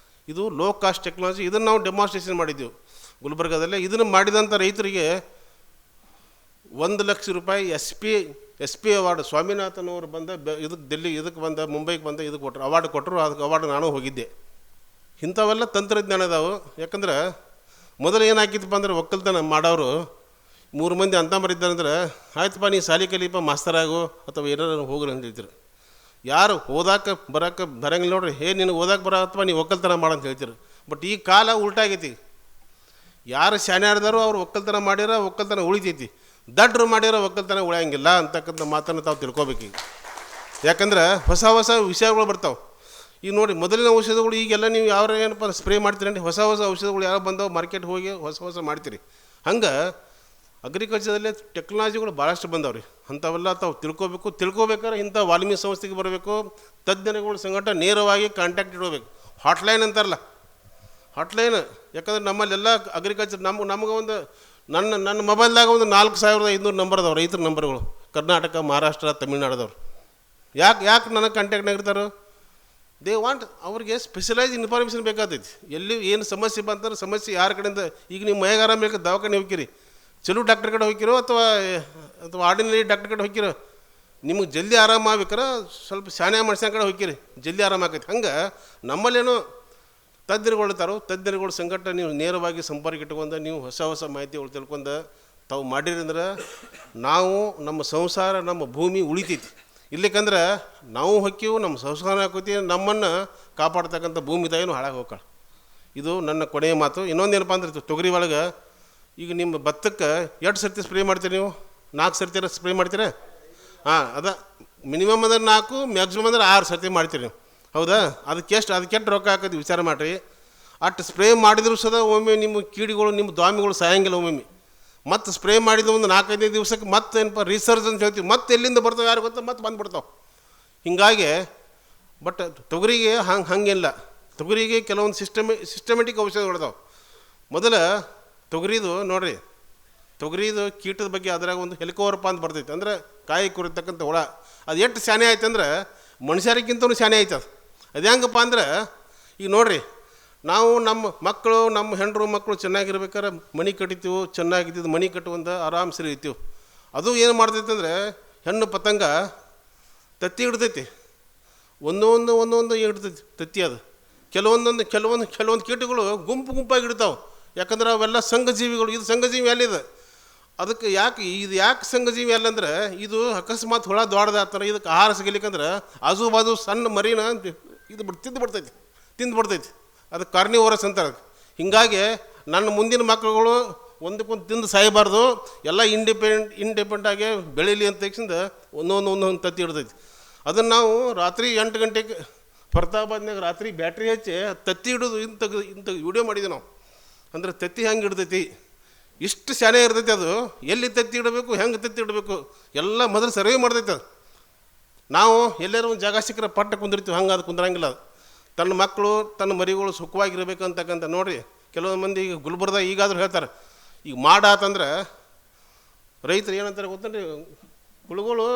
ಇದು ಲೋ ಕಾಸ್ಟ್ ಟೆಕ್ನಾಲಜಿ. ಇದನ್ನು ನಾವು ಡೆಮಾನ್ಸ್ಟ್ರೇಷನ್ ಮಾಡಿದ್ದೆವು ಗುಲ್ಬರ್ಗದಲ್ಲೇ. ಇದನ್ನು ಮಾಡಿದಂಥ ರೈತರಿಗೆ 1 ಲಕ್ಷ ರೂಪಾಯಿ ಎಸ್ ಪಿ ಅವಾರ್ಡ್ ಸ್ವಾಮಿನಾಥನ್ ಅವರು ಇದಕ್ಕೆ ಮುಂಬೈಗೆ ಬಂದ ಇದಕ್ಕೆ ಅವಾರ್ಡ್ ಕೊಟ್ಟರು. ಅದಕ್ಕೆ ಅವಾರ್ಡ್ ನಾನು ಹೋಗಿದ್ದೆ. ಇಂಥವೆಲ್ಲ ತಂತ್ರಜ್ಞಾನ ಅದಾವು. ಯಾಕಂದ್ರೆ ಮೊದಲು ಏನಾಕಿತ್ತಪ್ಪ ಅಂದ್ರೆ ಒಕ್ಕಲ್ತನ ಮಾಡೋರು 3 ಮಂದಿ ಅಂತ ಮರಿದ್ದಾರಂದ್ರೆ ಆಯ್ತಪ್ಪ ನೀ ಸಾಲಿ ಕಲಿಯಪ್ಪ ಮಾಸ್ತರಾಗು ಅಥವಾ ಏನಾರು ಹೋಗ್ರಿ ಅಂತ ಹೇಳ್ತೀರಿ. ಯಾರು ಬರಂಗಿಲ್ಲ ನೋಡ್ರಿ, ನಿನಗೆ ಓದಕ್ಕೆ ಬರತ್ತಪ್ಪ ನೀವು ಒಕ್ಕಲ್ತನ ಮಾಡಂತ ಹೇಳ್ತೀರಿ. ಬಟ್ ಈ ಕಾಲ ಉಲ್ಟಾಗೈತಿ. ಯಾರು ಶಾನೆ ಆಡ್ದಾರೋ ಅವ್ರು ಒಕ್ಕಲ್ತನ ಮಾಡ್ಯಾರ, ಒಕ್ಕಲ್ತನ ಉಳಿತೈತಿ. ದಡ್ರು ಮಾಡ್ಯಾರ, ಒಕ್ಕಲ್ತನ ಉಳಿಯಂಗಿಲ್ಲ ಅಂತಕ್ಕಂಥ ಮಾತನ್ನು ತಾವು ತಿಳ್ಕೊಬೇಕು. ಯಾಕಂದ್ರೆ ಹೊಸ ವಿಷಯಗಳು ಬರ್ತಾವೆ. ಈಗ ನೋಡಿ, ಮೊದಲಿನ ಔಷಧಗಳು ಈಗೆಲ್ಲ ನೀವು ಏನಪ್ಪ ಸ್ಪ್ರೇ ಮಾಡ್ತೀರಿ. ಹೊಸ ಔಷಧಗಳು ಯಾವ ಬಂದಾವೆ ಮಾರ್ಕೆಟ್ ಹೋಗಿ ಹೊಸ ಮಾಡ್ತೀರಿ. ಹಂಗೆ ಅಗ್ರಿಕಲ್ಚರಲ್ಲಿ ಟೆಕ್ನಾಲಜಿಗಳು ಭಾಳಷ್ಟು ಬಂದವ್ರಿ. ಅಂಥವೆಲ್ಲ ತಾವು ತಿಳ್ಕೊಬೇಕಾದ್ರೆ ಇಂಥ ವಾಲ್ಮೀಕಿ ಸಂಸ್ಥೆಗೆ ಬರಬೇಕು. ತಜ್ಞರುಗಳ ಸಂಗಟ ನೇರವಾಗಿ ಕಾಂಟ್ಯಾಕ್ಟ್ ಇಡಬೇಕು. ಹಾಟ್ಲೈನ್ ಅಂತಾರಲ್ಲ, ಹಾಟ್ಲೈನ್. ಯಾಕಂದ್ರೆ ನಮ್ಮಲ್ಲೆಲ್ಲ ಅಗ್ರಿಕಲ್ಚರ್ ನಮಗೆ ಒಂದು ನನ್ನ ಮೊಬೈಲ್ದಾಗ ಒಂದು 4500 ನಂಬರ್ ಅದಾವೆ, ರೈತರ ನಂಬರ್ಗಳು. ಕರ್ನಾಟಕ, ಮಹಾರಾಷ್ಟ್ರ, ತಮಿಳ್ನಾಡದವ್ರು. ಯಾಕೆ ನನಗೆ ಕಾಂಟ್ಯಾಕ್ಟ್ನಾಗ ಇರ್ತಾರೆ? ದೇ ವಾಂಟ್, ಅವ್ರಿಗೆ ಸ್ಪೆಷಲೈಸ್ ಇನ್ಫಾರ್ಮೇಷನ್ ಬೇಕಾಗ್ತೈತಿ. ಎಲ್ಲಿ ಏನು ಸಮಸ್ಯೆ ಬಂತಾರೆ, ಸಮಸ್ಯೆ ಯಾರ ಕಡೆಯಿಂದ. ಈಗ ನೀವು ಮೈಗಾರ ಮೇಲೆ ದವಾಖಾನೆ ಹೋಗ್ತೀರಿ, ಚಲೋ ಡಾಕ್ಟರ್ ಕಡೆ ಹೋಗಿರೋ ಅಥವಾ ಆರ್ಡಿನರಿ ಡಾಕ್ಟರ್ ಕಡೆ ಹೋಗಿರೋ, ನಿಮಗೆ ಜಲ್ದಿ ಆರಾಮ ಆಗ್ಬೇಕಾರೆ ಸ್ವಲ್ಪ ಶಾನೆ ಮನುಷ್ಯನ ಕಡೆ ಹೋಗಿರಿ, ಜಲ್ದಿ ಆರಾಮ ಆಕೈತಿ. ಹಂಗೆ ನಮ್ಮಲ್ಲೇನೋ ತಜ್ಞರುಗಳ ಸಂಕಟ ನೀವು ನೇರವಾಗಿ ಸಂಪರ್ಕ ಇಟ್ಕೊಂಡು ನೀವು ಹೊಸ ಮಾಹಿತಿಗಳು ತಿಳ್ಕೊಂಡು ತಾವು ಮಾಡಿರಂದ್ರೆ ನಾವು ನಮ್ಮ ಸಂಸಾರ, ನಮ್ಮ ಭೂಮಿ ಉಳಿತೈತಿ. ಇಲ್ಲಿಕಂದ್ರೆ ನಾವು ಹೊಕ್ಕೀವು, ನಮ್ಮ ಸಂಸಾರ ಹಾಕೋತೀವಿ, ನಮ್ಮನ್ನು ಕಾಪಾಡ್ತಕ್ಕಂಥ ಭೂಮಿ ತಾಯಿನೂ ಹಾಳಾಗಿ ಹೋಗ್ತಾಳೆ. ಇದು ನನ್ನ ಕೊನೆಯ ಮಾತು. ಇನ್ನೊಂದೇನಪ್ಪ ಅಂದ್ರೆ ತೊಗರಿ ಒಳಗೆ ಈಗ ನಿಮ್ಮ ಭತ್ತಕ್ಕೆ 2 ಸರ್ತಿ ಸ್ಪ್ರೇ ಮಾಡ್ತೀರಿ, ನೀವು 4 ಸರ್ತಿ ಸ್ಪ್ರೇ ಮಾಡ್ತೀರಾ? ಅದ ಮಿನಿಮಮ್ ಅಂದ್ರೆ 4, ಮ್ಯಾಕ್ಸಿಮಮ್ ಅಂದ್ರೆ 6 ಸರ್ತಿ ಮಾಡ್ತೀರಿ ನೀವು. ಹೌದಾ? ಅದಕ್ಕೆ ರೊಕ್ಕ ಹಾಕೋದು ವಿಚಾರ ಮಾಡಿರಿ. ಅಷ್ಟು ಸ್ಪ್ರೇ ಮಾಡಿದ್ರು ಸದ ಒಮ್ಮೆ ನಿಮ್ಮ ಕೀಡಿಗಳು, ನಿಮ್ಮ ದ್ವಾಮಿಗಳು ಸಾಯಂಗಿಲ್ಲ. ಒಮ್ಮೆ ಮತ್ತೆ ಸ್ಪ್ರೇ ಮಾಡಿದ ಒಂದು 4-5 ದಿವಸಕ್ಕೆ ಮತ್ತೆ ಏನಪ್ಪ ರಿಸರ್ಚ್ ಅಂತ ಹೇಳ್ತೀವಿ, ಮತ್ತೆ ಎಲ್ಲಿಂದ ಬರ್ತಾವೆ ಯಾರು ಗೊತ್ತಾ, ಮತ್ತೆ ಬಂದುಬಿಡ್ತಾವೆ. ಹೀಗಾಗಿ ಬಟ್ ತೊಗರಿಗೆ ಹಂಗಿಲ್ಲ. ತೊಗರಿಗೆ ಕೆಲವೊಂದು ಸಿಸ್ಟಮೆಟಿಕ್ ಔಷಧಗಳಿದಾವೆ. ಮೊದಲು ತೊಗರಿದು ನೋಡಿರಿ, ತೊಗರಿದು ಕೀಟದ ಬಗ್ಗೆ ಅದ್ರಾಗ ಒಂದು ಹೆಲಿಕೋವರ್ಪ ಅಂತ ಬರ್ತೈತೆ, ಅಂದರೆ ಕಾಯಿ ಕುರಿತಕ್ಕಂಥ ಹುಳ. ಅದು ಎಷ್ಟು ಶಾನೆ ಆಯ್ತು ಅಂದ್ರೆ ಮನುಷ್ಯರಿಗಿಂತಲೂ ಶಾನೆ ಆಯ್ತು. ಅದು ಹೆಂಗಪ್ಪ ಅಂದ್ರೆ ಈಗ ನೋಡಿರಿ, ನಾವು ನಮ್ಮ ಮಕ್ಕಳು ನಮ್ಮ ಹೆಂಡರು ಮಕ್ಕಳು ಚೆನ್ನಾಗಿರ್ಬೇಕಾದ್ರೆ ಮನೆ ಕಟ್ಟಿತೀವಿ, ಚೆನ್ನಾಗಿದ್ದು ಮನೆ ಕಟ್ಟುವಂತ ಆರಾಮ್ಸೆ ಇರ್ತೀವಿ. ಅದು ಏನು ಮಾಡ್ತೈತೆ ಅಂದರೆ ಹೆಣ್ಣು ಪತಂಗ ತತ್ತಿ ಹಿಡ್ತೈತಿ, ಒಂದೊಂದು ಇಡ್ತೈತಿ ತತ್ತಿ. ಅದು ಕೆಲವೊಂದು ಕೀಟಗಳು ಗುಂಪಾಗಿ ಇಡ್ತಾವೆ. ಯಾಕಂದ್ರೆ ಅವೆಲ್ಲ ಸಂಘಜೀವಿಗಳು. ಇದು ಸಂಘಜೀವಿ ಎಲ್ಲಿದೆ? ಅದಕ್ಕೆ ಯಾಕೆ ಸಂಘಜೀವಿ ಅಲ್ಲಂದ್ರೆ, ಇದು ಅಕಸ್ಮಾತ್ ಹುಳ ದೊಡ್ಡದಾಗ್ತಾರೆ, ಇದಕ್ಕೆ ಆಹಾರ ಸಿಗಲಿಕ್ಕಂದ್ರೆ ಆಜು ಬಾಜು ಸಣ್ಣ ಮರಿನ ಇದು ತಿಂದು ಬಿಡ್ತೈತಿ. ಅದಕ್ಕೆ ಕಾರ್ನಿವೋರಸ್ ಅಂತಾರೆ. ಹೀಗಾಗಿ ನನ್ನ ಮುಂದಿನ ಮಕ್ಕಳುಗಳು ಒಂದಕ್ಕೊಂದು ತಿಂದು ಸಾಯಬಾರ್ದು, ಎಲ್ಲ ಇಂಡಿಪೆಂಡೆಂಟ್ ಆಗಿ ಬೆಳೀಲಿ ಅಂತ ತಕ್ಷಣ ಒಂದೊಂದು ತತ್ತಿ ಹಿಡ್ತೈತಿ. ಅದನ್ನು ನಾವು ರಾತ್ರಿ 8 ಗಂಟೆಗೆ ಫರ್ತಾಬಾದ್ನಾಗ ರಾತ್ರಿ ಬ್ಯಾಟ್ರಿ ಹಚ್ಚಿ ತತ್ತಿ ಹಿಡಿದು ಇಂಥ ವಿಡಿಯೋ ಮಾಡಿದ್ವಿ ನಾವು. ಅಂದ್ರೆ ತತ್ತಿ ಹೆಂಗೆ ಹಿಡ್ತೈತಿ, ಇಷ್ಟು ಶಾನೆ ಇರ್ತೈತಿ. ಅದು ಎಲ್ಲಿ ತತ್ತಿ ಇಡಬೇಕು, ಹೆಂಗೆ ತತ್ತಿ ಇಡಬೇಕು ಎಲ್ಲ ಮೊದಲು ಸರ್ವೆ ಮಾಡ್ತೈತೆ. ಅದು ನಾವು ಎಲ್ಲರೂ ಒಂದು ಜಾಗ ಸಿಕ್ಕರೆ ಪಟ್ಟ ಕುಂದಿರ್ತೀವಿ, ಹಂಗೆ ಅದು ಕುಂದ್ರಂಗಿಲ್ಲ. ಅದು ತನ್ನ ಮಕ್ಕಳು ತನ್ನ ಮರಿಗಳು ಸುಖವಾಗಿರ್ಬೇಕು ಅಂತಕ್ಕಂಥ. ನೋಡಿರಿ, ಕೆಲವೊಂದು ಮಂದಿ ಈಗ ಗುಲ್ಬರ್ದಾಗ ಈಗಾದರೂ ಹೇಳ್ತಾರೆ, ಈಗ ಮಾಡಾತಂದ್ರೆ ರೈತರು ಏನಂತಾರೆ ಗೊತ್ತಂದ್ರೆ, ಹುಳುಗಳು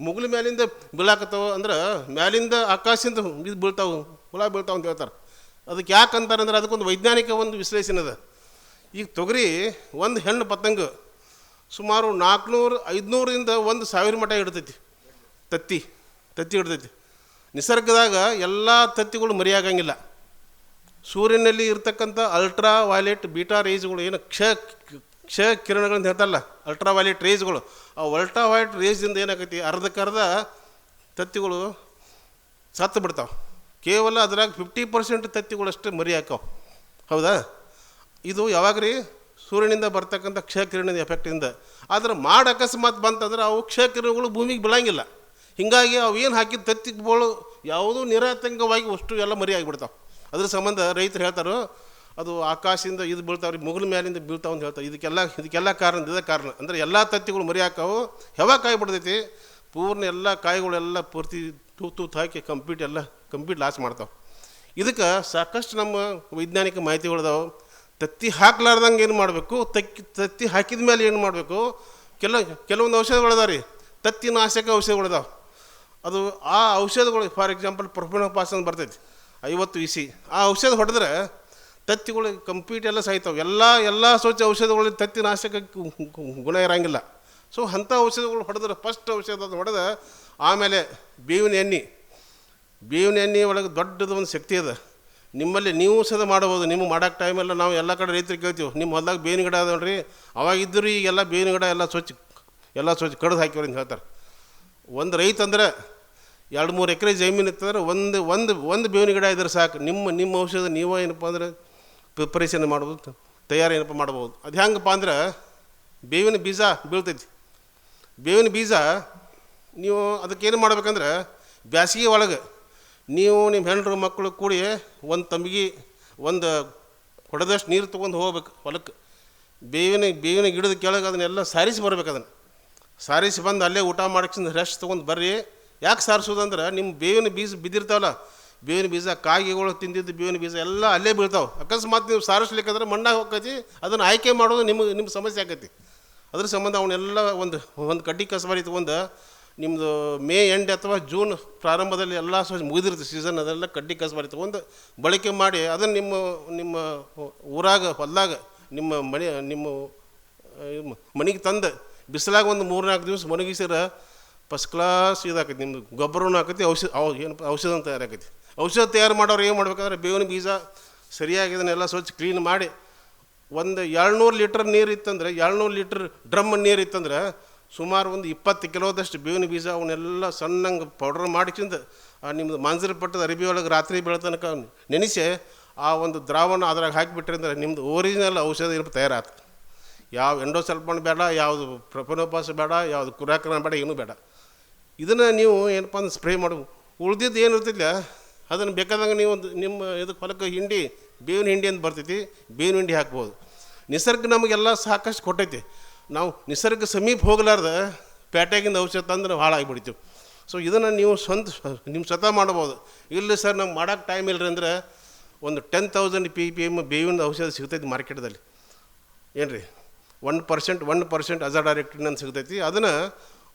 ಮುಗುಲು ಮ್ಯಾಲಿಂದ ಬೀಳಾಕತ್ತವ, ಅಂದ್ರೆ ಮ್ಯಾಲಿಂದ ಆಕಾಶದಿಂದ ಇದು ಬೀಳ್ತಾವೆ, ಹುಳ ಬೀಳ್ತಾವೆ ಅಂತ ಹೇಳ್ತಾರೆ. ಅದಕ್ಕೆ ಯಾಕೆ ಅಂತಾರೆ ಅಂದ್ರೆ ಅದಕ್ಕೊಂದು ವೈಜ್ಞಾನಿಕ ಒಂದು ವಿಶ್ಲೇಷಣೆ ಅದ. ಈಗ ತೊಗರಿ ಒಂದು ಹೆಣ್ಣು ಪತಂಗ ಸುಮಾರು 400-500ರಿಂದ 1,000 ಮಟ ಇಡ್ತೈತಿ. ತತ್ತಿ ಇಡ್ತೈತಿ. ನಿಸರ್ಗದಾಗ ಎಲ್ಲ ತತ್ತಿಗಳು ಮರಿಯಾಗಂಗಿಲ್ಲ. ಸೂರ್ಯನಲ್ಲಿ ಇರ್ತಕ್ಕಂಥ ಅಲ್ಟ್ರಾ ವೈಲೆಟ್ ಬೀಟಾ ರೇಸ್ಗಳು, ಏನು ಕ್ಷ ಕಿರಣಗಳಂತ ಹೇಳ್ತಾರಲ್ಲ, ಅಲ್ಟ್ರಾ ವೈಲೆಟ್ ರೇಸ್ಗಳು, ಆ ಅಲ್ಟ್ರಾ ವೈಲೆಟ್ ರೇಸ್ದಿಂದ ಏನಾಗೈತಿ, ಅರ್ಧಕ್ಕರ್ಧ ತತ್ತಿಗಳು ಸತ್ತು ಬಿಡ್ತಾವೆ. ಕೇವಲ ಅದ್ರಾಗ 50% ತತ್ತಿಗಳಷ್ಟೇ ಮರಿ ಹಾಕಾವೆ. ಹೌದಾ? ಇದು ಯಾವಾಗ ರೀ? ಸೂರ್ಯನಿಂದ ಬರ್ತಕ್ಕಂಥ ಕ್ಷಕಿರಣದ ಎಫೆಕ್ಟಿಂದ. ಆದ್ರೆ ಅಕಸ್ಮಾತ್ ಬಂತಂದ್ರೆ ಅವು ಕ್ಷಕಿರಣಗಳು ಭೂಮಿಗೆ ಬೀಳಂಗಿಲ್ಲ. ಹೀಗಾಗಿ ಅವು ಏನು ಹಾಕಿದ ತತ್ತಿಗಳು ಯಾವುದೂ ನಿರಾತಂಕವಾಗಿ ಅಷ್ಟು ಎಲ್ಲ ಮರಿ ಆಗಿಬಿಡ್ತಾವೆ. ಅದ್ರ ಸಂಬಂಧ ರೈತರು ಹೇಳ್ತಾರೋ ಅದು ಆಕಾಶದಿಂದ ಇದು ಬೀಳ್ತಾವ್ರಿ, ಮುಗಿಲ ಮ್ಯಾಲಿಂದ ಬೀಳ್ತಾವೆ ಅಂತ ಹೇಳ್ತಾರೆ. ಇದಕ್ಕೆಲ್ಲ ಕಾರಣ ಅಂದರೆ ಎಲ್ಲ ತತ್ತಿಗಳು ಮರಿ ಹಾಕಾವು, ಹೆವ ಕಾಯಿ ಬಿಡ್ತೈತಿ. ಪೂರ್ಣ ಎಲ್ಲ ಕಾಯಿಗಳೆಲ್ಲ ಪೂರ್ತಿ ತೂತು ಹಾಕಿ ಕಂಪ್ಲೀಟ್ ಲಾಸ್ ಮಾಡ್ತಾವೆ. ಇದಕ್ಕೆ ಸಾಕಷ್ಟು ನಮ್ಮ ವೈಜ್ಞಾನಿಕ ಮಾಹಿತಿಗಳಿದಾವೆ. ತತ್ತಿ ಹಾಕ್ಲಾರ್ದಂಗೆ ಏನು ಮಾಡಬೇಕು, ತತ್ತಿ ಹಾಕಿದ ಮೇಲೆ ಏನು ಮಾಡಬೇಕು, ಕೆಲವೊಂದು ಔಷಧಗಳಿದಾವೆ ರೀ, ತತ್ತಿನಾಶಕ ಔಷಧಗಳಿದಾವೆ. ಅದು ಆ ಔಷಧಗಳು ಫಾರ್ ಎಕ್ಸಾಂಪಲ್ ಪ್ರೊಫೆನೋಪಾಸ್ ಅಂತ ಬರ್ತೈತಿ 50 EC. ಆ ಔಷಧ ಹೊಡೆದ್ರೆ ತತ್ತಿಗಳು ಕಂಪ್ಲೀಟ್ ಎಲ್ಲ ಸಾಯ್ತಾವೆ. ಎಲ್ಲ ಸ್ವಚ್ಛ ಔಷಧಗಳಲ್ಲಿ ತತ್ತಿನಾಶಕಕ್ಕೆ ಗುಣ ಇರೋಂಗಿಲ್ಲ. ಸೊ ಅಂಥ ಔಷಧಗಳು ಹೊಡೆದ್ರೆ, ಫಸ್ಟ್ ಔಷಧ ಅದು ಹೊಡೆದ ಆಮೇಲೆ ಬೇವಿನ ಎಣ್ಣೆ ಒಳಗೆ ದೊಡ್ಡದು ಒಂದು ಶಕ್ತಿ ಅದ. ನಿಮ್ಮಲ್ಲಿ ನೀವು ಸದ ಮಾಡ್ಬೋದು. ನಿಮಗೆ ಮಾಡೋಕ್ಕೆ ಟೈಮೆಲ್ಲ ನಾವು ಎಲ್ಲ ಕಡೆ ರೈತರಿಗೆ ಕೇಳ್ತೀವಿ, ನಿಮ್ಮ ಹೊಲ್ದಾಗ ಬೇವಿನ ಗಿಡ ಅದ ನೋಡ್ರಿ, ಅವಾಗಿದ್ದರೂ ಈಗೆಲ್ಲ ಬೇವಿನ ಗಿಡ ಎಲ್ಲ ಸ್ವಚ್ಛ ಕಡ್ದು ಹಾಕಿವ್ರಿ ಅಂತ ಹೇಳ್ತಾರೆ. ಒಂದು ರೈತ ಅಂದ್ರೆ 2-3 ಎಕರೆ ಜಮೀನು ಇತ್ತಂದ್ರೆ ಒಂದು ಬೇವಿನ ಗಿಡ ಇದ್ರೆ ಸಾಕು. ನಿಮ್ಮ ಔಷಧ ನೀವು ಏನಪ್ಪ ಅಂದ್ರೆ ಪ್ರಿಪರೇಷನ್ ಮಾಡ್ಬೋದು, ತಯಾರು ಏನಪ್ಪ ಮಾಡ್ಬೋದು. ಅದು ಹೆಂಗಪ್ಪ ಅಂದ್ರೆ ಬೇವಿನ ಬೀಜ ಬೀಳ್ತೈತಿ. ಬೇವಿನ ಬೀಜ ನೀವು ಅದಕ್ಕೇನು ಮಾಡ್ಬೇಕಂದ್ರೆ, ಬ್ಯಾಸಿಗೆ ಒಳಗೆ ನೀವು ನಿಮ್ಮ ಹೆಂಡರು ಮಕ್ಕಳು ಕೂಡಿ ಒಂದು ತಂಬಿಗೆ ಒಂದು ಹೊಡೆದಷ್ಟು ನೀರು ತೊಗೊಂಡು ಹೋಗ್ಬೇಕು ಹೊಲಕ್ಕೆ. ಬೇವಿನ ಗಿಡದ ಕೆಳಗೆ ಅದನ್ನೆಲ್ಲ ಸಾರಿಸಿ ಬರ್ಬೇಕು. ಅದನ್ನು ಸಾರಿಸಿ ಬಂದು ಅಲ್ಲೇ ಊಟ ಮಾಡಿಕೊಂಡು ರೆಸ್ಟ್ ತೊಗೊಂಡು ಬರ್ರಿ. ಯಾಕೆ ಸಾರಿಸೋದಂದ್ರೆ, ನಿಮ್ಮ ಬೇವಿನ ಬೀಜ ಬಿದ್ದಿರ್ತಾವಲ್ಲ, ಬೇವಿನ ಬೀಜ ಕಾಯಿಗಳು ತಿಂದಿದ್ದು ಬೇವಿನ ಬೀಜ ಎಲ್ಲ ಅಲ್ಲೇ ಬೀಳ್ತಾವೆ. ಅಕಸ್ಮಾತ್ ನೀವು ಸಾರಿಸ್ಲಿಕ್ಕಂದ್ರೆ ಮಣ್ಣಾಗ ಹೋಗ್ತೈತಿ. ಅದನ್ನು ಆಯ್ಕೆ ಮಾಡೋದು ನಿಮ್ಮ ಸಮಸ್ಯೆ ಆಕೈತಿ. ಅದ್ರ ಸಂಬಂಧ ಅವನ್ನೆಲ್ಲ ಒಂದು ಕಡ್ಡಿ ಕಸಬಾರಿ ತೊಗೊಂಡು ನಿಮ್ಮದು ಮೇ ಎಂಡ್ ಅಥವಾ ಜೂನ್ ಪ್ರಾರಂಭದಲ್ಲಿ ಎಲ್ಲ ಮುಗಿದಿರುತ್ತೆ ಸೀಸನ್. ಅದೆಲ್ಲ ಕಡ್ಡಿ ಕಸಬಾರಿ ತೊಗೊಂಡು ಬಳಕೆ ಮಾಡಿ ಅದನ್ನು ನಿಮ್ಮ ಊರಾಗ ಹೊಲ್ದಾಗ ನಿಮ್ಮ ಮನೆಗೆ ತಂದು ಬಿಸಿಲಾಗ ಒಂದು 3-4 ದಿವಸ ಒಣಗಿಸಿರ ಫಸ್ಟ್ ಕ್ಲಾಸ್ ಇದಾಕೈತಿ. ನಿಮ್ಮದು ಗೊಬ್ಬರನೂ ಆಕೈತಿ, ಔಷಧ ತಯಾರಾಕೈತಿ. ಔಷಧ ತಯಾರು ಮಾಡೋರು ಏನು ಮಾಡ್ಬೇಕಾದ್ರೆ, ಬೇವಿನ ಬೀಜ ಸರಿಯಾಗಿ ಇದನ್ನೆಲ್ಲ ಸ್ವಚ್ಛ ಕ್ಲೀನ್ ಮಾಡಿ ಒಂದು 200 ಲೀಟ್ರ್ ನೀರು ಇತ್ತಂದ್ರೆ, 200 ಲೀಟ್ರ್ ಡ್ರಮ್ ನೀರು ಇತ್ತಂದ್ರೆ ಸುಮಾರು ಒಂದು 20 ಕಿಲೋದಷ್ಟು ಬೇವಿನ ಬೀಜ ಅವನ್ನೆಲ್ಲ ಸಣ್ಣಂಗೆ ಪೌಡ್ರ್ ಮಾಡಿಸಿಂದ ನಿಮ್ಮದು ಮಾಂಜರ ಪಟ್ಟದ ಅರಿಬಿ ಒಳಗೆ ರಾತ್ರಿ ಬೆಳತನಕ ನೆನೆಸಿ ಆ ಒಂದು ದ್ರಾವಣ ಅದ್ರಾಗ ಹಾಕಿಬಿಟ್ರಿ ಅಂದ್ರೆ ನಿಮ್ಮದು ಒರಿಜಿನಲ್ ಔಷಧ ಏನಪ್ಪ ತಯಾರಾಗ್ತದೆ. ಯಾವ ಎಂಡೋಸಲ್ಫಾನ್ ಬೇಡ, ಯಾವುದು ಪ್ರೊಪೆನೋಪಾಸ್ ಬೇಡ, ಯಾವುದು ಕುರಾಕ್ರನ ಬೇಡ, ಏನೂ ಬೇಡ. ಇದನ್ನು ನೀವು ಏನಪ್ಪ ಅಂದ್ರೆ ಸ್ಪ್ರೇ ಮಾಡಬೇಕು. ಉಳ್ದಿದ್ದು ಏನು ಇರ್ತಿಲ್ಲ ಅದನ್ನು ಬೇಕಾದಂಗೆ ನೀವು ನಿಮ್ಮ ಇದಕ್ಕೆ ಹೊಲಕ್ಕೆ ಬೇವಿನ ಹಿಂಡಿ ಅಂತ ಬರ್ತೈತಿ, ಬೇವಿನ ಹಿಂಡಿ ಹಾಕ್ಬೋದು. ನಿಸರ್ಗ ನಮಗೆಲ್ಲ ಸಾಕಷ್ಟು ಕೊಟ್ಟೈತಿ. ನಾವು ನಿಸರ್ಗ ಸಮೀಪ ಹೋಗಲಾರ್ದ ಪೇಟೆಗಿಂದ ಔಷಧ ತಂದ್ರೆ ಹಾಳಾಗಿಬಿಡ್ತೀವಿ. ಸೊ ಇದನ್ನು ನೀವು ನಿಮ್ಮ ಸ್ವತಃ ಮಾಡ್ಬೋದು. ಇಲ್ಲ ಸರ್ ನಮ್ಗೆ ಮಾಡೋಕ್ಕೆ ಟೈಮ್ ಇಲ್ಲರಿ ಅಂದ್ರೆ ಒಂದು 10,000 ppm ಬೇವಿನ ಔಷಧ ಸಿಗ್ತೈತಿ ಮಾರ್ಕೆಟ್ದಲ್ಲಿ. ಏನು ರೀ 1% ಅಜಾಡೈರೆಕ್ಟಿನ್ ಅಂತ ಸಿಗ್ತೈತಿ. ಅದನ್ನು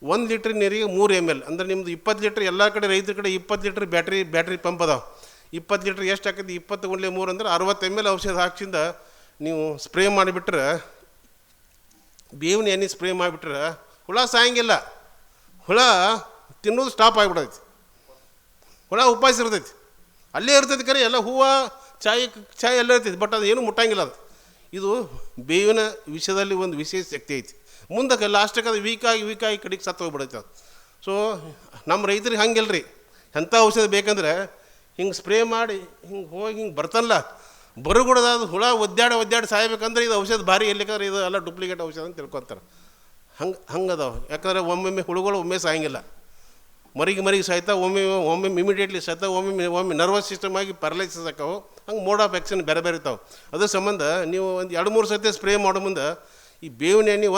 1 ಲೀಟ್ರ್ ನೀರಿಗೆ 3 ml ಅಂದರೆ ನಿಮ್ಮದು 20 ಲೀಟ್ರ್ ಎಲ್ಲ ಕಡೆ ರೈತರ ಕಡೆ 20 ಲೀಟ್ರ್ ಬ್ಯಾಟ್ರಿ ಪಂಪ್ ಅದಾವೆ. 20 ಲೀಟ್ರ್ ಎಷ್ಟು ಹಾಕಿದ್ದು 20 × 3 ಅಂದ್ರೆ 60 ml ಔಷಧ ಹಾಕಿಸಿಂದ ನೀವು ಸ್ಪ್ರೇ ಮಾಡಿಬಿಟ್ರೆ, ಬೇವಿನ ಎಣ್ಣೆ ಸ್ಪ್ರೇ ಮಾಡಿಬಿಟ್ರೆ ಹುಳ ಸಾಯಂಗಿಲ್ಲ. ಹುಳ ತಿನ್ನೋದು ಸ್ಟಾಪ್ ಆಗಿಬಿಡೈತಿ. ಹುಳ ಉಪವಾಸ ಇರ್ತೈತಿ, ಅಲ್ಲೇ ಇರ್ತೈತಿ. ಕರೆ ಎಲ್ಲ ಹೂವು ಚಾಯ್ ಎಲ್ಲ ಇರ್ತೈತಿ, ಬಟ್ ಅದು ಏನೂ ಮುಟ್ಟಂಗಿಲ್ಲ. ಅದು ಇದು ಬೇವಿನ ವಿಷಯದಲ್ಲಿ ಒಂದು ವಿಶೇಷ ಶಕ್ತಿ ಐತಿ. ಮುಂದಕ್ಕೆ ಲಾಸ್ಟಕ್ಕೆ ಅದು ವೀಕಾಗಿ ಕಡೆಗೆ ಸತ್ತು ಹೋಗ್ಬಿಡೈತೆ ಅದು. ಸೊ ನಮ್ಮ ರೈತರಿಗೆ ಹಂಗಿಲ್ಲ ರೀ. ಎಂಥ ಔಷಧ ಬೇಕಂದ್ರೆ ಹಿಂಗೆ ಸ್ಪ್ರೇ ಮಾಡಿ ಹಿಂಗೆ ಹೋಗಿ ಹಿಂಗೆ ಬರ್ತಲ್ಲ, ಬರುಗುಡದಾದ ಹುಳ ಒದ್ದಾಡಿ ಸಾಯ್ಬೇಕಂದ್ರೆ ಇದು ಔಷಧ ಭಾರಿ ಎಲ್ಲಿಕಂದ್ರೆ ಇದು ಎಲ್ಲ ಡೂಪ್ಲಿಕೇಟ್ ಔಷಧ ಅಂತ ತಿಳ್ಕೊತಾರೆ. ಹಂಗೆ ಅದಾವೆ. ಯಾಕಂದರೆ ಒಮ್ಮೊಮ್ಮೆ ಹುಳುಗಳು ಒಮ್ಮೆ ಸಾಯಂಗಿಲ್ಲ. ಮರಿಗೆ ಸಾಯ್ತಾ, ಒಮ್ಮೆ ಇಮಿಡಿಯೇಟ್ಲಿ ಸಾಯ್ತಾ, ಒಮ್ಮೆ ನರ್ವಸ್ ಸಿಸ್ಟಮ್ ಆಗಿ ಪ್ಯಾರಲೈಸಿಸ್ ಆಕಾವು. ಹಂಗೆ ಮೋಡ್ ಆಫ್ ಆ್ಯಕ್ಷನ್ ಬೇರೆ ಇರ್ತಾವೆ. ಅದ್ರ ಸಂಬಂಧ ನೀವು ಒಂದು 2-3 ಸರ್ತಿ ಸ್ಪ್ರೇ ಮಾಡೋ ಮುಂದೆ ಈ ಬೇವಿನ ಎಣ್ಣೆ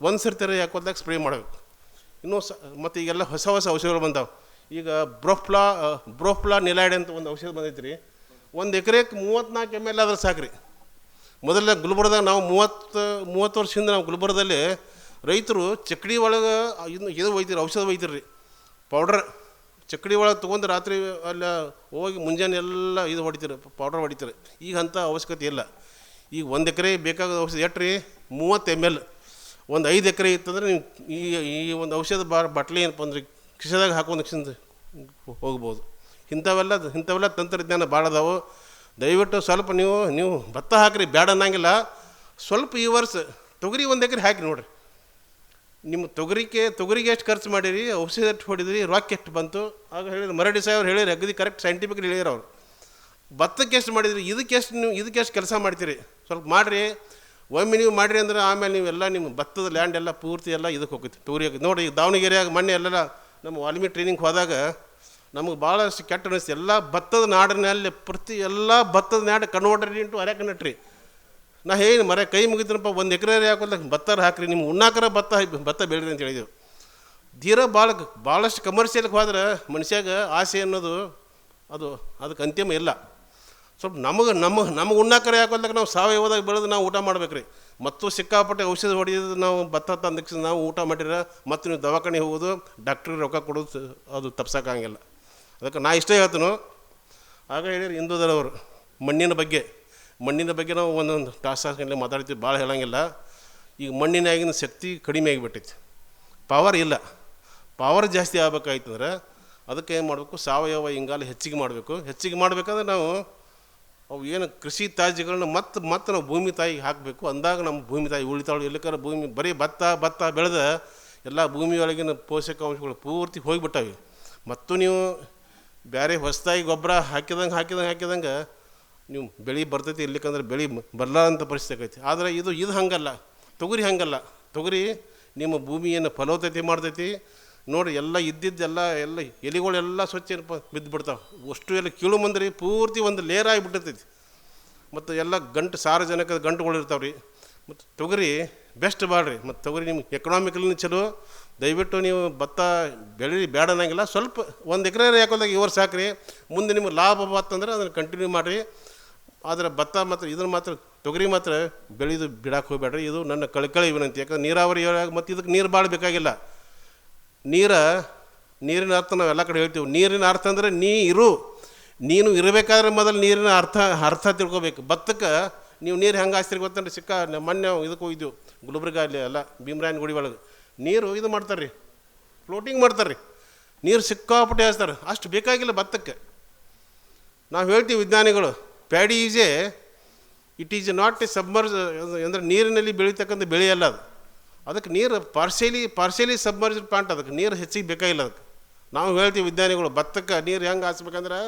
ಒಂದು ಸರ್ತಿ ಹಾಕೋದಾಗ ಸ್ಪ್ರೇ ಮಾಡಬೇಕು. ಇನ್ನೂ ಮತ್ತು ಈಗೆಲ್ಲ ಹೊಸ ಔಷಧಗಳು ಬಂದಾವೆ. ಈಗ ಬ್ರೋಫ್ಲಾ ನಿಲೈಡ್ ಅಂತ ಒಂದು ಔಷಧ ಬಂದೈತೆ ರೀ. 1 ಎಕರೆಗೆ 34 ml ಆದ್ರೆ ಸಾಕ್ರಿ. ಮೊದಲ ಗುಲ್ಬರ್ದಾಗ ನಾವು 30 ವರ್ಷ ಹಿಂದೆ ನಾವು ಗುಲ್ಬರ್ಗದಲ್ಲಿ ರೈತರು ಚಕ್ಕಡಿ ಒಳಗೆ ಇದು ಒಯ್ತೀರಿ, ಔಷಧ ಒಯ್ತೀರಿ ರೀ, ಪೌಡ್ರ್. ಚಕ್ಕಡಿ ಒಳಗೆ ತೊಗೊಂಡು ರಾತ್ರಿ ಅಲ್ಲ ಹೋಗಿ ಮುಂಜಾನೆ ಎಲ್ಲ ಇದು ಹೊಡಿತೀರಿ, ಪೌಡ್ರ್ ಹೊಡಿತೀರಿ. ಈಗ ಅಂಥ ಅವಶ್ಯಕತೆ ಇಲ್ಲ. ಈಗ 1 ಎಕರೆ ಬೇಕಾದ ಔಷಧ ಎಷ್ಟು ರೀ? 30 ml. ಒಂದು 5 ಎಕರೆ ಇತ್ತಂದ್ರೆ ನೀವು ಈ ಒಂದು ಔಷಧ ಬಾಟ್ಲಿ ಏನಪ್ಪ ಅಂದ್ರೆ ಕಿಶದಾಗ ಹಾಕೊಂಡು ಹೋಗ್ಬೋದು. ಇಂಥವೆಲ್ಲ ತಂತ್ರಜ್ಞಾನ ಭಾಳ ಅದಾವೆ. ದಯವಿಟ್ಟು ಸ್ವಲ್ಪ ನೀವು ಭತ್ತ ಹಾಕಿರಿ, ಬ್ಯಾಡ ಅನ್ನಂಗಿಲ್ಲ. ಸ್ವಲ್ಪ ಈ ವರ್ಷ ತೊಗರಿ 1 ಎಕರೆ ಹಾಕಿರಿ ನೋಡಿರಿ. ನಿಮ್ಮ ತೊಗರಿಗೆ ಎಷ್ಟು ಖರ್ಚು ಮಾಡಿರಿ, ಔಷಧ ಎಷ್ಟು ಹೊಡಿದ್ರಿ, ರೊಕ್ಕ ಎಷ್ಟು ಬಂತು. ಆಗ ಹೇಳಿದ್ರು ಮರಡಿ ಸಾಹೇಬ್ರು ಹೇಳಿರಿ, ಅಗದಿ ಕರೆಕ್ಟ್ ಸೈಂಟಿಫಿಕ್ಲಿ ಹೇಳಿದ್ರು ಅವ್ರು. ಭತ್ತಕ್ಕೆ ಎಷ್ಟು ಮಾಡಿದ್ರಿ, ಇದಕ್ಕೆ ಕೆಲಸ ಮಾಡ್ತೀರಿ, ಸ್ವಲ್ಪ ಮಾಡಿರಿ. ಒಮ್ಮೆ ನೀವು ಮಾಡಿರಿ ಅಂದ್ರೆ ಆಮೇಲೆ ನೀವೆಲ್ಲ ನಿಮ್ಮ ಭತ್ತದ ಲ್ಯಾಂಡ್ ಎಲ್ಲ ಪೂರ್ತಿ ಎಲ್ಲ ಇದಕ್ಕೆ ಹೋಗುತ್ತೆ, ತೊಗರಿ ಹೋಗುತ್ತೆ. ನೋಡಿ, ಈಗ ದಾವಣಗೆರೆಯಾಗ ಮೊನ್ನೆ ಎಲ್ಲ ನಮ್ಮ ವಾಲ್ಮೀಕಿ ಟ್ರೈನಿಂಗ್ ಹೋದಾಗ ನಮಗೆ ಭಾಳಷ್ಟು ಕೆಟ್ಟ ಅನಿಸ್ತು. ಎಲ್ಲ ಭತ್ತದ ನಾಡಿನಲ್ಲಿ ಎಲ್ಲ ಭತ್ತದ ನಾಡು ಕನ್ವರ್ಟರ್ ಇಂಟು ಅರೆಕನ್ನಟ್ರಿ. ನಾ ಹೇಳಿ ಕೈ ಮುಗಿತೀನಪ್ಪ, 1 ಎಕರೆ ಹಾಕೋಲ್ಲ, ಭತ್ತ ಹಾಕ್ರಿ, ನಿಮ್ಮ ಉಣ್ಣಾಕರ ಭತ್ತ ಬೆಳೀರಿ ಅಂತ ಹೇಳಿದೆವು. ಭಾಳಷ್ಟು ಕಮರ್ಷಿಯಲ್ಗೆ ಹೋದ್ರೆ ಮನುಷ್ಯಾಗ ಆಸೆ ಅನ್ನೋದು ಅದಕ್ಕೆ ಅಂತಿಮ ಇಲ್ಲ. ಸ್ವಲ್ಪ ನಮಗೆ ಉಣ್ಣಾಕರ ಹಾಕೋದಾಗ ನಾವು ಸಾವಯವದಾಗ ಬೆಳೆದು ನಾವು ಊಟ ಮಾಡ್ಬೇಕು ರೀ. ಮತ್ತು ಸಿಕ್ಕಾಪಟ್ಟೆ ಔಷಧ ಹೊಡೆಯೋದು ನಾವು ಭತ್ತ ತಂದಕ್ಕೆ ನಾವು ಊಟ ಮಾಡಿದ್ರೆ ಮತ್ತು ನೀವು ದವಾಖಾನೆ ಹೋಗೋದು, ಡಾಕ್ಟ್ರಿಗೆ ರೊಕ್ಕ ಕೊಡೋದು ಅದು ತಪ್ಸೋಕ್ಕಾಗಿಲ್ಲ. ಅದಕ್ಕೆ ನಾ ಇಷ್ಟೇ ಹೇಳ್ತೀನಿ. ಆಗ ಹೇಳಿರಿ ಹಿಂದೂದರವರು ಮಣ್ಣಿನ ಬಗ್ಗೆ ನಾವು ಒಂದೊಂದು ತಾಸಲ್ಲಿ ಮಾತಾಡ್ತೀವಿ, ಭಾಳ ಹೇಳೋಂಗಿಲ್ಲ. ಈಗ ಮಣ್ಣಿನಾಗಿನ ಶಕ್ತಿ ಕಡಿಮೆ ಆಗಿಬಿಟ್ಟೈತಿ, ಪವರ್ ಇಲ್ಲ. ಪವರ್ ಜಾಸ್ತಿ ಆಗ್ಬೇಕಾಯ್ತಂದ್ರೆ ಅದಕ್ಕೆ ಏನು ಮಾಡಬೇಕು, ಸಾವಯವ ಇಂಗಾಲ ಹೆಚ್ಚಿಗೆ ಮಾಡಬೇಕಂದ್ರೆ ನಾವು ಅವು ಏನು ಕೃಷಿ ತ್ಯಾಜ್ಯಗಳನ್ನ ಮತ್ತೆ ನಾವು ಭೂಮಿ ತಾಯಿಗೆ ಹಾಕಬೇಕು. ಅಂದಾಗ ನಮ್ಮ ಭೂಮಿ ತಾಯಿ ಉಳಿತಾಳು. ಎಲ್ಲಿಕಾರ ಭೂಮಿ ಬರೀ ಭತ್ತ ಬೆಳೆದ ಎಲ್ಲ ಭೂಮಿಯೊಳಗಿನ ಪೋಷಕಾಂಶಗಳು ಪೂರ್ತಿ ಹೋಗಿಬಿಟ್ಟವೆ. ಮತ್ತು ನೀವು ಬೇರೆ ಹೊಸದಾಗಿ ಗೊಬ್ಬರ ಹಾಕಿದಂಗೆ ನೀವು ಬೆಳೆ ಬರ್ತೈತಿ, ಇರ್ಲಿಕ್ಕಂದ್ರೆ ಬೆಳೆ ಬರಲಾರಂಥ ಪರಿಸ್ಥಿತಿ ಆಗೈತಿ. ಆದರೆ ಇದು ಹಂಗಲ್ಲ, ತೊಗರಿ ಹಂಗಲ್ಲ. ತೊಗರಿ ನಿಮ್ಮ ಭೂಮಿಯನ್ನು ಫಲವತ್ತತೆ ಮಾಡ್ತೈತಿ. ನೋಡಿ, ಎಲ್ಲ ಇದ್ದಿದ್ದೆಲ್ಲ ಎಲೆಗಳೆಲ್ಲ ಸ್ವಚ್ಛ ಬಿದ್ದುಬಿಡ್ತಾವೆ. ಅಷ್ಟು ಎಲ್ಲ ಕೀಳು ಮಂದ್ರಿ ಪೂರ್ತಿ ಒಂದು ಲೇರ್ ಆಗಿಬಿಟ್ಟಿರ್ತೈತಿ. ಮತ್ತು ಎಲ್ಲ ಸಾರಜನಕದ ಗಂಟುಗಳು ಇರ್ತಾವೆ ರೀ. ಮತ್ತು ತೊಗರಿ ಬೆಸ್ಟ್ ಬಾಳ್ರಿ. ಮತ್ತು ತೊಗರಿ ನಿಮ್ಗೆ ಎಕನಾಮಿಕಲಿನ ಚಲೋ. ದಯವಿಟ್ಟು ನೀವು ಭತ್ತ ಬೆಳೀರಿ, ಬೇಡ ಅನ್ನಂಗಿಲ್ಲ. ಸ್ವಲ್ಪ 1 ಎಕರೆ ಹಾಕೋದಾಗ ಈ ವರ್ಷ ಹಾಕ್ರಿ. ಮುಂದೆ ನಿಮ್ಗೆ ಲಾಭ ಬಂತಂದ್ರೆ ಅದನ್ನು ಕಂಟಿನ್ಯೂ ಮಾಡಿರಿ. ಆದರೆ ಭತ್ತ ಮಾತ್ರ ತೊಗರಿ ಮಾತ್ರ ಬೆಳೆದು ಬಿಡಕ್ಕೆ ಹೋಗ್ಬೇಡ್ರಿ. ಇದು ನನ್ನ ಕಳಕಳಿ ವಿನಂತಿ. ಯಾಕಂದ್ರೆ ನೀರಾವರಿ ಮತ್ತು ಇದಕ್ಕೆ ನೀರು ಭಾಳ ಬೇಕಾಗಿಲ್ಲ. ನೀರಿನ ಅರ್ಥ ನಾವು ಎಲ್ಲ ಕಡೆ ಹೇಳ್ತೀವಿ. ನೀರಿನ ಅರ್ಥ ಅಂದರೆ ನೀನು ಇರಬೇಕಾದ್ರೆ ಮೊದಲು ನೀರಿನ ಅರ್ಥ ತಿಳ್ಕೊಬೇಕು. ಭತ್ತಕ್ಕೆ ನೀವು ನೀರು ಹೆಂಗೆ ಹಾಸ್ತಿರಿ ಗೊತ್ತಂದ್ರೆ ಮೊನ್ನೆ ಇದಕ್ಕೆ ಹೋಗಿದ್ದೆವು ಗುಲ್ಬರ್ಗ, ಅಲ್ಲಿ ಎಲ್ಲ ಭೀಮರಾಯನ ಗುಡಿ ಒಳಗೆ ನೀರು ಇದು ಮಾಡ್ತಾರೆ ರೀ, ಫ್ಲೋಟಿಂಗ್ ಮಾಡ್ತಾರೆ ರೀ. ನೀರು ಸಿಕ್ಕಾಪಟ್ಟೆ ಹಾಸ್ತಾರೆ. ಅಷ್ಟು ಬೇಕಾಗಿಲ್ಲ ಭತ್ತಕ್ಕೆ. ನಾವು ಹೇಳ್ತೀವಿ ವಿಜ್ಞಾನಿಗಳು, paddy it is not A submerge, ಅಂದರೆ ನೀರಿನಲ್ಲಿ ಬೆಳೀತಕ್ಕಂಥ ಬೆಳೆಯಲ್ಲ ಅದು. ಅದಕ್ಕೆ ನೀರು ಪಾರ್ಶಿಯಲಿ ಸಬ್ಮರ್ಜ್ ಪ್ಲಾಂಟ್. ಅದಕ್ಕೆ ನೀರು ಹೆಚ್ಚಿಗೆ ಬೇಕಾಗಿಲ್ಲ. ಅದಕ್ಕೆ ನಾವು ಹೇಳ್ತೀವಿ ವಿಜ್ಞಾನಿಗಳು, ಭತ್ತಕ್ಕೆ ನೀರು ಹೆಂಗೆ ಹಾಸ್ಬೇಕಂದ್ರೆ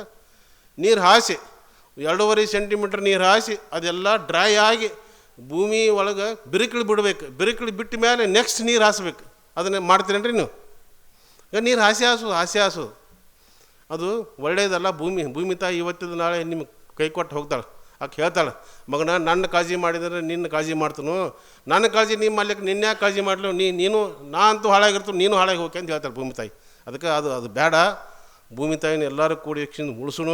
ನೀರು ಹಾಸಿ 2.5 ಸೆಂಟಿಮೀಟ್ರ್ ನೀರು ಹಾಸಿ ಅದೆಲ್ಲ ಡ್ರೈ ಆಗಿ ಭೂಮಿ ಒಳಗೆ ಬಿರುಕಳಿ ಬಿಡಬೇಕು. ಬಿರುಕಳಿ ಬಿಟ್ಟ ಮೇಲೆ ನೆಕ್ಸ್ಟ್ ನೀರು ಹಾಸ್ಬೇಕು. ಅದನ್ನೇ ಮಾಡ್ತೀರೇನ್ರಿ ನೀವು? ನೀರು ಹಾಸಿ ಹಾಸೋದು ಅದು ಒಳ್ಳೆಯದಲ್ಲ. ಭೂಮಿ ತಾಯಿ ಇವತ್ತಿದ ನಾಳೆ ನಿಮ್ಗೆ ಕೈ ಕೊಟ್ಟು ಹೋಗ್ತಾಳೆ. ಆಕೆ ಹೇಳ್ತಾಳೆ, ಮಗನ ನನ್ನ ಕಾಳಜಿ ಮಾಡಿದರೆ ನಿನ್ನ ಕಾಳಜಿ ಮಾಡ್ತಾನು, ನನ್ನ ಕಾಳಜಿ ನಿಮ್ಮ ಮಾಡ್ಲಿಕ್ಕೆ ನಿನ್ಯಾಕೆ ಕಾಳಜಿ ಮಾಡಲು, ನಾ ಅಂತೂ ಹಾಳಾಗಿರ್ತೀನಿ, ನೀನು ಹಾಳಾಗಿ ಹೋಗಿ ಅಂತ ಹೇಳ್ತಾಳೆ ಭೂಮಿ ತಾಯಿ. ಅದಕ್ಕೆ ಅದು ಬೇಡ. ಭೂಮಿ ತಾಯಿನ ಎಲ್ಲರೂ ಕೂಡಿ ಯಕ್ಷಿಂದ ಉಳಿಸೋಣ.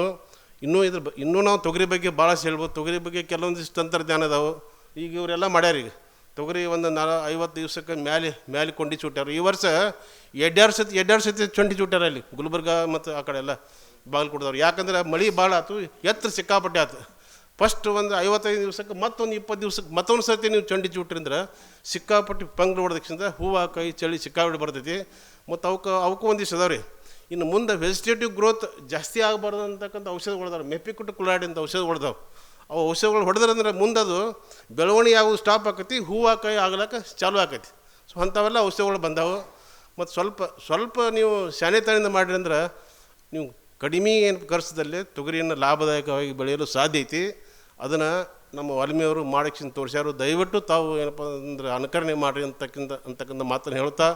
ಇನ್ನೂ ನಾವು ತೊಗರಿ ಬಗ್ಗೆ ಭಾಳಷ್ಟು ಹೇಳ್ಬೋದು. ತೊಗರಿ ಬಗ್ಗೆ ಕೆಲವೊಂದಿಷ್ಟು ತಂತ್ರಜ್ಞಾನ ಅದಾವೆ. ಈಗ ಇವರೆಲ್ಲ ಮಾಡ್ಯಾರ. ಈಗ ತೊಗರಿ ಒಂದು 50 ದಿವಸಕ್ಕೆ ಮ್ಯಾಲೆ ಕೊಂಡಿ ಚುಟ್ಟಾರ. ಈ ವರ್ಷ ಎರಡು ಸತಿ ಚೊಂಡಿ ಚುಟ್ಟಾರ ಅಲ್ಲಿ ಗುಲ್ಬರ್ಗ ಮತ್ತು ಆ ಕಡೆ ಎಲ್ಲ ಬಾಗಲಕೋಟದವ್ರು. ಯಾಕಂದ್ರೆ ಮಳೆ ಭಾಳ ಆಯ್ತು, ಎತ್ತರ ಸಿಕ್ಕಾಪಟ್ಟೆ ಆಯ್ತು. ಫಸ್ಟ್ ಒಂದು 55 ದಿವಸಕ್ಕೆ ಮತ್ತೊಂದು 20 ದಿವಸಕ್ಕೆ ಮತ್ತೊಂದು ಸರ್ತಿ ನೀವು ಚಂಡಿ ಚುಟ್ರಿಂದ ಸಿಕ್ಕಾಪಟ್ಟೆ ಪಂಗ್ಳು ಹೊಡೆದಕ್ಷಿಂದ ಹೂವು ಕೈ ಚಳಿ ಸಿಕ್ಕಾಪಟ್ಟೆ ಬರ್ತೈತಿ. ಮತ್ತು ಅವಕ್ಕೂ ಒಂದಿಷ್ಟು ಅದಾವೆ ರೀ. ಇನ್ನು ಮುಂದೆ ವೆಜಿಟೇಟಿವ್ ಗ್ರೋತ್ ಜಾಸ್ತಿ ಆಗಬಾರ್ದು ಅಂತಕ್ಕಂಥ ಔಷಧಗಳದಾವೆ. ಮೆಪಿಕುಟ್ಟು ಕುಲಾಡಿ ಅಂತ ಔಷಧಗಳದಾವೆ. ಅವು ಔಷಧಗಳು ಹೊಡೆದ್ರಂದ್ರೆ ಮುಂದೆ ಅದು ಬೆಳವಣಿಗೆ ಆಗೋದು ಸ್ಟಾಪ್ ಆಕೈತಿ, ಹೂವು ಕೈ ಆಗ್ಲಕ್ಕ ಚಾಲು ಆಕೈತಿ. ಸೊ ಅಂಥವೆಲ್ಲ ಔಷಧಗಳು ಬಂದಾವೆ. ಮತ್ತು ಸ್ವಲ್ಪ ನೀವು ಶಾನೆತನದಿಂದ ಮಾಡಿರಿ ಅಂದ್ರೆ ನೀವು ಕಡಿಮೆ ಖರ್ಚದಲ್ಲಿ ತೊಗರಿಯನ್ನು ಲಾಭದಾಯಕವಾಗಿ ಬೆಳೆಯಲು ಸಾಧ್ಯ ಐತಿ. ಅದನ್ನು ನಮ್ಮ ವಾಲ್ಮೀಯವರು ಮಾಡಕ್ಕೆ ತೋರಿಸ್ಯಾರು. ದಯವಿಟ್ಟು ತಾವು ಏನಪ್ಪ ಅಂದ್ರೆ ಅನುಕರಣೆ ಮಾಡಿರಿ ಅಂತಕ್ಕಂಥ ಮಾತನ್ನು ಹೇಳ್ತಾ,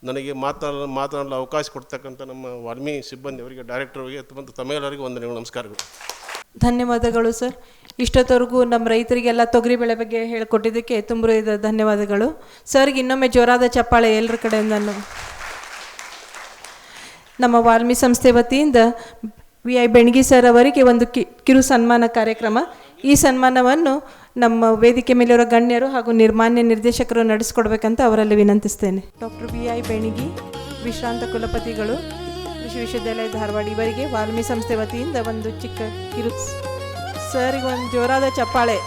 ನನಗೆ ಮಾತನಾಡಲು ಅವಕಾಶ ಕೊಡ್ತಕ್ಕಂಥ ನಮ್ಮ ವಾಲ್ಮೀ ಸಿಬ್ಬಂದಿಯವರಿಗೆ, ಡೈರೆಕ್ಟರ್ವರಿಗೆ ಮತ್ತು ತಮ್ಮೆಲ್ಲರಿಗೂ ವಂದನೆಗಳು, ನಮಸ್ಕಾರಗಳು. ಧನ್ಯವಾದಗಳು ಸರ್. ಇಷ್ಟೊತ್ತವರೆಗೂ ನಮ್ಮ ರೈತರಿಗೆಲ್ಲ ತೊಗರಿ ಬೆಳೆ ಬಗ್ಗೆ ಹೇಳಿಕೊಟ್ಟಿದ್ದಕ್ಕೆ ತುಂಬ ಧನ್ಯವಾದಗಳು ಸರ್ಗೆ. ಇನ್ನೊಮ್ಮೆ ಜೋರಾದ ಚಪ್ಪಾಳೆ ಎಲ್ಲರ ಕಡೆಯಿಂದನೂ. ನಮ್ಮ ವಾಲ್ಮಿ ಸಂಸ್ಥೆ ವತಿಯಿಂದ VI ಬೆಣಗಿ ಸರ್ ಅವರಿಗೆ ಒಂದು ಕಿರು ಸನ್ಮಾನ ಕಾರ್ಯಕ್ರಮ. ಈ ಸನ್ಮಾನವನ್ನು ನಮ್ಮ ವೇದಿಕೆ ಮೇಲಿರೋ ಗಣ್ಯರು ಹಾಗೂ ಮಾನ್ಯ ನಿರ್ದೇಶಕರು ನಡೆಸಿಕೊಡ್ಬೇಕಂತ ಅವರಲ್ಲಿ ವಿನಂತಿಸ್ತೇನೆ. ಡಾಕ್ಟರ್ VI ಬೆಣಗಿ, ವಿಶ್ರಾಂತ ಕುಲಪತಿಗಳು, ಕೃಷಿ ವಿಶ್ವವಿದ್ಯಾಲಯ ಧಾರವಾಡ, ಇವರಿಗೆ ವಾಲ್ಮಿ ಸಂಸ್ಥೆ ವತಿಯಿಂದ ಒಂದು ಚಿಕ್ಕ ಕಿರು. ಸರಿಗೆ ಒಂದು ಜೋರಾದ ಚಪ್ಪಾಳೆ.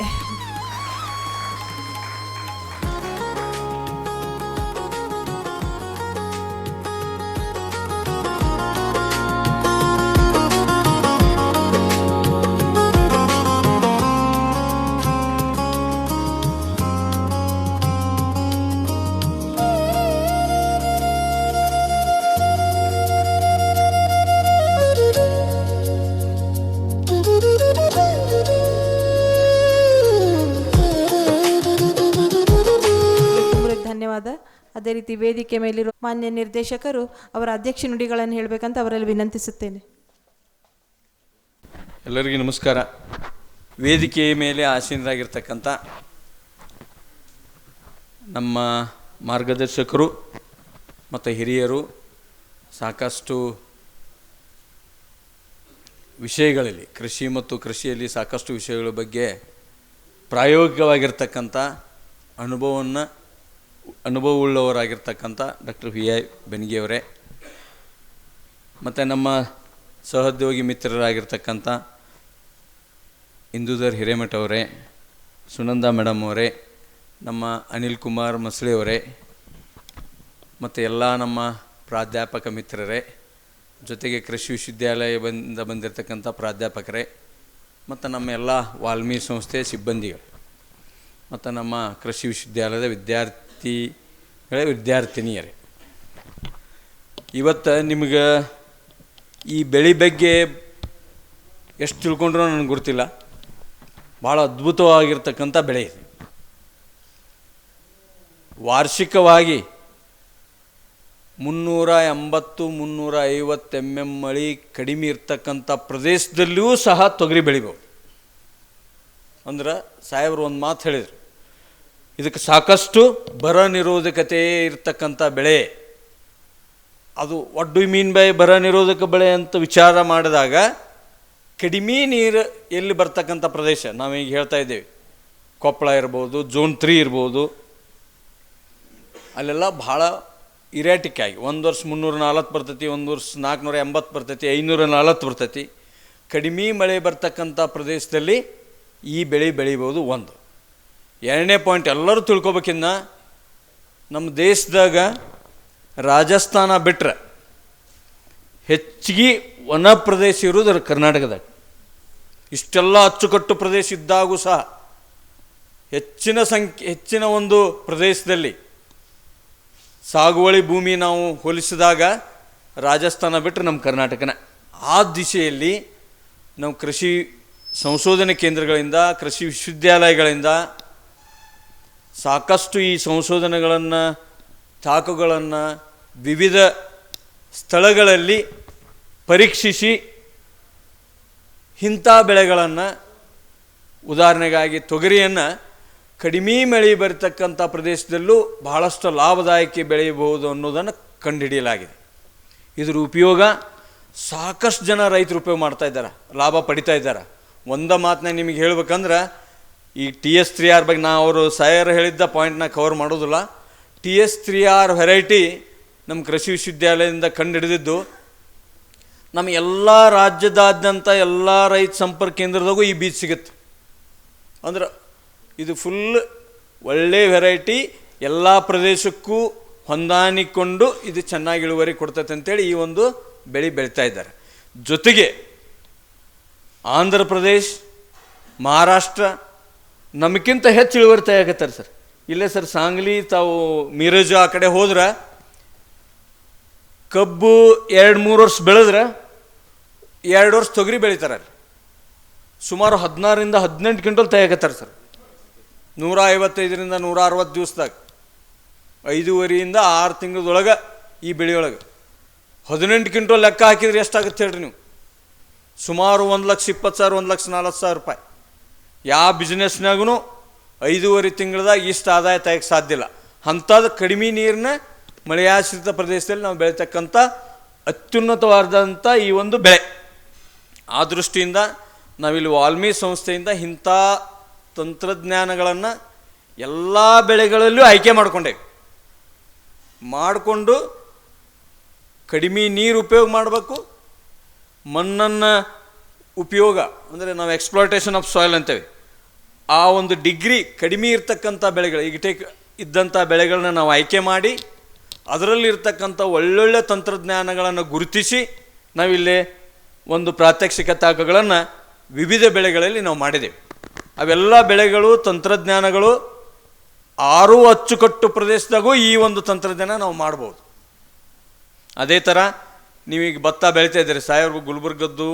ಧನ್ಯವಾದ. ಅದೇ ರೀತಿ ವೇದಿಕೆ ಮೇಲಿರುವ ಮಾನ್ಯ ನಿರ್ದೇಶಕರು ಅವರ ಅಧ್ಯಕ್ಷ ನುಡಿಗಳನ್ನು ಹೇಳಬೇಕಂತ ಅವರಲ್ಲಿ ವಿನಂತಿಸುತ್ತೇನೆ. ಎಲ್ಲರಿಗೂ ನಮಸ್ಕಾರ. ವೇದಿಕೆಯ ಮೇಲೆ ಆಸೀನರಾಗಿರ್ತಕ್ಕಂಥ ನಮ್ಮ ಮಾರ್ಗದರ್ಶಕರು ಮತ್ತು ಹಿರಿಯರು, ಸಾಕಷ್ಟು ವಿಷಯಗಳಲ್ಲಿ ಕೃಷಿ ಮತ್ತು ಕೃಷಿಯಲ್ಲಿ ಸಾಕಷ್ಟು ವಿಷಯಗಳ ಬಗ್ಗೆ ಪ್ರಾಯೋಗಿಕವಾಗಿರ್ತಕ್ಕಂಥ ಅನುಭವವುಳ್ಳವರಾಗಿರ್ತಕ್ಕಂಥ ಡಾಕ್ಟರ್ VI ಬೆಣಗಿಯವರೇ, ಮತ್ತು ನಮ್ಮ ಸಹೋದ್ಯೋಗಿ ಮಿತ್ರರಾಗಿರ್ತಕ್ಕಂಥ ಇಂದುಧರ್ ಹಿರೇಮಠ ಅವರೇ, ಸುನಂದಾ ಮೇಡಮ್ ಅವರೇ, ನಮ್ಮ ಅನಿಲ್ ಕುಮಾರ್ ಮಸಳಿ ಅವರೇ, ಮತ್ತು ಎಲ್ಲ ನಮ್ಮ ಪ್ರಾಧ್ಯಾಪಕ ಮಿತ್ರರೇ, ಜೊತೆಗೆ ಕೃಷಿ ವಿಶ್ವವಿದ್ಯಾಲಯದಿಂದ ಬಂದಿರತಕ್ಕಂಥ ಪ್ರಾಧ್ಯಾಪಕರೇ, ಮತ್ತು ನಮ್ಮ ಎಲ್ಲ ವಾಲ್ಮೀಕಿ ಸಂಸ್ಥೆಯ ಸಿಬ್ಬಂದಿಗಳು, ಮತ್ತು ನಮ್ಮ ಕೃಷಿ ವಿಶ್ವವಿದ್ಯಾಲಯದ ವಿದ್ಯಾರ್ಥಿನಿಯರೇ, ಇವತ್ತು ನಿಮಗೆ ಈ ಬೆಳೆ ಬಗ್ಗೆ ಎಷ್ಟು ತಿಳ್ಕೊಂಡ್ರೂ ನನಗೆ ಗೊತ್ತಿಲ್ಲ. ಭಾಳ ಅದ್ಭುತವಾಗಿರ್ತಕ್ಕಂಥ ಬೆಳೆ ಇದೆ. ವಾರ್ಷಿಕವಾಗಿ 380-350 mm ಮಳೆ ಕಡಿಮೆ ಇರ್ತಕ್ಕಂಥ ಪ್ರದೇಶದಲ್ಲಿಯೂ ಸಹ ತೊಗರಿ ಬೆಳಿಬೋದು. ಅಂದ್ರೆ ಸಾಹೇಬರು ಒಂದು ಮಾತು ಹೇಳಿದರು, ಇದಕ್ಕೆ ಸಾಕಷ್ಟು ಬರ ನಿರೋಧಕತೆ ಇರ್ತಕ್ಕಂಥ ಬೆಳೆ. ಅದು what do you mean by ಬರ ನಿರೋಧಕ ಬೆಳೆ ಅಂತ ವಿಚಾರ ಮಾಡಿದಾಗ, ಕಡಿಮೆ ನೀರು ಎಲ್ಲಿ ಬರ್ತಕ್ಕಂಥ ಪ್ರದೇಶ ನಾವೀಗ ಹೇಳ್ತಾ ಇದ್ದೇವೆ, ಕೊಪ್ಪಳ ಇರ್ಬೋದು, Zone 3 ಇರ್ಬೋದು, ಅಲ್ಲೆಲ್ಲ ಭಾಳ ಇರಾಟಿಕ್ ಆಗಿ ಒಂದು ವರ್ಷ 340 ಬರ್ತೈತಿ, ಒಂದು ವರ್ಷ 480 ಬರ್ತೈತಿ, 540 ಬರ್ತೈತಿ. ಕಡಿಮೆ ಮಳೆ ಬರ್ತಕ್ಕಂಥ ಪ್ರದೇಶದಲ್ಲಿ ಈ ಬೆಳೆ ಬೆಳಿಬೋದು. ಒಂದು. ಎರಡನೇ ಪಾಯಿಂಟ್ ಎಲ್ಲರೂ ತಿಳ್ಕೊಬೇಕಿನ್ನ, ನಮ್ಮ ದೇಶದಾಗ ರಾಜಸ್ಥಾನ ಬಿಟ್ಟರೆ ಹೆಚ್ಚಿಗೆ ವನ ಪ್ರದೇಶ ಇರೋದು ಕರ್ನಾಟಕದಾಗ. ಇಷ್ಟೆಲ್ಲ ಅಚ್ಚುಕಟ್ಟು ಪ್ರದೇಶ ಇದ್ದಾಗೂ ಸಹ ಹೆಚ್ಚಿನ ಒಂದು ಪ್ರದೇಶದಲ್ಲಿ ಸಾಗುವಳಿ ಭೂಮಿ ನಾವು ಹೋಲಿಸಿದಾಗ ರಾಜಸ್ಥಾನ ಬಿಟ್ಟರೆ ನಮ್ಮ ಕರ್ನಾಟಕನ. ಆ ದಿಶೆಯಲ್ಲಿ ನಾವು ಕೃಷಿ ಸಂಶೋಧನೆ ಕೇಂದ್ರಗಳಿಂದ, ಕೃಷಿ ವಿಶ್ವವಿದ್ಯಾಲಯಗಳಿಂದ ಸಾಕಷ್ಟು ಈ ಸಂಶೋಧನೆಗಳನ್ನು, ತಾಕುಗಳನ್ನು ವಿವಿಧ ಸ್ಥಳಗಳಲ್ಲಿ ಪರೀಕ್ಷಿಸಿ ಇಂಥ ಬೆಳೆಗಳನ್ನು, ಉದಾಹರಣೆಗಾಗಿ ತೊಗರಿಯನ್ನು ಕಡಿಮೆ ಮಳೆ ಬರತಕ್ಕಂಥ ಪ್ರದೇಶದಲ್ಲೂ ಬಹಳಷ್ಟು ಲಾಭದಾಯಕ ಬೆಳೆಯಬಹುದು ಅನ್ನೋದನ್ನು ಕಂಡುಹಿಡಿಯಲಾಗಿದೆ. ಇದರ ಉಪಯೋಗ ಸಾಕಷ್ಟು ಜನ ರೈತರು ಉಪಯೋಗ ಮಾಡ್ತಾ ಇದ್ದಾರೆ, ಲಾಭ ಪಡಿತಾ ಇದ್ದಾರೆ. ಒಂದ ಮಾತನ್ನ ನಿಮಗೆ ಹೇಳ್ಬೇಕಂದ್ರೆ, ಈ TS3R ಬಗ್ಗೆ ನಾ ಅವರು ಸಾಯರ್ ಹೇಳಿದ್ದ ಪಾಯಿಂಟ್ನ ಕವರ್ ಮಾಡೋದಿಲ್ಲ. TS3R ವೆರೈಟಿ ನಮ್ಮ ಕೃಷಿ ವಿಶ್ವವಿದ್ಯಾಲಯದಿಂದ ಕಂಡುಹಿಡಿದಿದ್ದು. ನಮ್ಮ ಎಲ್ಲ ರಾಜ್ಯದಾದ್ಯಂತ ಎಲ್ಲ ರೈತ ಸಂಪರ್ಕ ಕೇಂದ್ರದಾಗೂ ಈ ಬೀಜ ಸಿಗುತ್ತೆ. ಅಂದ್ರೆ ಇದು ಫುಲ್ ಒಳ್ಳೆ ವೆರೈಟಿ, ಎಲ್ಲ ಪ್ರದೇಶಕ್ಕೂ ಹೊಂದಾಣಿಕೊಂಡು ಇದು ಚೆನ್ನಾಗಿ ಇಳುವರಿ ಕೊಡ್ತೈತೆ ಅಂತೇಳಿ ಈ ಒಂದು ಬೆಳೆ ಬೆಳೀತಾ ಇದ್ದಾರೆ. ಜೊತೆಗೆ ಆಂಧ್ರ ಪ್ರದೇಶ್, ಮಹಾರಾಷ್ಟ್ರ ನಮಗಿಂತ ಹೆಚ್ಚು ಇಳುವರಿ ತೆಗಿತಾರೆ ಸರ್. ಇಲ್ಲೇ ಸರ್ ಸಾಂಗ್ಲಿ ತಾವು ಮಿರಜ್ ಆ ಕಡೆ ಹೋದ್ರೆ ಕಬ್ಬು 2-3 ವರ್ಷ ಬೆಳೆದ್ರೆ 2 ವರ್ಷ ತೊಗರಿ ಬೆಳೀತಾರೆ. ಅಲ್ಲಿ ಸುಮಾರು 16ರಿಂದ 18 ಕ್ವಿಂಟಲ್ ತೆಗಿತಾರೆ ಸರ್. 155ರಿಂದ 160 ದಿವಸದಾಗ 5.5ರಿಂದ 6 ತಿಂಗಳದೊಳಗೆ ಈ ಬೆಳೆಯೊಳಗೆ 18 ಕ್ವಿಂಟಲ್ ಲೆಕ್ಕ ಹಾಕಿದ್ರೆ ಎಷ್ಟಾಗುತ್ತೆ ಹೇಳ್ರಿ ನೀವು? ಸುಮಾರು 1,20,000 1,40,000 ರೂಪಾಯಿ. ಯಾವ ಬಿಸ್ನೆಸ್ನಾಗೂ 5.5 ತಿಂಗಳದಾಗ ಇಷ್ಟು ಆದಾಯ ತೆಗೆಕ್ಕೆ ಸಾಧ್ಯ ಇಲ್ಲ. ಅಂಥದ್ದು ಕಡಿಮೆ ನೀರಿನ ಮಳೆಯಾಶ್ರಿತ ಪ್ರದೇಶದಲ್ಲಿ ನಾವು ಬೆಳೀತಕ್ಕಂಥ ಅತ್ಯುನ್ನತವಾದಂಥ ಈ ಒಂದು ಬೆಳೆ. ಆ ದೃಷ್ಟಿಯಿಂದ ನಾವಿಲ್ಲಿ ವಾಲ್ಮಿ ಸಂಸ್ಥೆಯಿಂದ ಇಂಥ ತಂತ್ರಜ್ಞಾನಗಳನ್ನು ಎಲ್ಲ ಬೆಳೆಗಳಲ್ಲೂ ಆಯ್ಕೆ ಮಾಡಿಕೊಂಡು ಕಡಿಮೆ ನೀರು ಉಪಯೋಗ ಮಾಡಬೇಕು, ಮಣ್ಣನ್ನು ಉಪಯೋಗ ಅಂದರೆ ನಾವು ಎಕ್ಸ್ಪ್ಲಾಯ್ಟೇಷನ್ ಆಫ್ ಸಾಯಿಲ್ ಅಂತೇವೆ, ಆ ಒಂದು ಡಿಗ್ರಿ ಕಡಿಮೆ ಇರ್ತಕ್ಕಂಥ ಬೆಳೆಗಳು ಇದ್ದಂಥ ಬೆಳೆಗಳನ್ನ ನಾವು ಆಯ್ಕೆ ಮಾಡಿ ಅದರಲ್ಲಿರ್ತಕ್ಕಂಥ ಒಳ್ಳೊಳ್ಳೆ ತಂತ್ರಜ್ಞಾನಗಳನ್ನು ಗುರುತಿಸಿ ನಾವಿಲ್ಲಿ ಒಂದು ಪ್ರಾತ್ಯಕ್ಷಿಕ ತಾಕಗಳನ್ನು ವಿವಿಧ ಬೆಳೆಗಳಲ್ಲಿ ನಾವು ಮಾಡಿದ್ದೇವೆ. ಅವೆಲ್ಲ ಬೆಳೆಗಳು ತಂತ್ರಜ್ಞಾನಗಳು 6 ಅಚ್ಚುಕಟ್ಟು ಪ್ರದೇಶದಾಗೂ ಈ ಒಂದು ತಂತ್ರಜ್ಞಾನ ನಾವು ಮಾಡ್ಬೋದು. ಅದೇ ಥರ ನೀವೀಗ ಭತ್ತ ಬೆಳೀತಾ ಇದ್ದೀರಿ, ಸಾಯರ್ ಗುಲ್ಬರ್ಗದ್ದು,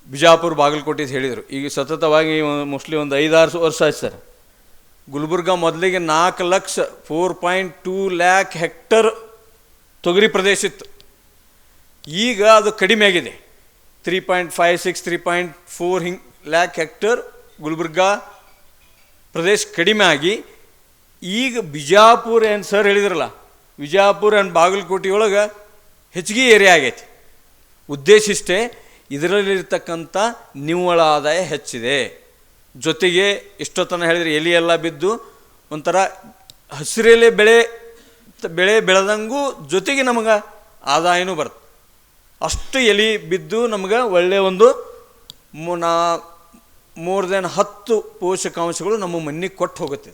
ಬಿಜಾಪುರ, ಬಾಗಲಕೋಟೆ ಅಂತ ಹೇಳಿದರು. ಈಗ ಸತತವಾಗಿ ಮೋಸ್ಟ್ಲಿ ಒಂದು 5-6 ವರ್ಷ ಆಯ್ತು ಸರ್. ಗುಲ್ಬರ್ಗ ಮೊದಲಿಗೆ 4,02,00,000 ಹೆಕ್ಟರ್ ತೊಗರಿ ಪ್ರದೇಶ ಇತ್ತು. ಈಗ ಅದು ಕಡಿಮೆ ಆಗಿದೆ. 3.56 3.4 ಲ್ಯಾಕ್ ಹೆಕ್ಟರ್ ಗುಲ್ಬರ್ಗ ಪ್ರದೇಶ ಕಡಿಮೆ ಆಗಿ ಈಗ ಬಿಜಾಪುರ ಏನು ಸರ್ ಹೇಳಿದ್ರಲ್ಲ, ವಿಜಾಪುರ ಆ್ಯಂಡ್ ಬಾಗಲಕೋಟೆ ಒಳಗೆ ಹೆಚ್ಚಿಗೆ ಏರಿಯಾ ಆಗೈತಿ. ಉದ್ದೇಶ ಇಷ್ಟೇ, ಇದರಲ್ಲಿರ್ತಕ್ಕಂಥ ನಿವ್ವಳ ಆದಾಯ ಹೆಚ್ಚಿದೆ. ಜೊತೆಗೆ ಇಷ್ಟೊತ್ತನ ಹೇಳಿದರೆ ಎಲೆ ಎಲ್ಲ ಬಿದ್ದು ಒಂಥರ ಹಸಿರೆಲೆ ಬೆಳೆ ಬೆಳೆದಂಗೂ ಜೊತೆಗೆ ನಮಗೆ ಆದಾಯನೂ ಬರುತ್ತೆ. ಅಷ್ಟು ಎಲೆ ಬಿದ್ದು ನಮ್ಗೆ ಒಳ್ಳೆಯ ಒಂದು ಮೋರ್ ದೆನ್ 10 ಪೋಷಕಾಂಶಗಳು ನಮ್ಮ ಮಣ್ಣಿಗೆ ಕೊಟ್ಟು ಹೋಗುತ್ತೆ.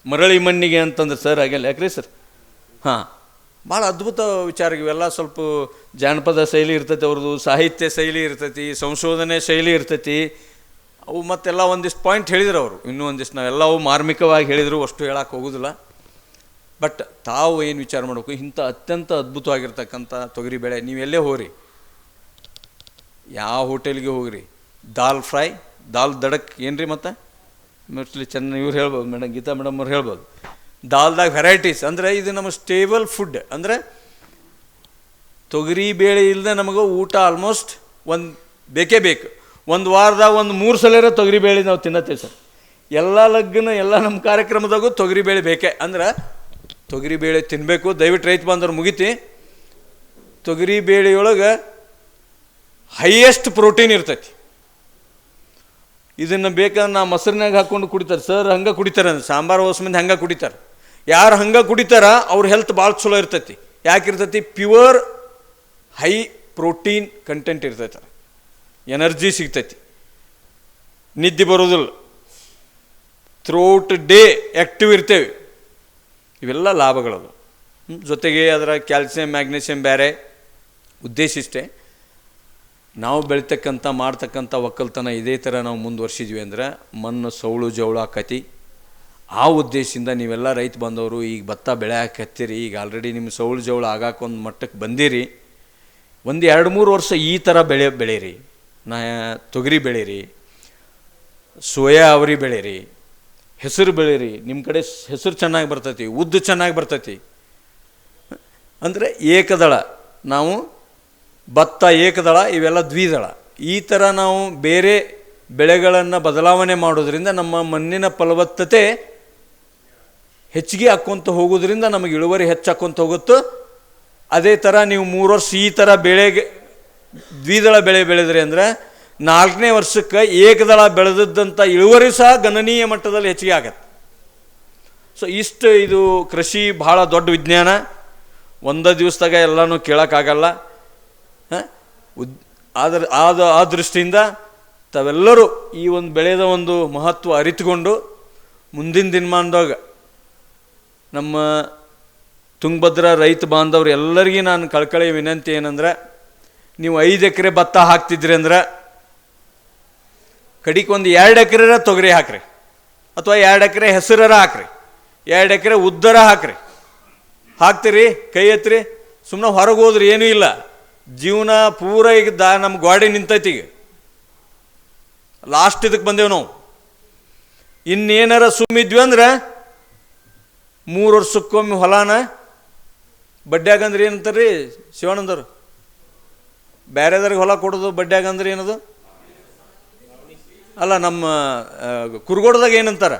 ಮರಳಿ ಮಣ್ಣಿಗೆ ಅಂತಂದ್ರೆ ಸರ್ ಹಾಗೆಲ್ಲ ಯಾಕ್ರಿ ಸರ್? ಹಾಂ, ಭಾಳ ಅದ್ಭುತ ವಿಚಾರ ಇವೆಲ್ಲ. ಸ್ವಲ್ಪ ಜಾನಪದ ಶೈಲಿ ಇರ್ತೈತಿ, ಅವ್ರದ್ದು ಸಾಹಿತ್ಯ ಶೈಲಿ ಇರ್ತೈತಿ, ಸಂಶೋಧನೆ ಶೈಲಿ ಇರ್ತೈತಿ. ಅವು ಮತ್ತೆಲ್ಲ ಒಂದಿಷ್ಟು ಪಾಯಿಂಟ್ ಹೇಳಿದ್ರು ಅವರು, ಇನ್ನೂ ಒಂದಿಷ್ಟು ನಾವೆಲ್ಲವೂ ಮಾರ್ಮಿಕವಾಗಿ ಹೇಳಿದರು, ಅಷ್ಟು ಹೇಳಕ್ಕೆ ಹೋಗೋದಿಲ್ಲ. ಬಟ್ ತಾವು ಏನು ವಿಚಾರ ಮಾಡಬೇಕು, ಇಂಥ ಅತ್ಯಂತ ಅದ್ಭುತವಾಗಿರ್ತಕ್ಕಂಥ ತೊಗರಿ ಬೆಳೆ ನೀವೆಲ್ಲೇ ಹೋಗ್ರಿ, ಯಾವ ಹೋಟೆಲ್ಗೆ ಹೋಗ್ರಿ, ದಾಲ್ ಫ್ರೈ, ದಾಲ್ ದಡಕ್ ಏನ್ರಿ, ಮತ್ತು ಮೋಸ್ಟ್ಲಿ ಚೆನ್ನ ಇವ್ರು ಹೇಳ್ಬೋದು, ಮೇಡಮ್ ಗೀತಾ ಮೇಡಮ್ ಅವ್ರು ಹೇಳ್ಬೋದು. ದಾಲ್ದಾಗ ವೆರೈಟೀಸ್ ಅಂದರೆ ಇದು ನಮ್ಮ ಸ್ಟೇಬಲ್ ಫುಡ್. ಅಂದರೆ ತೊಗರಿ ಬೇಳೆ ಇಲ್ಲದೆ ನಮಗೆ ಊಟ ಆಲ್ಮೋಸ್ಟ್ ಬೇಕೇ ಬೇಕು. ಒಂದು ವಾರದಾಗ 3 ಸಲ ತೊಗರಿ ಬೇಳೆ ನಾವು ತಿನ್ನತ್ತೇವೆ ಸರ್. ಎಲ್ಲ ಲಗ್ನ ಎಲ್ಲ ನಮ್ಮ ಕಾರ್ಯಕ್ರಮದಾಗೂ ತೊಗರಿ ಬೇಳೆ ಬೇಕೇ. ಅಂದ್ರೆ ತೊಗರಿ ಬೇಳೆ ತಿನ್ನಬೇಕು. ದಯವಿಟ್ಟು ರೈತ ಬಂದವ್ರು ಮುಗಿತಿ. ತೊಗರಿ ಬೇಳೆಯೊಳಗೆ ಹೈಯೆಸ್ಟ್ ಪ್ರೋಟೀನ್ ಇರ್ತೈತಿ. ಇದನ್ನು ಬೇಕಾದ್ರೆ ನಾ ಮೊಸರಿನಾಗ ಹಾಕ್ಕೊಂಡು ಕುಡಿತಾರೆ ಸರ್, ಹಂಗೆ ಕುಡಿತಾರೆ. ಅಂದ್ರೆ ಸಾಂಬಾರು ಮಂದಿ ಹಂಗೆ ಕುಡಿತಾರೆ. ಯಾರು ಹಂಗೆ ಕುಡಿತಾರ ಅವ್ರ ಹೆಲ್ತ್ ಭಾಳ ಚಲೋ ಇರ್ತೈತಿ. ಯಾಕಿರ್ತೈತಿ? ಪ್ಯೂರ್ ಹೈ ಪ್ರೋಟೀನ್ ಕಂಟೆಂಟ್ ಇರ್ತೈತೆ, ಎನರ್ಜಿ ಸಿಗ್ತೈತಿ, ನಿದ್ದೆ ಬರೋದಿಲ್ಲ, ಥ್ರೂಔಟ್ ಡೇ ಆ್ಯಕ್ಟಿವ್ ಇರ್ತೇವೆ. ಇವೆಲ್ಲ ಲಾಭಗಳದು. ಜೊತೆಗೆ ಅದರ ಕ್ಯಾಲ್ಸಿಯಂ ಮ್ಯಾಗ್ನೀಷಿಯಂ ಬೇರೆ. ಉದ್ದೇಶ ಇಷ್ಟೇ, ನಾವು ಬೆಳಿತಕ್ಕಂಥ ಮಾಡ್ತಕ್ಕಂಥ ಒಕ್ಕಲ್ತನ ಇದೇ ಥರ ನಾವು ಮುಂದುವರ್ಸಿದ್ವಿ ಅಂದ್ರೆ ಮಣ್ಣು ಸೌಳು ಜವಳು ಆಕತಿ. ಆ ಉದ್ದೇಶದಿಂದ ನೀವೆಲ್ಲ ರೈತ ಬಂದವರು ಈಗ ಭತ್ತ ಬೆಳೆ ಹಾಕತ್ತೀರಿ. ಈಗ ಆಲ್ರೆಡಿ ನಿಮ್ಮ ಸೌಳು ಜವಳು ಆಗಾಕೊಂದು ಮಟ್ಟಕ್ಕೆ ಬಂದಿರಿ. ಒಂದು 2-3 ವರ್ಷ ಈ ಥರ ಬೆಳೀರಿ. ತೊಗರಿ ಬೆಳೀರಿ, ಸೋಯಾ ಅವರಿ ಬೆಳೀರಿ, ಹೆಸರು ಬೆಳೀರಿ. ನಿಮ್ಮ ಕಡೆ ಹೆಸರು ಚೆನ್ನಾಗಿ ಬರ್ತೈತಿ, ಉದ್ದು ಚೆನ್ನಾಗಿ ಬರ್ತೈತಿ. ಅಂದರೆ ಏಕದಳ, ನಾವು ಭತ್ತ ಏಕದಳ, ಇವೆಲ್ಲ ದ್ವಿದಳ. ಈ ಥರ ನಾವು ಬೇರೆ ಬೆಳೆಗಳನ್ನು ಬದಲಾವಣೆ ಮಾಡೋದ್ರಿಂದ ನಮ್ಮ ಮಣ್ಣಿನ ಫಲವತ್ತತೆ ಹೆಚ್ಚಿಗೆ ಹಾಕ್ಕೊತ ಹೋಗೋದ್ರಿಂದ ನಮಗೆ ಇಳುವರಿ ಹೆಚ್ಚಾಕ್ಕೊತ ಹೋಗುತ್ತೋ. ಅದೇ ಥರ ನೀವು 3 ವರ್ಷ ಈ ಥರ ದ್ವಿದಳ ಬೆಳೆ ಬೆಳೆದ್ರಿ ಅಂದರೆ 4ನೇ ವರ್ಷಕ್ಕೆ ಏಕದಳ ಬೆಳೆದದ್ದಂಥ ಇಳುವರಿ ಸಹ ಗಣನೀಯ ಮಟ್ಟದಲ್ಲಿ ಹೆಚ್ಚಿಗೆ ಆಗತ್ತೆ. ಸೊ ಇಷ್ಟು ಇದು ಕೃಷಿ ಭಾಳ ದೊಡ್ಡ ವಿಜ್ಞಾನ. ಒಂದೇ ದಿವಸದಾಗ ಎಲ್ಲನೂ ಕೇಳೋಕ್ಕಾಗಲ್ಲ. ಆ ದೃಷ್ಟಿಯಿಂದ ತಾವೆಲ್ಲರೂ ಈ ಒಂದು ಬೆಳೆದ ಒಂದು ಮಹತ್ವ ಅರಿತುಕೊಂಡು ಮುಂದಿನ ದಿನಮಾನದಾಗ ನಮ್ಮ ತುಂಗಭದ್ರಾ ರೈತ ಬಾಂಧವ್ರು ಎಲ್ಲರಿಗೂ ನಾನು ಕಳ್ಕಳಿ ವಿನಂತಿ ಏನಂದ್ರೆ, ನೀವು 5 ಎಕರೆ ಭತ್ತ ಹಾಕ್ತಿದ್ರಿ ಅಂದ್ರೆ ಕಡಿಗೆ ಒಂದು 2 ಎಕರೆ ತೊಗರಿ ಹಾಕ್ರಿ, ಅಥವಾ 2 ಎಕರೆ ಹೆಸರರ ಹಾಕ್ರಿ, 2 ಎಕರೆ ಉದ್ದರ ಹಾಕ್ರಿ. ಹಾಕ್ತೀರಿ ಕೈ ಎತ್ರಿ, ಸುಮ್ಮನೆ ಹೊರಗೆ ಹೋದ್ರಿ ಏನೂ ಇಲ್ಲ. ಜೀವನ ಪೂರ ಈಗ ನಮ್ಮ ಗಾಡಿ ನಿಂತೈತಿ. ಈಗ ಲಾಸ್ಟ್ ಇದಕ್ಕೆ ಬಂದೇವು ನಾವು. ಇನ್ನೇನಾರ ಸುಮ್ಮಿದ್ವಿ ಅಂದ್ರೆ 3 ವರ್ಷಕ್ಕೊಮ್ಮೆ ಹೊಲಾನ ಬಡ್ಡ್ಯಾಗಂದ್ರೆ ಏನಂತಾರ್ರಿ ಶಿವಾನಂದರು, ಬೇರೆದವ್ರಿಗೆ ಹೊಲ ಕೊಡೋದು ಬಡ್ಡ್ಯಾಗಂದ್ರೆ ಏನದು ಅಲ್ಲ, ನಮ್ಮ ಕುರುಗೋಡದಾಗ ಏನಂತಾರ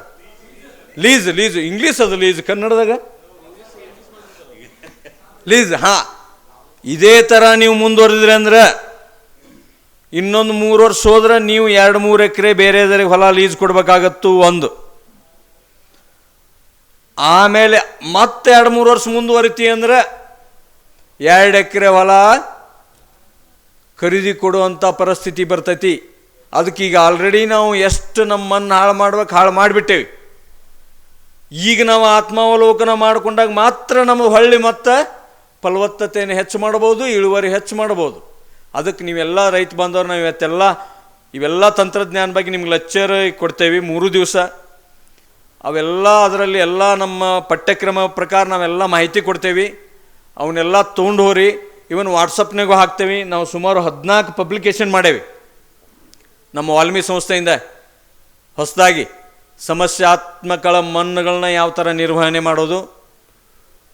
ಲೀಸ್. ಇಂಗ್ಲೀಷ್ ಅದು ಲೀಸ್, ಕನ್ನಡದಾಗ ಲೀಸ್. ಇದೇ ಥರ ನೀವು ಮುಂದುವರೆದ್ರಿ ಅಂದ್ರೆ ಇನ್ನೊಂದು 3 ವರ್ಷ ಹೋದ್ರೆ ನೀವು 2-3 ಎಕರೆ ಬೇರೆದರಿಗೆ ಹೊಲ ಲೀಸ್ ಕೊಡ್ಬೇಕಾಗತ್ತು ಒಂದು. ಆಮೇಲೆ ಮತ್ತೆ 2-3 ವರ್ಷ ಮುಂದುವರಿತಿ ಅಂದ್ರೆ 2 ಎಕರೆ ಹೊಲ ಖರೀದಿ ಕೊಡುವಂಥ ಪರಿಸ್ಥಿತಿ ಬರ್ತೈತಿ. ಅದಕ್ಕೀಗ ಆಲ್ರೆಡಿ ನಾವು ಎಷ್ಟು ನಮ್ಮ ಮಣ್ಣು ಹಾಳು ಮಾಡಿಬಿಟ್ಟೇವಿ. ಈಗ ನಾವು ಆತ್ಮಾವಲೋಕನ ಮಾಡಿಕೊಂಡಾಗ ಮಾತ್ರ ನಮ್ಮ ಹೊಳ್ಳಿ ಮತ್ತು ಫಲವತ್ತತೆಯನ್ನು ಹೆಚ್ಚು ಮಾಡ್ಬೋದು, ಇಳುವರಿ ಹೆಚ್ಚು ಮಾಡ್ಬೋದು. ಅದಕ್ಕೆ ನೀವೆಲ್ಲ ರೈತ ಬಾಂಧವ್ರು ನಾವು ಇವೆಲ್ಲ ತಂತ್ರಜ್ಞಾನ ಬಗ್ಗೆ ನಿಮ್ಗೆ ಲೆಕ್ಚರ್ ಕೊಡ್ತೇವೆ 3 ದಿವಸ. ಅವೆಲ್ಲ ಅದರಲ್ಲಿ ಎಲ್ಲ ನಮ್ಮ ಪಠ್ಯಕ್ರಮ ಪ್ರಕಾರ ನಾವೆಲ್ಲ ಮಾಹಿತಿ ಕೊಡ್ತೇವೆ. ಅವನ್ನೆಲ್ಲ ತೊಗೊಂಡು ಹೋರಿ. ಇವನ್ ವಾಟ್ಸಪ್ನಾಗೂ ಹಾಕ್ತೇವೆ. ನಾವು ಸುಮಾರು 14 ಪಬ್ಲಿಕೇಶನ್ ಮಾಡೇವಿ ನಮ್ಮ ವಾಲ್ಮೀಕಿ ಸಂಸ್ಥೆಯಿಂದ. ಹೊಸದಾಗಿ ಸಮಸ್ಯಾತ್ಮಕ ಮಣ್ಣುಗಳನ್ನ ಯಾವ ಥರ ನಿರ್ವಹಣೆ ಮಾಡೋದು,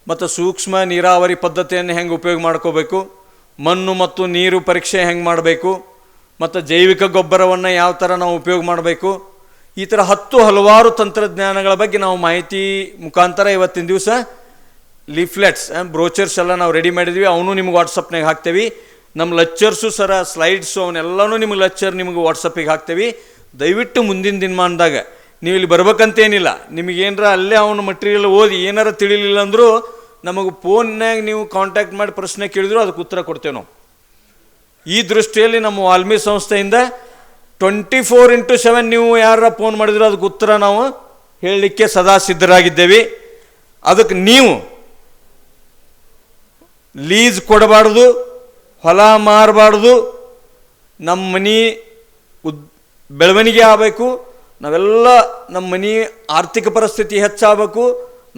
ಮತ್ತು ಸೂಕ್ಷ್ಮ ನೀರಾವರಿ ಪದ್ಧತಿಯನ್ನು ಹೆಂಗೆ ಉಪಯೋಗ ಮಾಡ್ಕೋಬೇಕು, ಮಣ್ಣು ಮತ್ತು ನೀರು ಪರೀಕ್ಷೆ ಹೆಂಗೆ ಮಾಡಬೇಕು, ಮತ್ತು ಜೈವಿಕ ಗೊಬ್ಬರವನ್ನು ಯಾವ ಥರ ನಾವು ಉಪಯೋಗ ಮಾಡಬೇಕು, ಈ ಥರ ಹಲವಾರು ತಂತ್ರಜ್ಞಾನಗಳ ಬಗ್ಗೆ ನಾವು ಮಾಹಿತಿ ಮುಖಾಂತರ ಇವತ್ತಿನ ದಿವಸ ಲೀಫ್ಲೆಟ್ಸ್ ಬ್ರೋಚರ್ಸ್ ಎಲ್ಲ ನಾವು ರೆಡಿ ಮಾಡಿದ್ವಿ. ಅವನು ನಿಮ್ಗೆ ವಾಟ್ಸಪ್ನಾಗ ಹಾಕ್ತೇವೆ. ನಮ್ಮ ಲೆಕ್ಚರ್ಸು ಸ್ಲೈಡ್ಸು ಅವನ್ನೆಲ್ಲನೂ ನಿಮ್ಗೆ ಲೆಕ್ಚರ್ ನಿಮ್ಗೆ ವಾಟ್ಸಪ್ಪಿಗೆ ಹಾಕ್ತೇವೆ. ದಯವಿಟ್ಟು ಮುಂದಿನ ದಿನಮಾನದಾಗ ನೀವು ಇಲ್ಲಿ ಬರ್ಬೇಕಂತೇನಿಲ್ಲ. ನಿಮಗೇನಾರ ಅಲ್ಲೇ ಅವನ ಮಟೀರಿಯಲ್ ಓದಿ ಏನಾರ ತಿಳಿಲಿಲ್ಲ ಅಂದರೂ ನಮಗೆ ಫೋನ್ನಾಗ ನೀವು ಕಾಂಟ್ಯಾಕ್ಟ್ ಮಾಡಿ ಪ್ರಶ್ನೆ ಕೇಳಿದ್ರು ಅದಕ್ಕೆ ಉತ್ತರ ಕೊಡ್ತೇವೆ ನಾವು. ಈ ದೃಷ್ಟಿಯಲ್ಲಿ ನಮ್ಮ ವಾಲ್ಮೀಕಿ ಸಂಸ್ಥೆಯಿಂದ 24x7 ನೀವು ಯಾರ ಫೋನ್ ಮಾಡಿದ್ರು ಅದಕ್ಕೆ ಉತ್ತರ ನಾವು ಹೇಳಲಿಕ್ಕೆ ಸದಾ ಸಿದ್ಧರಾಗಿದ್ದೇವೆ. ಅದಕ್ಕೆ ನೀವು ಲೀಸ್ ಕೊಡಬಾರ್ದು, ಹೊಲ ಮಾರಬಾರ್ದು, ನಮ್ಮ ಮನೆ ಬೆಳವಣಿಗೆ ಆಗಬೇಕು, ನಾವೆಲ್ಲ ನಮ್ಮ ಮನೆ ಆರ್ಥಿಕ ಪರಿಸ್ಥಿತಿ ಹೆಚ್ಚಾಗಬೇಕು,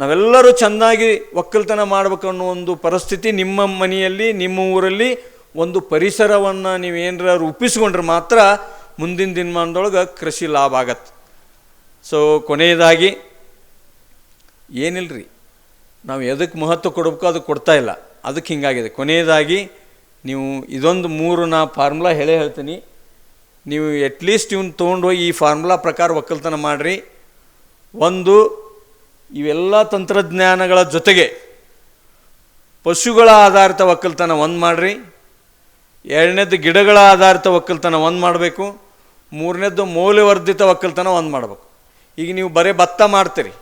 ನಾವೆಲ್ಲರೂ ಚೆನ್ನಾಗಿ ಒಕ್ಕಲ್ತನ ಮಾಡಬೇಕು ಅನ್ನೋ ಒಂದು ಪರಿಸ್ಥಿತಿ ನಿಮ್ಮ ಮನೆಯಲ್ಲಿ ನಿಮ್ಮ ಊರಲ್ಲಿ ಒಂದು ಪರಿಸರವನ್ನು ನೀವೇನಾರ ರೂಪಿಸ್ಕೊಂಡ್ರೆ ಮಾತ್ರ ಮುಂದಿನ ದಿನಮಾನದೊಳಗೆ ಕೃಷಿ ಲಾಭ ಆಗತ್ತೆ. ಸೊ ಕೊನೆಯದಾಗಿ ಏನಿಲ್ಲರಿ, ನಾವು ಎದಕ್ಕೆ ಮಹತ್ವ ಕೊಡಬೇಕು ಅದಕ್ಕೆ ಕೊಡ್ತಾ ಇಲ್ಲ, ಅದಕ್ಕೆ ಹಿಂಗಾಗಿದೆ. ಕೊನೆಯದಾಗಿ ನೀವು ಇದೊಂದು 3 ನಾ ಫಾರ್ಮುಲಾ ಹೇಳ್ತೀನಿ. ನೀವು ಅಟ್ಲೀಸ್ಟ್ ಇವನ್ನ ತೊಗೊಂಡೋಗಿ ಈ ಫಾರ್ಮುಲಾ ಪ್ರಕಾರ ಒಕ್ಕಲ್ತನ ಮಾಡಿರಿ. ಒಂದು, ಇವೆಲ್ಲ ತಂತ್ರಜ್ಞಾನಗಳ ಜೊತೆಗೆ ಪಶುಗಳ ಆಧಾರಿತ ಒಕ್ಕಲ್ತನ ಒಂದು ಮಾಡಿರಿ. 2ನೇದು ಗಿಡಗಳ ಆಧಾರಿತ ಒಕ್ಕಲ್ತನ ಒಂದು ಮಾಡಬೇಕು. 3ನೇದು ಮೌಲ್ಯವರ್ಧಿತ ಒಕ್ಕಲ್ತನ ಒಂದು ಮಾಡಬೇಕು. ಈಗ ನೀವು ಬರೀ ಭತ್ತ ಮಾಡ್ತೀರಿ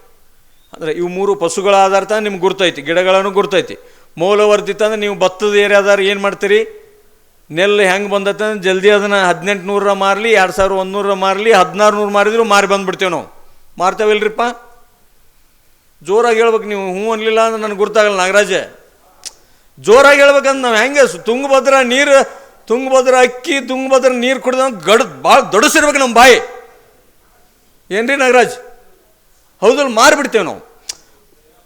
ಅಂದರೆ ಇವು 3 ಪಶುಗಳ ಆಧಾರಿತ ನಿಮ್ಗೆ ಗುರ್ತೈತಿ, ಗಿಡಗಳನ್ನು ಗುರ್ತೈತಿ. ಮೌಲ್ಯವರ್ಧಿತ ಅಂದರೆ ನೀವು ಭತ್ತದ ಏರಿಯಾದಾರ ಏನು ಮಾಡ್ತೀರಿ, ನೆಲ್ಲು ಹೆಂಗೆ ಬಂದೈತೆ ಅಂದ್ರೆ ಜಲ್ದಿ ಅದನ್ನು 1800 ಮಾರಲಿ, 2100 ಮಾರಲಿ, 1600 ಮಾರಿದ್ರು ಮಾರಿ ಬಂದುಬಿಡ್ತೇವೆ ನಾವು. ಮಾರ್ತೇವಿಲ್ರಿಪ್ಪ? ಜೋರಾಗಿ ಹೇಳ್ಬೇಕು. ನೀವು ಹ್ಞೂ ಅನ್ಲಿಲ್ಲ ಅಂದ್ರೆ ನನಗೆ ಗುರ್ತಾಗಲ್ಲ. ನಾಗರಾಜ ಜೋರಾಗಿ ಹೇಳ್ಬೇಕಂದ್ರೆ ನಾವು ಹೆಂಗೆ ತುಂಗಭದ್ರಾ ಅಕ್ಕಿ ತುಂಗಭದ್ರಾ ನೀರು ಕುಡಿದ ಭಾಳ ದೊಡ್ಡಸಿರ್ಬೇಕು ನಮ್ಮ ಬಾಯಿ. ಏನ್ರಿ ನಾಗರಾಜ್? ಹೌದಲ್ಲ, ಮಾರಿಬಿಡ್ತೇವೆ ನಾವು.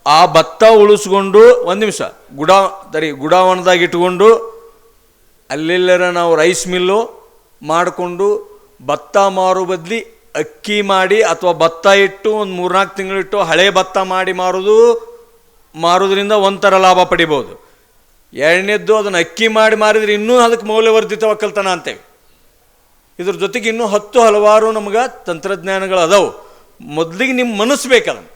ಆ ಭತ್ತ ಉಳಿಸ್ಕೊಂಡು 1 ನಿಮಿಷ ಗುಡಾವಣದಾಗ ಇಟ್ಕೊಂಡು ಅಲ್ಲೆಲ್ಲರ ನಾವು ರೈಸ್ ಮಿಲ್ಲು ಮಾಡಿಕೊಂಡು ಭತ್ತ ಮಾರೋ ಬದಲಿ ಅಕ್ಕಿ ಮಾಡಿ ಅಥವಾ ಭತ್ತ ಇಟ್ಟು ಒಂದು 3-4 ತಿಂಗಳಿಟ್ಟು ಹಳೆ ಭತ್ತ ಮಾಡಿ ಮಾರೋದ್ರಿಂದ ಒಂಥರ ಲಾಭ ಪಡಿಬೋದು. 2ನೇದ್ದು ಅದನ್ನು ಅಕ್ಕಿ ಮಾಡಿ ಮಾರಿದ್ರೆ ಇನ್ನೂ ಅದಕ್ಕೆ ಮೌಲ್ಯವರ್ಧಿತ ಒಕ್ಕಲ್ತನ ಅಂತೇವೆ. ಇದ್ರ ಜೊತೆಗೆ ಇನ್ನೂ ಹಲವಾರು ನಮ್ಗೆ ತಂತ್ರಜ್ಞಾನಗಳು ಅದಾವೆ. ಮೊದಲಿಗೆ ನಿಮ್ಮ ಮನಸ್ಸು ಬೇಕದನ್ನು,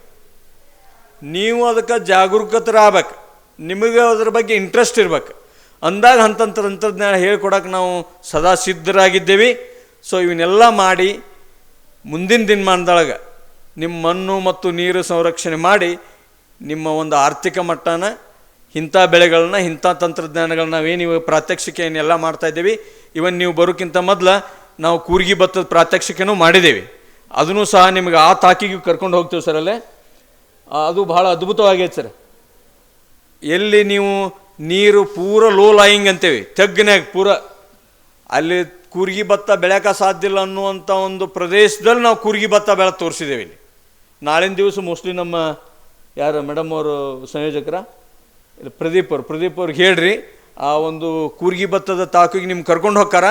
ನೀವು ಅದಕ್ಕೆ ಜಾಗರೂಕತರಾಗಬೇಕು, ನಿಮಗೆ ಅದ್ರ ಬಗ್ಗೆ ಇಂಟ್ರೆಸ್ಟ್ ಇರ್ಬೇಕು. ಅಂದಾಗ ತಂತ್ರಜ್ಞಾನ ಹೇಳ್ಕೊಡಕ್ಕೆ ನಾವು ಸದಾ ಸಿದ್ಧರಾಗಿದ್ದೇವೆ. ಸೊ ಇವನ್ನೆಲ್ಲ ಮಾಡಿ ಮುಂದಿನ ದಿನಮಾನದೊಳಗೆ ನಿಮ್ಮ ಮಣ್ಣು ಮತ್ತು ನೀರು ಸಂರಕ್ಷಣೆ ಮಾಡಿ ನಿಮ್ಮ ಒಂದು ಆರ್ಥಿಕ ಮಟ್ಟನ ಇಂಥ ಬೆಳೆಗಳನ್ನ ಇಂಥ ತಂತ್ರಜ್ಞಾನಗಳನ್ನ ನಾವೇನು ಇವಾಗ ಪ್ರಾತ್ಯಕ್ಷಿಕೆಯನ್ನೆಲ್ಲ ಮಾಡ್ತಾಯಿದ್ದೀವಿ. ಇವನ್ ನೀವು ಬರೋಕ್ಕಿಂತ ಮೊದಲು ನಾವು ಕೂರ್ಗಿ ಭತ್ತದ ಪ್ರಾತ್ಯಕ್ಷಿಕೆನೂ ಮಾಡಿದ್ದೇವೆ. ಅದನ್ನು ಸಹ ನಿಮಗೆ ಆ ತಾಕಿಗೆ ಕರ್ಕೊಂಡು ಹೋಗ್ತೀವಿ ಸರ್. ಅಲ್ಲೇ ಅದು ಭಾಳ ಅದ್ಭುತವಾಗೈತೆ ಸರ್. ಎಲ್ಲಿ ನೀವು ನೀರು ಪೂರ ಲೋ ಲಾಯಿಂಗ್ ಅಂತೇವಿ, ತೆಗ್ಗಿನಾಗ ಪೂರ ಅಲ್ಲಿ ಕೂರ್ಗಿ ಭತ್ತ ಬೆಳೆಯೋಕೆ ಸಾಧ್ಯ ಇಲ್ಲ ಅನ್ನುವಂಥ ಒಂದು ಪ್ರದೇಶದಲ್ಲಿ ನಾವು ಕೂರ್ಗಿ ಭತ್ತ ಬೆಳೆ ತೋರಿಸಿದ್ದೇವೆ. ಇಲ್ಲಿ ನಾಳಿನ ದಿವಸ ಮೋಸ್ಟ್ಲಿ ನಮ್ಮ ಯಾರು ಮೇಡಮ್ ಅವರು ಸಂಯೋಜಕರ ಪ್ರದೀಪ್ ಅವ್ರಿಗೆ ಹೇಳ್ರಿ, ಆ ಒಂದು ಕೂರ್ಗಿ ಭತ್ತದ ತಾಕಿಗೆ ನಿಮ್ಗೆ ಕರ್ಕೊಂಡು ಹೋಗ್ತಾರ.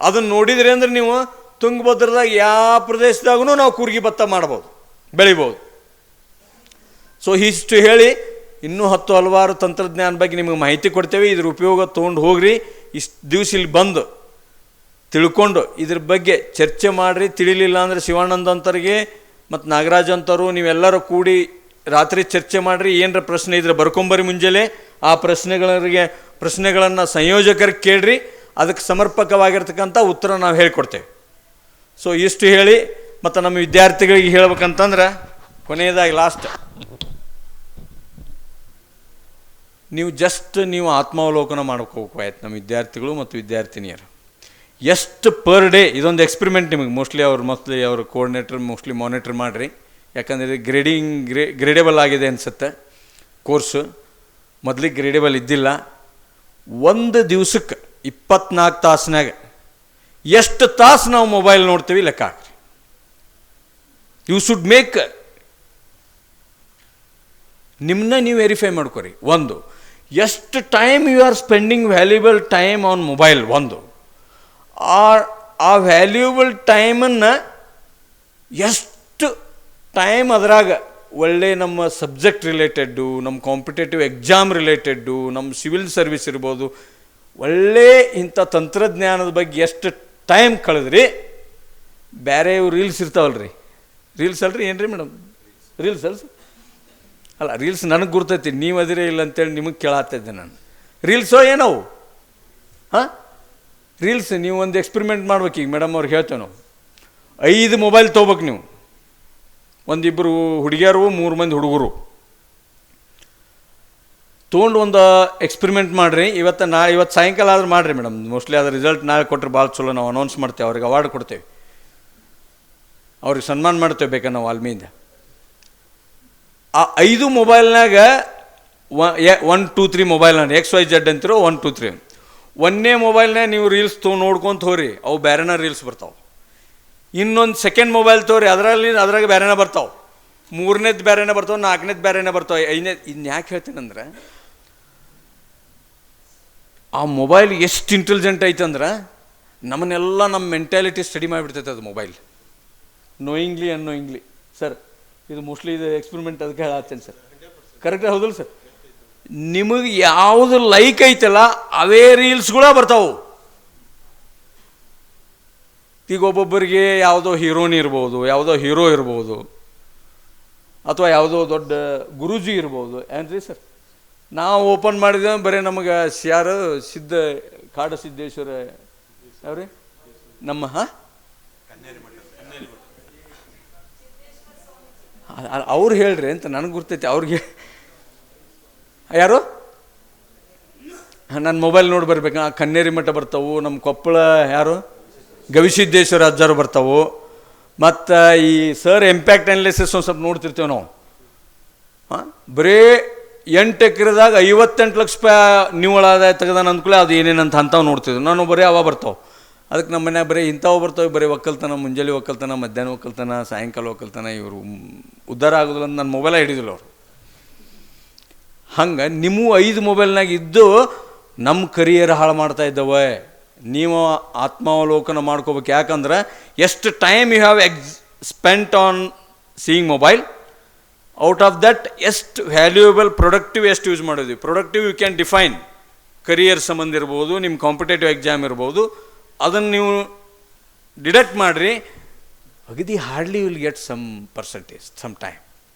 ಅದನ್ನು ನೋಡಿದ್ರಿ ಅಂದ್ರೆ ನೀವು ತುಂಗಭದ್ರದಾಗ ಯಾವ ಪ್ರದೇಶದಾಗೂ ನಾವು ಕೂರ್ಗಿ ಭತ್ತ ಮಾಡ್ಬೋದು, ಬೆಳಿಬೋದು. ಸೊ ಇಷ್ಟು ಹೇಳಿ ಇನ್ನೂ 10 ಹಲವಾರು ತಂತ್ರಜ್ಞಾನ ಬಗ್ಗೆ ನಿಮಗೆ ಮಾಹಿತಿ ಕೊಡ್ತೇವೆ. ಇದ್ರ ಉಪಯೋಗ ತೊಗೊಂಡು ಹೋಗ್ರಿ. ಇಷ್ಟು ದಿವಸ ಇಲ್ಲಿ ಬಂದು ತಿಳ್ಕೊಂಡು ಇದ್ರ ಬಗ್ಗೆ ಚರ್ಚೆ ಮಾಡಿರಿ. ತಿಳಿಲಿಲ್ಲ ಅಂದರೆ ಶಿವಾನಂದ ಅಂತರಿಗೆ ಮತ್ತು ನಾಗರಾಜ್ ಅಂತವರು ನೀವೆಲ್ಲರೂ ಕೂಡಿ ರಾತ್ರಿ ಚರ್ಚೆ ಮಾಡಿರಿ. ಏನರ ಪ್ರಶ್ನೆ ಇದ್ರೆ ಬರ್ಕೊಂಬರಿ ಮುಂಜಾನೆ. ಆ ಪ್ರಶ್ನೆಗಳನ್ನು ಸಂಯೋಜಕರಿಗೆ ಕೇಳ್ರಿ. ಅದಕ್ಕೆ ಸಮರ್ಪಕವಾಗಿರ್ತಕ್ಕಂಥ ಉತ್ತರ ನಾವು ಹೇಳಿಕೊಡ್ತೇವೆ. ಸೊ ಇಷ್ಟು ಹೇಳಿ ಮತ್ತು ನಮ್ಮ ವಿದ್ಯಾರ್ಥಿಗಳಿಗೆ ಹೇಳ್ಬೇಕಂತಂದ್ರೆ ಕೊನೆಯದಾಗಿ ಲಾಸ್ಟ್ ನೀವು ಆತ್ಮಾವಲೋಕನ ಮಾಡ್ಕೋಬೇಕು ಆಯ್ತು ನಮ್ಮ ವಿದ್ಯಾರ್ಥಿಗಳು ಮತ್ತು ವಿದ್ಯಾರ್ಥಿನಿಯರು. ಎಷ್ಟು ಪರ್ ಡೇ ಇದೊಂದು ಎಕ್ಸ್ಪೆರಿಮೆಂಟ್ ನಿಮಗೆ ಮೋಸ್ಟ್ಲಿ ಅವ್ರ ಕೋಆರ್ಡಿನೇಟರ್ ಮೋಸ್ಟ್ಲಿ ಮಾನಿಟ್ರ್ ಮಾಡಿರಿ. ಯಾಕಂದರೆ ಗ್ರೇಡೇಬಲ್ ಆಗಿದೆ ಅನಿಸುತ್ತೆ ಕೋರ್ಸು. ಮೊದಲಿಗೆ ಗ್ರೇಡೇಬಲ್ ಇದ್ದಿಲ್ಲ. ಒಂದು ದಿವ್ಸಕ್ಕೆ 24 ತಾಸಿನಾಗ ಎಷ್ಟು ತಾಸು ನಾವು ಮೊಬೈಲ್ ನೋಡ್ತೀವಿ ಲೆಕ್ಕ ಹಾಕ್ರಿ. ಯು ಶುಡ್ ಮೇಕ್ ನಿಮ್ಮನ್ನ ನೀವು ವೆರಿಫೈ ಮಾಡ್ಕೊರಿ. ಒಂದು, ಎಷ್ಟು time you are spending valuable time on mobile. ಒಂದು, ಆ ವ್ಯಾಲ್ಯೂಬಲ್ ಟೈಮನ್ನು ಎಷ್ಟು ಟೈಮ್ ಅದರಾಗ ಒಳ್ಳೆ ನಮ್ಮ ಸಬ್ಜೆಕ್ಟ್ ರಿಲೇಟೆಡ್ಡು, ನಮ್ಮ ಕಾಂಪಿಟೇಟಿವ್ ಎಕ್ಸಾಮ್ ರಿಲೇಟೆಡ್ಡು, ನಮ್ಮ ಸಿವಿಲ್ ಸರ್ವಿಸ್ ಇರ್ಬೋದು, ಒಳ್ಳೆ ಇಂಥ ತಂತ್ರಜ್ಞಾನದ ಬಗ್ಗೆ ಎಷ್ಟು ಟೈಮ್ ಕಳೆದ್ರಿ. ಬೇರೆ ಇವು ರೀಲ್ಸ್ ಇರ್ತಾವಲ್ರಿ, ರೀಲ್ಸ್ ಅಲ್ರಿ ಏನ್ರಿ ಮೇಡಮ್, ರೀಲ್ಸ್ ಅಲ್ಲ ರೀಲ್ಸ್ ನನಗೆ ಗುರ್ತೈತಿ, ನೀವು ಅದಿರೇ ಇಲ್ಲ ಅಂತೇಳಿ ನಿಮಗೆ ಕೇಳಾಗ್ತಿದ್ದೆ ನಾನು. ರೀಲ್ಸೋ ಏನವು ರೀಲ್ಸ್ ನೀವು ಒಂದು ಎಕ್ಸ್ಪೆರಿಮೆಂಟ್ ಮಾಡ್ಬೇಕು. ಈಗ ಮೇಡಮ್ ಅವ್ರಿಗೆ ಹೇಳ್ತೇವೆ ನಾವು 5 ಮೊಬೈಲ್ ತೊಗೋಬೇಕು ನೀವು. ಒಂದಿಬ್ಬರು ಹುಡುಗಿಯರು 3 ಮಂದಿ ಹುಡುಗರು ತೊಗೊಂಡು ಒಂದು ಎಕ್ಸ್ಪೆರಿಮೆಂಟ್ ಮಾಡಿರಿ. ಇವತ್ತು ಸಾಯಂಕಾಲ ಆದ್ರೆ ಮಾಡಿರಿ ಮೇಡಮ್. ಮೋಸ್ಟ್ಲಿ ಅದ್ರ ರಿಸಲ್ಟ್ ನಾಳೆ ಕೊಟ್ಟರೆ ಭಾಳ ಚಲೋ. ನಾವು ಅನೌನ್ಸ್ ಮಾಡ್ತೇವೆ, ಅವ್ರಿಗೆ ಅವಾರ್ಡ್ ಕೊಡ್ತೇವೆ, ಅವ್ರಿಗೆ ಸನ್ಮಾನ ಮಾಡ್ತೇವೆ ಬೇಕಾ ನಾವು ಆಲ್ಮಿಯಿಂದ. ಆ 5 ಮೊಬೈಲ್ನಾಗ 1, 2, 3 ಮೊಬೈಲ್ XYZ ಅಂತಿರೋ 1, 2, 3. ಒಂದೇ ಮೊಬೈಲ್ನಾಗ ನೀವು ರೀಲ್ಸ್ ನೋಡ್ಕೊಂತ ಹೋಗ್ರಿ, ಅವು ಬೇರೆನ ರೀಲ್ಸ್ ಬರ್ತಾವೆ. ಇನ್ನೊಂದು ಸೆಕೆಂಡ್ ಮೊಬೈಲ್ ತೋರಿ, ಅದ್ರಾಗ ಬೇರೆನ ಬರ್ತಾವೆ. 3ನೇದು ಬೇರೆನೇ ಬರ್ತಾವೆ, 4ನೇದು ಬೇರೆನೇ ಬರ್ತಾವೆ, 5ನೇದು. ಇನ್ನು ಯಾಕೆ ಹೇಳ್ತೀನಂದ್ರೆ ಆ ಮೊಬೈಲ್ ಎಷ್ಟು ಇಂಟೆಲಿಜೆಂಟ್ ಐತಂದ್ರೆ ನಮ್ಮನ್ನೆಲ್ಲ ನಮ್ಮ ಮೆಂಟ್ಯಾಲಿಟಿ ಸ್ಟಡಿ ಮಾಡಿಬಿಡ್ತೈತೆ ಅದು ಮೊಬೈಲ್, ನೋಯಿಂಗ್ಲಿ ಅನ್ನೋಯಿಂಗ್ಲಿ. ಸರ್ ಇದು ಮೋಸ್ಟ್ಲಿ ಇದು ಎಕ್ಸ್ಪೆರಿಮೆಂಟ್ ಅದಕ್ಕೆ ಹೇಳತ್ತೇನೆ ಸರ್. ಕರೆಕ್ಟ್ ಹೌದಲ್ಲ ಸರ್? ನಿಮಗೆ ಯಾವುದು ಲೈಕ್ ಐತಲ್ಲ ಅವೇ ರೀಲ್ಸ್ಗಳೇ ಬರ್ತಾವೆ. ಈಗ ಒಬ್ಬೊಬ್ಬರಿಗೆ ಯಾವುದೋ ಹೀರೋನಿ ಇರ್ಬೋದು, ಯಾವುದೋ ಹೀರೋ ಇರ್ಬೋದು, ಅಥವಾ ಯಾವುದೋ ದೊಡ್ಡ ಗುರೂಜಿ ಇರ್ಬೋದು. ಏನ್ರಿ ಸರ್, ನಾವು ಓಪನ್ ಮಾಡಿದ ಬರೀ ನಮಗೆ ಯಾರು ಕಾಡಸಿದ್ದೇಶ್ವರ ಯಾವ್ರಿ ನಮ್ಮ ಅವ್ರು ಹೇಳ್ರಿ ಅಂತ ನನಗೆ ಗುರ್ತೈತಿ. ಅವ್ರಿಗೆ ಯಾರು ನನ್ನ ಮೊಬೈಲ್ ನೋಡಿ ಬರ್ಬೇಕು. ಕನ್ನೇರಿ ಮಠ ಬರ್ತಾವು, ನಮ್ಮ ಕೊಪ್ಪಳ ಯಾರು ಗವಿಸಿದ್ದೇಶ್ವರ ಅಜ್ಜಾರು ಬರ್ತಾವು. ಮತ್ತು ಈ ಸರ್ ಇಂಪ್ಯಾಕ್ಟ್ ಅನಾಲಿಸಿಸ್ ಒಂದು ಸ್ವಲ್ಪ ನೋಡ್ತಿರ್ತೇವೆ ನಾವು. ಬರೀ 8 ಎಕರೆದಾಗ 58 ಲಕ್ಷ ರೂಪಾಯಿ ನಿವ್ವಳ ಆದಾಯ ತೆಗೆದಾನ ಅಂದ್ಕೊಳ್ಳಿ, ಅದು ಏನೇನಂತ ಅಂಥವು ನೋಡ್ತಿದ್ವಿ ನಾನು. ಬರೀ ಅವ ಬರ್ತಾವೆ. ಅದಕ್ಕೆ ನಮ್ಮ ಮನ್ಯಾಗ ಬರೀ ಇಂಥವು ಬರ್ತಾವೆ. ಬರೀ ಒಕ್ಕಲ್ತನ, ಮುಂಜಾನೆ ಒಕ್ಕಲ್ತನ, ಮಧ್ಯಾಹ್ನ ಒಕ್ಕಲ್ತನ, ಸಾಯಂಕಾಲ ಒಕ್ಕಲ್ತನ. ಇವರು ಉದ್ಧಾರ ಆಗೋದಿಲ್ಲ ಅಂತ ನನ್ನ ಮೊಬೈಲೇ ಹಿಡಿದಿಲ್ಲ ಅವರು. ಹಂಗೆ ನಿಮ್ಮ 5 ಮೊಬೈಲ್ನಾಗ ಇದ್ದು ನಮ್ಮ ಕರಿಯರ್ ಹಾಳು ಮಾಡ್ತಾ ಇದ್ದಾವೆ. ನೀವು ಆತ್ಮಾವಲೋಕನ ಮಾಡ್ಕೋಬೇಕು. ಯಾಕಂದ್ರೆ ಎಷ್ಟು time you have spent on seeing mobile, out of that ಎಷ್ಟು ವ್ಯಾಲ್ಯೂಯಬಲ್ ಪ್ರೊಡಕ್ಟಿವ್ ಎಷ್ಟು ಯೂಸ್ ಮಾಡಿದ್ವಿ. Productive you can define. Career ಸಂಬಂಧ ಇರ್ಬೋದು, ನಿಮ್ಮ ಕಾಂಪಿಟೇಟಿವ್ ಎಕ್ಸಾಮ್ ಇರ್ಬೋದು, ಅದನ್ನು ನೀವು ಡಿಡಕ್ಟ್ ಮಾಡಿರಿ. ಅಗದಿ hardly will get some percentage some time.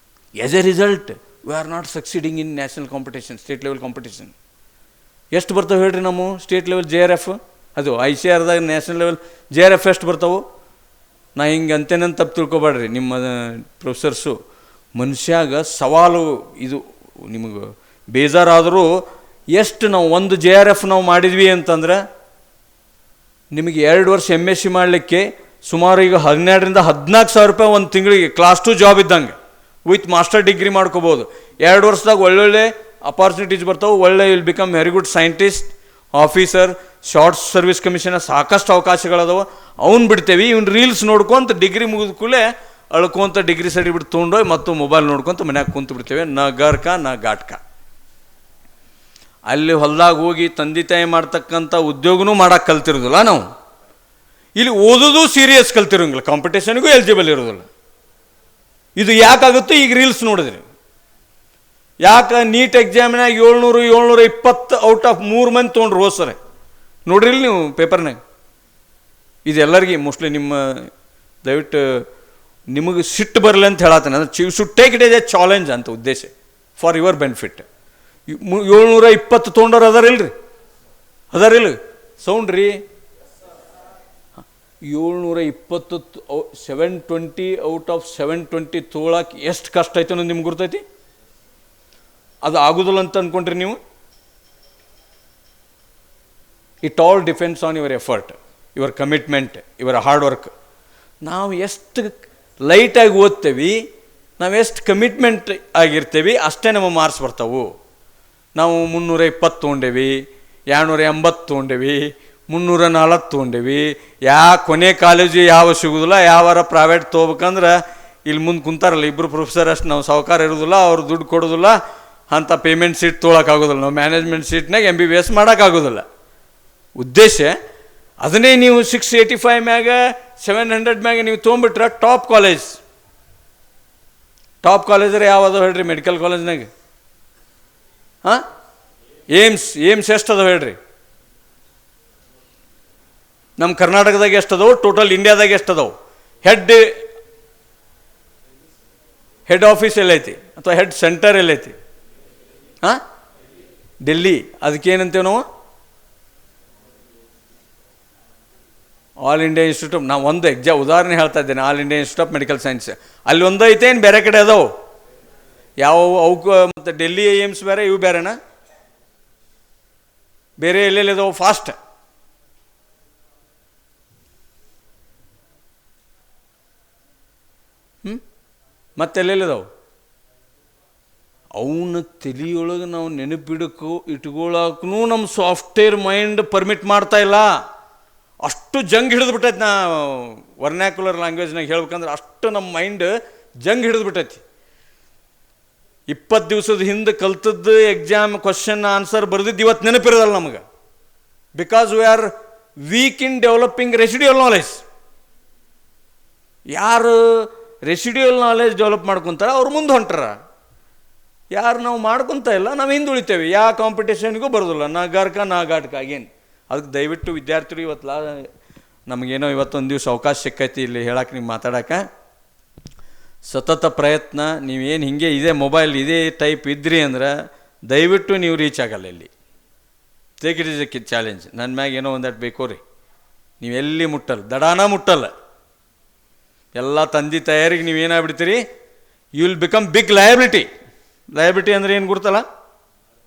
As a result we are not succeeding in national competition, state level competition. ಎಷ್ಟು ಬರ್ತವೆ ಹೇಳ್ರಿ ನಮ್ಮ ಸ್ಟೇಟ್ ಲೆವೆಲ್ JRF ಅದು ICRದಾಗ ನ್ಯಾಷನಲ್ ಲೆವೆಲ್ JRF ಎಷ್ಟು ಬರ್ತಾವೆ? ನಾ ಹಿಂಗೆ ಅಂತೇನಂತ ತಪ್ಪು ತಿಳ್ಕೊಬೇಡ್ರಿ ನಿಮ್ಮ ಪ್ರೊಫೆಸರ್ಸು. ಮನುಷ್ಯಾಗ ಸವಾಲು ಇದು ನಿಮಗೆ ಬೇಜಾರಾದರೂ ಎಷ್ಟು ನಾವು ಒಂದು JRF ನಾವು ಮಾಡಿದ್ವಿ ಅಂತಂದ್ರೆ ನಿಮಗೆ 2 ವರ್ಷ MSc ಮಾಡಲಿಕ್ಕೆ ಸುಮಾರು ಈಗ 12,000 to 14,000 ರೂಪಾಯಿ ಒಂದು ತಿಂಗಳಿಗೆ ಕ್ಲಾಸ್ 2 ಜಾಬ್ ಇದ್ದಂಗೆ ವಿತ್ ಮಾಸ್ಟರ್ ಡಿಗ್ರಿ ಮಾಡ್ಕೋಬೋದು. 2 ವರ್ಷದಾಗ ಒಳ್ಳೊಳ್ಳೆ ಅಪಾರ್ಚುನಿಟೀಸ್ ಬರ್ತಾವೆ. ಒಳ್ಳೆ will become very good scientist, officer, short service commissioner, ಸಾಕಷ್ಟು ಅವಕಾಶಗಳದಾವೆ. ಅವ್ನು ಬಿಡ್ತೇವೆ. ಇವ್ನು ರೀಲ್ಸ್ ನೋಡ್ಕೊಂತ ಡಿಗ್ರಿ ಮುಗಿದ ಕೂಡಲೇ ಅಳ್ಕೊಂತ ಡಿಗ್ರಿ ಸರ್ಟಿಫಿಕೇಟ್ ತೊಗೊಂಡೋಗಿ ಮತ್ತು ಮೊಬೈಲ್ ನೋಡ್ಕೊಂತ ಮನ್ಯಾಗ ಕುಂತು ಬಿಡ್ತೇವೆ. ನ ಗರ್ಕ ನ ಗಾಟ್ಕ. ಅಲ್ಲಿ ಹೊಲ್ದಾಗ ಹೋಗಿ ತಂದೆ ತಾಯಿ ಮಾಡ್ತಕ್ಕಂಥ ಉದ್ಯೋಗನೂ ಮಾಡಕ್ಕೆ ಕಲ್ತಿರೋದಿಲ್ಲ ನಾವು. ಇಲ್ಲಿ ಓದೋದು ಸೀರಿಯಸ್ ಕಲ್ತಿರೋಂಗಿಲ್ಲ, ಕಾಂಪಿಟೇಷನ್ಗೂ ಎಲಿಜಿಬಲ್ ಇರೋದಿಲ್ಲ. ಇದು ಯಾಕಾಗುತ್ತೋ ಈಗ ರೀಲ್ಸ್ ನೋಡಿದ್ರಿ. ಯಾಕೆ ನೀಟ್ ಎಕ್ಸಾಮ್ನಾಗ 720 ಔಟ್ ಆಫ್ 3 ಮಂದಿ ತೊಗೊಂಡ್ರು ಹೋದ್ ಸರಿ. ನೋಡ್ರಿಲ್ಲ ನೀವು ಪೇಪರ್ನಾಗ. ಇದೆಲ್ಲರಿಗೆ ಮೋಸ್ಟ್ಲಿ ನಿಮ್ಮ ದಯವಿಟ್ಟು ನಿಮಗೆ ಸಿಟ್ಟು ಬರಲಿ ಅಂತ ಹೇಳತ್ತೇನೆ. ಅಂದರೆ should take it as a challenge ಅಂತ ಉದ್ದೇಶ ಫಾರ್ ಯುವರ್ ಬೆನಿಫಿಟ್. 720 ತೊಗೊಂಡವ್ರು ಅದಾರಿಲ್ರಿ? ಅದಾರಿಲ್ಲ? ಸೌಂಡ್ ರೀ. 720 720 ಔಟ್ ಆಫ್ 720 ತೊಗೊಳಕ್ಕೆ ಎಷ್ಟು ಕಷ್ಟ ಐತೆ ಅನ್ನೋದು ನಿಮ್ಗೆ ಗುರ್ತೈತಿ? ಅದು ಆಗೋದಿಲ್ಲ ಅಂತ ಅಂದ್ಕೊಂಡ್ರಿ ನೀವು? It all depends on your effort, your commitment, your hard work. ನಾವು ಎಷ್ಟು ಲೈಟಾಗಿ ಓದ್ತೇವೆ, ನಾವು ಎಷ್ಟು ಕಮಿಟ್ಮೆಂಟ್ ಆಗಿರ್ತೇವೆ, ಅಷ್ಟೇ ನಮ್ಮ ಮಾರ್ಕ್ಸ್ ಬರ್ತಾವೆ. ನಾವು 320 ತೊಗೊಂಡೇವಿ, 280 ತೊಗೊಂಡೇವಿ, 340 ತೊಗೊಂಡೇವಿ. ಕೊನೆ ಕಾಲೇಜು ಯಾವ ಸಿಗೋದಿಲ್ಲ. ಯಾವಾರ ಪ್ರೈವೇಟ್ ತೊಗೋಬೇಕಂದ್ರೆ ಇಲ್ಲಿ ಮುಂದೆ ಕುಂತಾರಲ್ಲ ಇಬ್ಬರು ಪ್ರೊಫೆಸರ್ ಅಷ್ಟು ನಾವು ಸಾಹುಕಾರ ಇರೋದಿಲ್ಲ, ಅವ್ರು ದುಡ್ಡು ಕೊಡೋದಿಲ್ಲ, ಅಂಥ ಪೇಮೆಂಟ್ ಸೀಟ್ ತೊಗೊಳಕ್ಕಾಗೋದಿಲ್ಲ. ನಾವು ಮ್ಯಾನೇಜ್ಮೆಂಟ್ ಸೀಟ್ನಾಗ MBBS ಮಾಡೋಕ್ಕಾಗೋದಿಲ್ಲ. ಉದ್ದೇಶ ಅದನ್ನೇ ನೀವು 685 ಮ್ಯಾಗ 700 ಮ್ಯಾಗ ನೀವು ತೊಗೊಂಬಿಟ್ರೆ ಟಾಪ್ ಕಾಲೇಜರ ಯಾವುದು ಹೇಳ್ರಿ? ಮೆಡಿಕಲ್ ಕಾಲೇಜ್ನಾಗ ಏಮ್ಸ್ ಎಷ್ಟು ಅದಾವೆ ಹೇಳ್ರಿ? ನಮ್ಮ ಕರ್ನಾಟಕದಾಗ ಎಷ್ಟು ಅದಾವೆ? ಟೋಟಲ್ ಇಂಡಿಯಾದಾಗ ಎಷ್ಟು ಅದಾವೆ? ಹೆಡ್ ಆಫೀಸ್ ಎಲ್ಲೈತಿ ಅಥವಾ ಹೆಡ್ ಸೆಂಟರ್ ಎಲ್ಲೈತಿ? ಡೆಲ್ಲಿ. ಅದಕ್ಕೇನಂತೇವೆ ನಾವು? All India institute. ನಾವು ಒಂದು ಉದಾಹರಣೆ ಹೇಳ್ತಾ ಇದ್ದೇನೆ. All India institute of medical science ಅಲ್ಲಿ ಒಂದು ಐತೆ, ಏನು ಬೇರೆ ಕಡೆ ಅದಾವೆ? ಯಾವ ಅವಕ್ಕೆ ಮತ್ತು ಡೆಲ್ಲಿ ಏಮ್ಸ್ ಬೇರೆ, ಇವು ಬೇರೆನಾ? ಬೇರೆ ಎಲ್ಲೆಲ್ಲಿ ಅದಾವೆ ಫಾಸ್ಟ್? ಮತ್ತೆಲ್ಲೆಲ್ಲಿದಾವೆ? ಅವನ್ನ ತಲೆಯೊಳಗೆ ನಾವು ಇಟ್ಕೊಳ್ಳೋಕ್ಕೂ ನಮ್ಮ ಸಾಫ್ಟ್ವೇರ್ ಮೈಂಡ್ ಪರ್ಮಿಟ್ ಮಾಡ್ತಾ ಇಲ್ಲ. ಅಷ್ಟು ಜಂಗ್ ಹಿಡಿದು ಬಿಟ್ಟೈತಿ. ನಾ ವರ್ನ್ಯಾಕ್ಯುಲರ್ ಲ್ಯಾಂಗ್ವೇಜ್ನಾಗ ಹೇಳ್ಬೇಕಂದ್ರೆ ಅಷ್ಟು ನಮ್ಮ ಮೈಂಡ್ ಜಂಗ್ ಹಿಡಿದು ಬಿಟ್ಟೈತಿ. 20 ದಿವಸದ ಹಿಂದೆ ಕಲ್ತದ್ದು ಎಕ್ಸಾಮ್ ಕ್ವಶನ್ ಆನ್ಸರ್ ಬರೆದಿದ್ದು ಇವತ್ತು ನೆನಪಿರೋದಲ್ಲ ನಮಗೆ. Because we are weak in developing residual knowledge. ಯಾರು ರೆಸಿಡ್ಯೂಯಲ್ ನಾಲೆಜ್ ಡೆವಲಪ್ ಮಾಡ್ಕೊತಾರ ಅವ್ರು ಮುಂದೆ ಹೊಂಟಾರ. ಯಾರು ನಾವು ಮಾಡ್ಕೊತ ಇಲ್ಲ, ನಾವು ಹಿಂದುಳಿತೇವೆ. ಯಾವ ಕಾಂಪಿಟೇಷನ್ಗೂ ಬರೋದಿಲ್ಲ. ನಾ ಗಾರ್ಕ ನಾ ಗಾಟ್ಕ ಆಗೇನು. ಅದಕ್ಕೆ ದಯವಿಟ್ಟು ವಿದ್ಯಾರ್ಥಿಗಳು ನಮಗೇನೋ ಇವತ್ತೊಂದು ದಿವಸ ಅವಕಾಶ ಸಿಕ್ಕೈತಿ ಇಲ್ಲಿ ಹೇಳಕ್ಕೆ, ನೀವು ಮಾತಾಡೋಕೆ. ಸತತ ಪ್ರಯತ್ನ. ನೀವೇನು ಹಿಂಗೆ ಇದೇ ಮೊಬೈಲ್ ಇದೇ ಟೈಪ್ ಇದ್ರಿ ಅಂದ್ರೆ ದಯವಿಟ್ಟು ನೀವು ರೀಚ್ ಆಗಲ್ಲ ಇಲ್ಲಿ. Take it is A challenge. ನನ್ನ ಮ್ಯಾಗ ಏನೋ ಒಂದಷ್ಟು ಬೇಕೋ ರೀ. ನೀವು ಎಲ್ಲಿ ಮುಟ್ಟಲ್ಲ, ದಡಾನ ಮುಟ್ಟಲ್ಲ. ಎಲ್ಲ ತಂದೆ ತಾಯರಿಗೆ ನೀವೇನಾಗ್ಬಿಡ್ತೀರಿ? You will become big liability. Liability ಅಂದರೆ ಏನು ಗುರ್ತಲ್ಲ?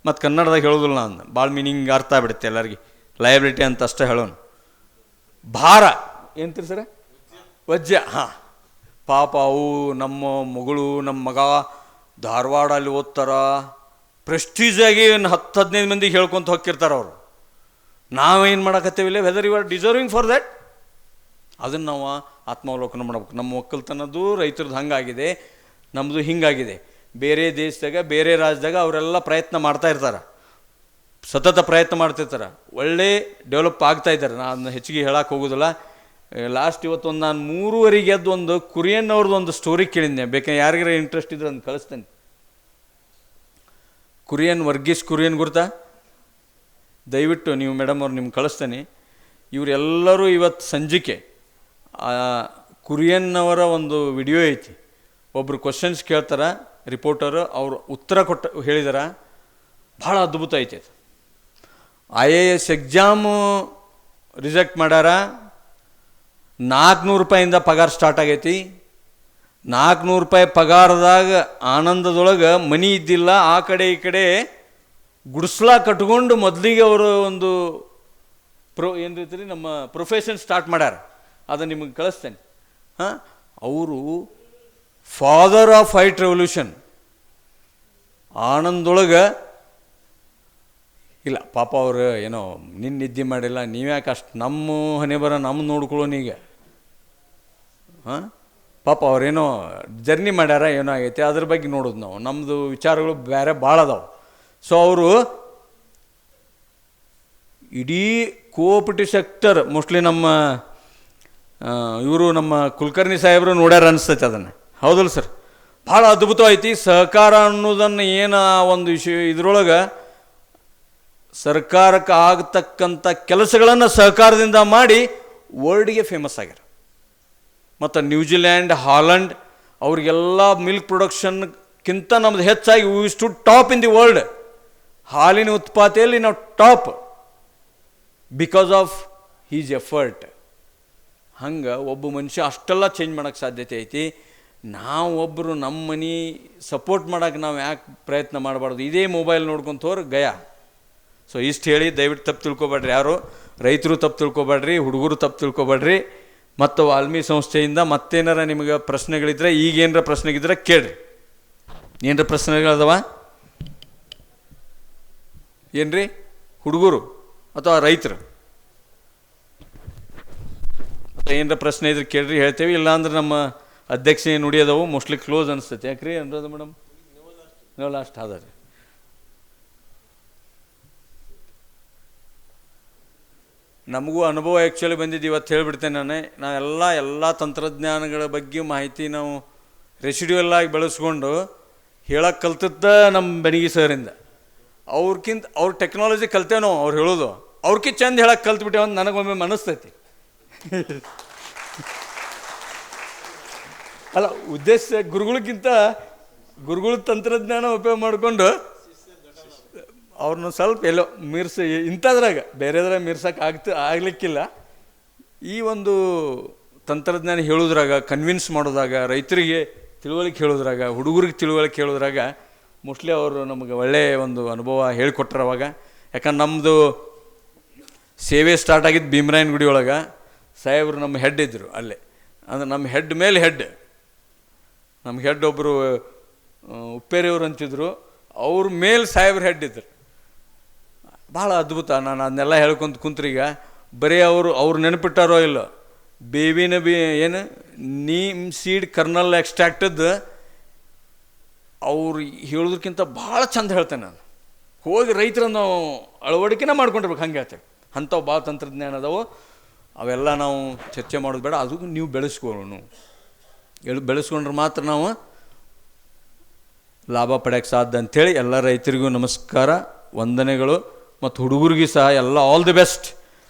ಮತ್ತು ಕನ್ನಡದಾಗ ಹೇಳೋದಿಲ್ಲ ನಾನು, ಭಾಳ ಮೀನಿಂಗ್ ಅರ್ಥ ಆಗ್ಬಿಡುತ್ತೆ ಎಲ್ಲರಿಗೆ. ಲಯಬಿಲಿಟಿ ಅಂತ ಅಷ್ಟೇ ಹೇಳೋಣ. ಭಾರ ಏನಂತೀರಿ ಸರ? ವಜ್ಜೆ. ಪಾಪ ಅವು ನಮ್ಮ ಮಗಳು ನಮ್ಮ ಮಗ ಧಾರವಾಡ ಅಲ್ಲಿ ಓದ್ತಾರ, ಪ್ರೆಸ್ಟೀಜಾಗಿ 10-15 ಮಂದಿಗೆ ಹೇಳ್ಕೊತ ಹೋಗಿರ್ತಾರೆ ಅವರು. ನಾವೇನು ಮಾಡಕತ್ತೇವಿಲ್ಲ? Whether you are deserving for that. ಅದನ್ನು ನಾವು ಆತ್ಮಾವಲೋಕನ ಮಾಡ್ಬೇಕು. ನಮ್ಮ ಒಕ್ಕಲ್ತನದ್ದು ರೈತರದ್ದು ಹಂಗಾಗಿದೆ, ನಮ್ಮದು ಹಿಂಗಾಗಿದೆ. ಬೇರೆ ದೇಶದಾಗ ಬೇರೆ ರಾಜ್ಯದಾಗ ಅವರೆಲ್ಲ ಪ್ರಯತ್ನ ಮಾಡ್ತಾ ಇರ್ತಾರೆ, ಸತತ ಪ್ರಯತ್ನ ಮಾಡ್ತಿರ್ತಾರೆ, ಒಳ್ಳೆ ಡೆವಲಪ್ ಆಗ್ತಾ ಇದ್ದಾರೆ. ನಾನು ಹೆಚ್ಚಿಗೆ ಹೇಳಕ್ಕೆ ಹೋಗೋದಿಲ್ಲ. ಲಾಸ್ಟ್ ಇವತ್ತೊಂದು ನಾನು 3:30 ಎದ್ದು ಒಂದು ಕುರಿಯನ್ ಅವ್ರದ್ದು ಒಂದು ಸ್ಟೋರಿ ಕೇಳಿದ್ದೆ. ಬೇಕಾದ್ರೆ ಯಾರಿಗಾರ ಇಂಟ್ರೆಸ್ಟ್ ಇದ್ರೆ ಅದನ್ನು ಕಳಿಸ್ತೇನೆ. ವರ್ಗೀಸ್ ಕುರಿಯನ್ ಗುರ್ತಾ? ದಯವಿಟ್ಟು ನೀವು ಮೇಡಮ್ ಅವ್ರು ನಿಮ್ಗೆ ಕಳಿಸ್ತೇನೆ. ಇವರೆಲ್ಲರೂ ಇವತ್ತು ಸಂಜಿಕೆ ಕುರಿಯನ್ನವರ ಒಂದು ವಿಡಿಯೋ ಐತಿ. ಒಬ್ಬರು ಕ್ವಶನ್ಸ್ ಕೇಳ್ತಾರೆ, ರಿಪೋರ್ಟರು ಅವರು ಉತ್ತರ ಹೇಳಿದಾರ. ಭಾಳ ಅದ್ಭುತ ಐತಿ ಅದು. IAS ಎಕ್ಸಾಮು ರಿಜೆಕ್ಟ್ ಮಾಡ್ಯಾರ. 400 ರೂಪಾಯಿಂದ ಪಗಾರ ಸ್ಟಾರ್ಟ್ ಆಗೈತಿ. 400 ರೂಪಾಯಿ ಪಗಾರದಾಗ ಆನಂದದೊಳಗೆ ಮನಿ ಇದ್ದಿಲ್ಲ. ಆ ಕಡೆ ಈ ಕಡೆ ಗುಡಿಸ್ಲ ಕಟ್ಕೊಂಡು ಮೊದಲಿಗೆ ಅವರು ಒಂದು ಏನು ರೀತಿ ನಮ್ಮ ಪ್ರೊಫೆಷನ್ ಸ್ಟಾರ್ಟ್ ಮಾಡ್ಯಾರ. ಅದನ್ನು ನಿಮಗೆ ಕಳಿಸ್ತೇನೆ. ಹಾಂ, ಅವರು ಫಾದರ್ ಆಫ್ ವೈಟ್ ರೆವಲ್ಯೂಷನ್. ಆನಂದೊಳಗೆ ಇಲ್ಲ ಪಾಪ ಅವರು ಏನೋ ನಿನ್ನ ನಿದ್ದೆ ಮಾಡಿಲ್ಲ, ನೀವ್ಯಾಕೆ ಅಷ್ಟು ನಮ್ಮ ಹಣೆ ಬರ ನಮ್ಮ ನೋಡ್ಕೊಳ್ಳೋನೀಗ. ಹಾಂ, ಪಾಪ ಅವ್ರೇನೋ ಜರ್ನಿ ಮಾಡ್ಯಾರ, ಏನೋ ಆಗೈತೆ, ಅದ್ರ ಬಗ್ಗೆ ನೋಡೋದು ನಾವು. ನಮ್ಮದು ವಿಚಾರಗಳು ಬೇರೆ ಭಾಳ ಅದಾವೆ. ಸೊ ಅವರು ಇಡೀ ಕೋಆಪರೇಟಿವ್ ಸೆಕ್ಟರ್ ಮೋಸ್ಟ್ಲಿ ನಮ್ಮ ಇವರು ನಮ್ಮ ಕುಲಕರ್ಣಿ ಸಾಹೇಬರು ನೋಡ್ಯಾರ ಅನಿಸ್ತೈತೆ ಅದನ್ನು. ಹೌದಲ್ಲ ಸರ್? ಭಾಳ ಅದ್ಭುತವಾಯ್ತು. ಸಹಕಾರ ಅನ್ನೋದನ್ನು ಏನು ಒಂದು ವಿಷಯ ಇದರೊಳಗೆ ಸರ್ಕಾರಕ್ಕೆ ಆಗತಕ್ಕಂಥ ಕೆಲಸಗಳನ್ನು ಸಹಕಾರದಿಂದ ಮಾಡಿ ವರ್ಲ್ಡ್ಗೆ ಫೇಮಸ್ ಆಗ್ಯಾರ. ಮತ್ತು ನ್ಯೂಜಿಲ್ಯಾಂಡ್, ಹಾಲೆಂಡ್ ಅವ್ರಿಗೆಲ್ಲ ಮಿಲ್ಕ್ ಪ್ರೊಡಕ್ಷನ್ಕ್ಕಿಂತ ನಮ್ಮದು ಹೆಚ್ಚಾಗಿ we stood top in the world. ಹಾಲಿನ ಉತ್ಪಾದನೆಯಲ್ಲಿ ನಾವು top because of his effort. ಹಂಗೆ ಒಬ್ಬ ಮನುಷ್ಯ ಅಷ್ಟೆಲ್ಲ ಚೇಂಜ್ ಮಾಡೋಕ್ಕೆ ಸಾಧ್ಯತೆ ಐತಿ. ನಾವು ಒಬ್ಬರು ನಮ್ಮ ಮನೆ ಸಪೋರ್ಟ್ ಮಾಡೋಕ್ಕೆ ನಾವು ಯಾಕೆ ಪ್ರಯತ್ನ ಮಾಡಬಾರ್ದು? ಇದೇ ಮೊಬೈಲ್ ನೋಡ್ಕೊಂತ ಹೋದ್ರೆ ಗಯ. ಸೊ ಇಷ್ಟು ಹೇಳಿ ದಯವಿಟ್ಟು ತಪ್ಪು ತಿಳ್ಕೊಬೇಡ್ರಿ, ಯಾರು ರೈತರು ತಪ್ಪು ತಿಳ್ಕೊಬೇಡ್ರಿ, ಹುಡುಗರು ತಪ್ಪು ತಿಳ್ಕೊಬೇಡ್ರಿ. ಮತ್ತು ವಾಲ್ಮಿ ಸಂಸ್ಥೆಯಿಂದ ಮತ್ತೇನಾರ ನಿಮಗೆ ಪ್ರಶ್ನೆಗಳಿದ್ರೆ, ಈಗೇನಾರ ಪ್ರಶ್ನೆಗಿದ್ರೆ ಕೇಳ್ರಿ. ಏನರ ಪ್ರಶ್ನೆಗಳದವ ಏನ್ರಿ? ಹುಡುಗರು ಅಥವಾ ರೈತರು ಏನರ ಪ್ರಶ್ನೆ ಇದ್ರೆ ಕೇಳ್ರಿ, ಹೇಳ್ತೇವೆ. ಇಲ್ಲಾಂದ್ರೆ ನಮ್ಮ ಅಧ್ಯಕ್ಷ ನುಡಿಯೋದವು ಮೋಸ್ಟ್ಲಿ ಕ್ಲೋಸ್ ಅನಿಸ್ತೈತೆ. ಯಾಕ್ರಿ ಅನ್ರದ ಮೇಡಮ್? ನೀವು ಲಾಸ್ಟ್ ಅದ ರೀ. ನಮಗೂ ಅನುಭವ ಆ್ಯಕ್ಚುಲಿ ಬಂದಿದ್ದು ಇವತ್ತು ಹೇಳಿಬಿಡ್ತೇನೆ ನಾವೆಲ್ಲ ತಂತ್ರಜ್ಞಾನಗಳ ಬಗ್ಗೆ ಮಾಹಿತಿ ನಾವು ರೆಸಿಡ್ಯೂಯಲ್ ಆಗಿ ಬೆಳೆಸ್ಕೊಂಡು ಹೇಳಕ್ಕೆ ಕಲ್ತದ್ದ ನಮ್ಮ ಬೆಣಗಿ ಸರಿಂದ. ಅವ್ರ ಟೆಕ್ನಾಲಜಿ ಕಲ್ತೇವೆ ನಾವು, ಅವ್ರು ಹೇಳೋದು ಅವ್ರಕ್ಕಿಂತ ಚಂದ ಹೇಳಕ್ಕೆ ಕಲ್ತ್ಬಿಟ್ಟೇವೆ ಅಂತ ನನಗೊಮ್ಮೆ ಅನಿಸ್ತೈತಿ. ಅಲ್ಲ, ಉದ್ದೇಶ ಗುರುಗಳ ತಂತ್ರಜ್ಞಾನ ಉಪಯೋಗ ಮಾಡಿಕೊಂಡು ಅವ್ರನ್ನ ಸ್ವಲ್ಪ ಎಲ್ಲೋ ಇಂಥದ್ರಾಗ ಬೇರೆದ್ರಾಗ ಮೀರ್ಸಕ್ಕೆ ಆಗ್ಲಿಕ್ಕಿಲ್ಲ. ಈ ಒಂದು ತಂತ್ರಜ್ಞಾನ ಹೇಳೋದ್ರಾಗ, ಕನ್ವಿನ್ಸ್ ಮಾಡೋದಾಗ, ರೈತರಿಗೆ ತಿಳುವಳಿಕೆ ಹೇಳೋದ್ರಾಗ, ಹುಡುಗರಿಗೆ ತಿಳುವಳಿಕೆ ಹೇಳೋದ್ರಾಗ ಮೋಸ್ಟ್ಲಿ ಅವರು ನಮಗೆ ಒಳ್ಳೆಯ ಒಂದು ಅನುಭವ ಹೇಳಿಕೊಟ್ರು ಅವಾಗ. ಯಾಕಂದ್ರೆ ನಮ್ಮದು ಸೇವೆ ಸ್ಟಾರ್ಟ್ ಆಗಿದ್ದು ಭೀಮರಾಯನ ಗುಡಿ ಒಳಗೆ. ಸಾಹೇಬರು ನಮ್ಮ ಹೆಡ್ ಇದ್ದರು ಅಲ್ಲೇ. ಅಂದರೆ ನಮ್ಮ ಹೆಡ್ ಮೇಲೆ ಹೆಡ್, ನಮ್ಮ ಹೆಡ್ ಒಬ್ಬರು ಉಪ್ಪೇರಿಯವರು ಅಂತಿದ್ರು, ಅವ್ರ ಮೇಲೆ ಸಾಹೇಬ್ರ ಹೆಡ್ ಇದ್ರು. ಭಾಳ ಅದ್ಭುತ. ನಾನು ಅದನ್ನೆಲ್ಲ ಹೇಳ್ಕೊಂತ ಕುಂತ್ರೀಗ ಬರೀ ಅವ್ರು ನೆನಪಿಟ್ಟಾರೋ ಇಲ್ಲ, ಬೇವಿನ ಏನು ನೀಮ್ ಸೀಡ್ ಕರ್ನಲ್ ಎಕ್ಸ್ಟ್ರಾಕ್ಟದ್ದು ಅವ್ರು ಹೇಳೋದಕ್ಕಿಂತ ಭಾಳ ಚಂದ ಹೇಳ್ತೇನೆ ನಾನು. ಹೋಗಿ ರೈತರನ್ನು ಅಳವಡಿಕೆನ ಮಾಡ್ಕೊಂಡಿರ್ಬೇಕು, ಹಂಗೆ ಹೇಳ್ತೇವೆ. ಅಂಥವು ಭಾಳ ತಂತ್ರಜ್ಞಾನ ಅದಾವು. ಅವೆಲ್ಲ ನಾವು ಚರ್ಚೆ ಮಾಡೋದು ಬೇಡ, ಅದು ನೀವು ಬೆಳೆಸ್ಕೊಳ್ಳೋಣ. ಬೆಳೆಸ್ಕೊಂಡ್ರೆ ಮಾತ್ರ ನಾವು ಲಾಭ ಪಡೆಯೋಕ್ಕೆ ಸಾಧ್ಯ ಅಂಥೇಳಿ ಎಲ್ಲ ರೈತರಿಗೂ ನಮಸ್ಕಾರ, ವಂದನೆಗಳು. ಮತ್ತು ಹುಡುಗರಿಗೂ ಸಹ ಎಲ್ಲ all the best.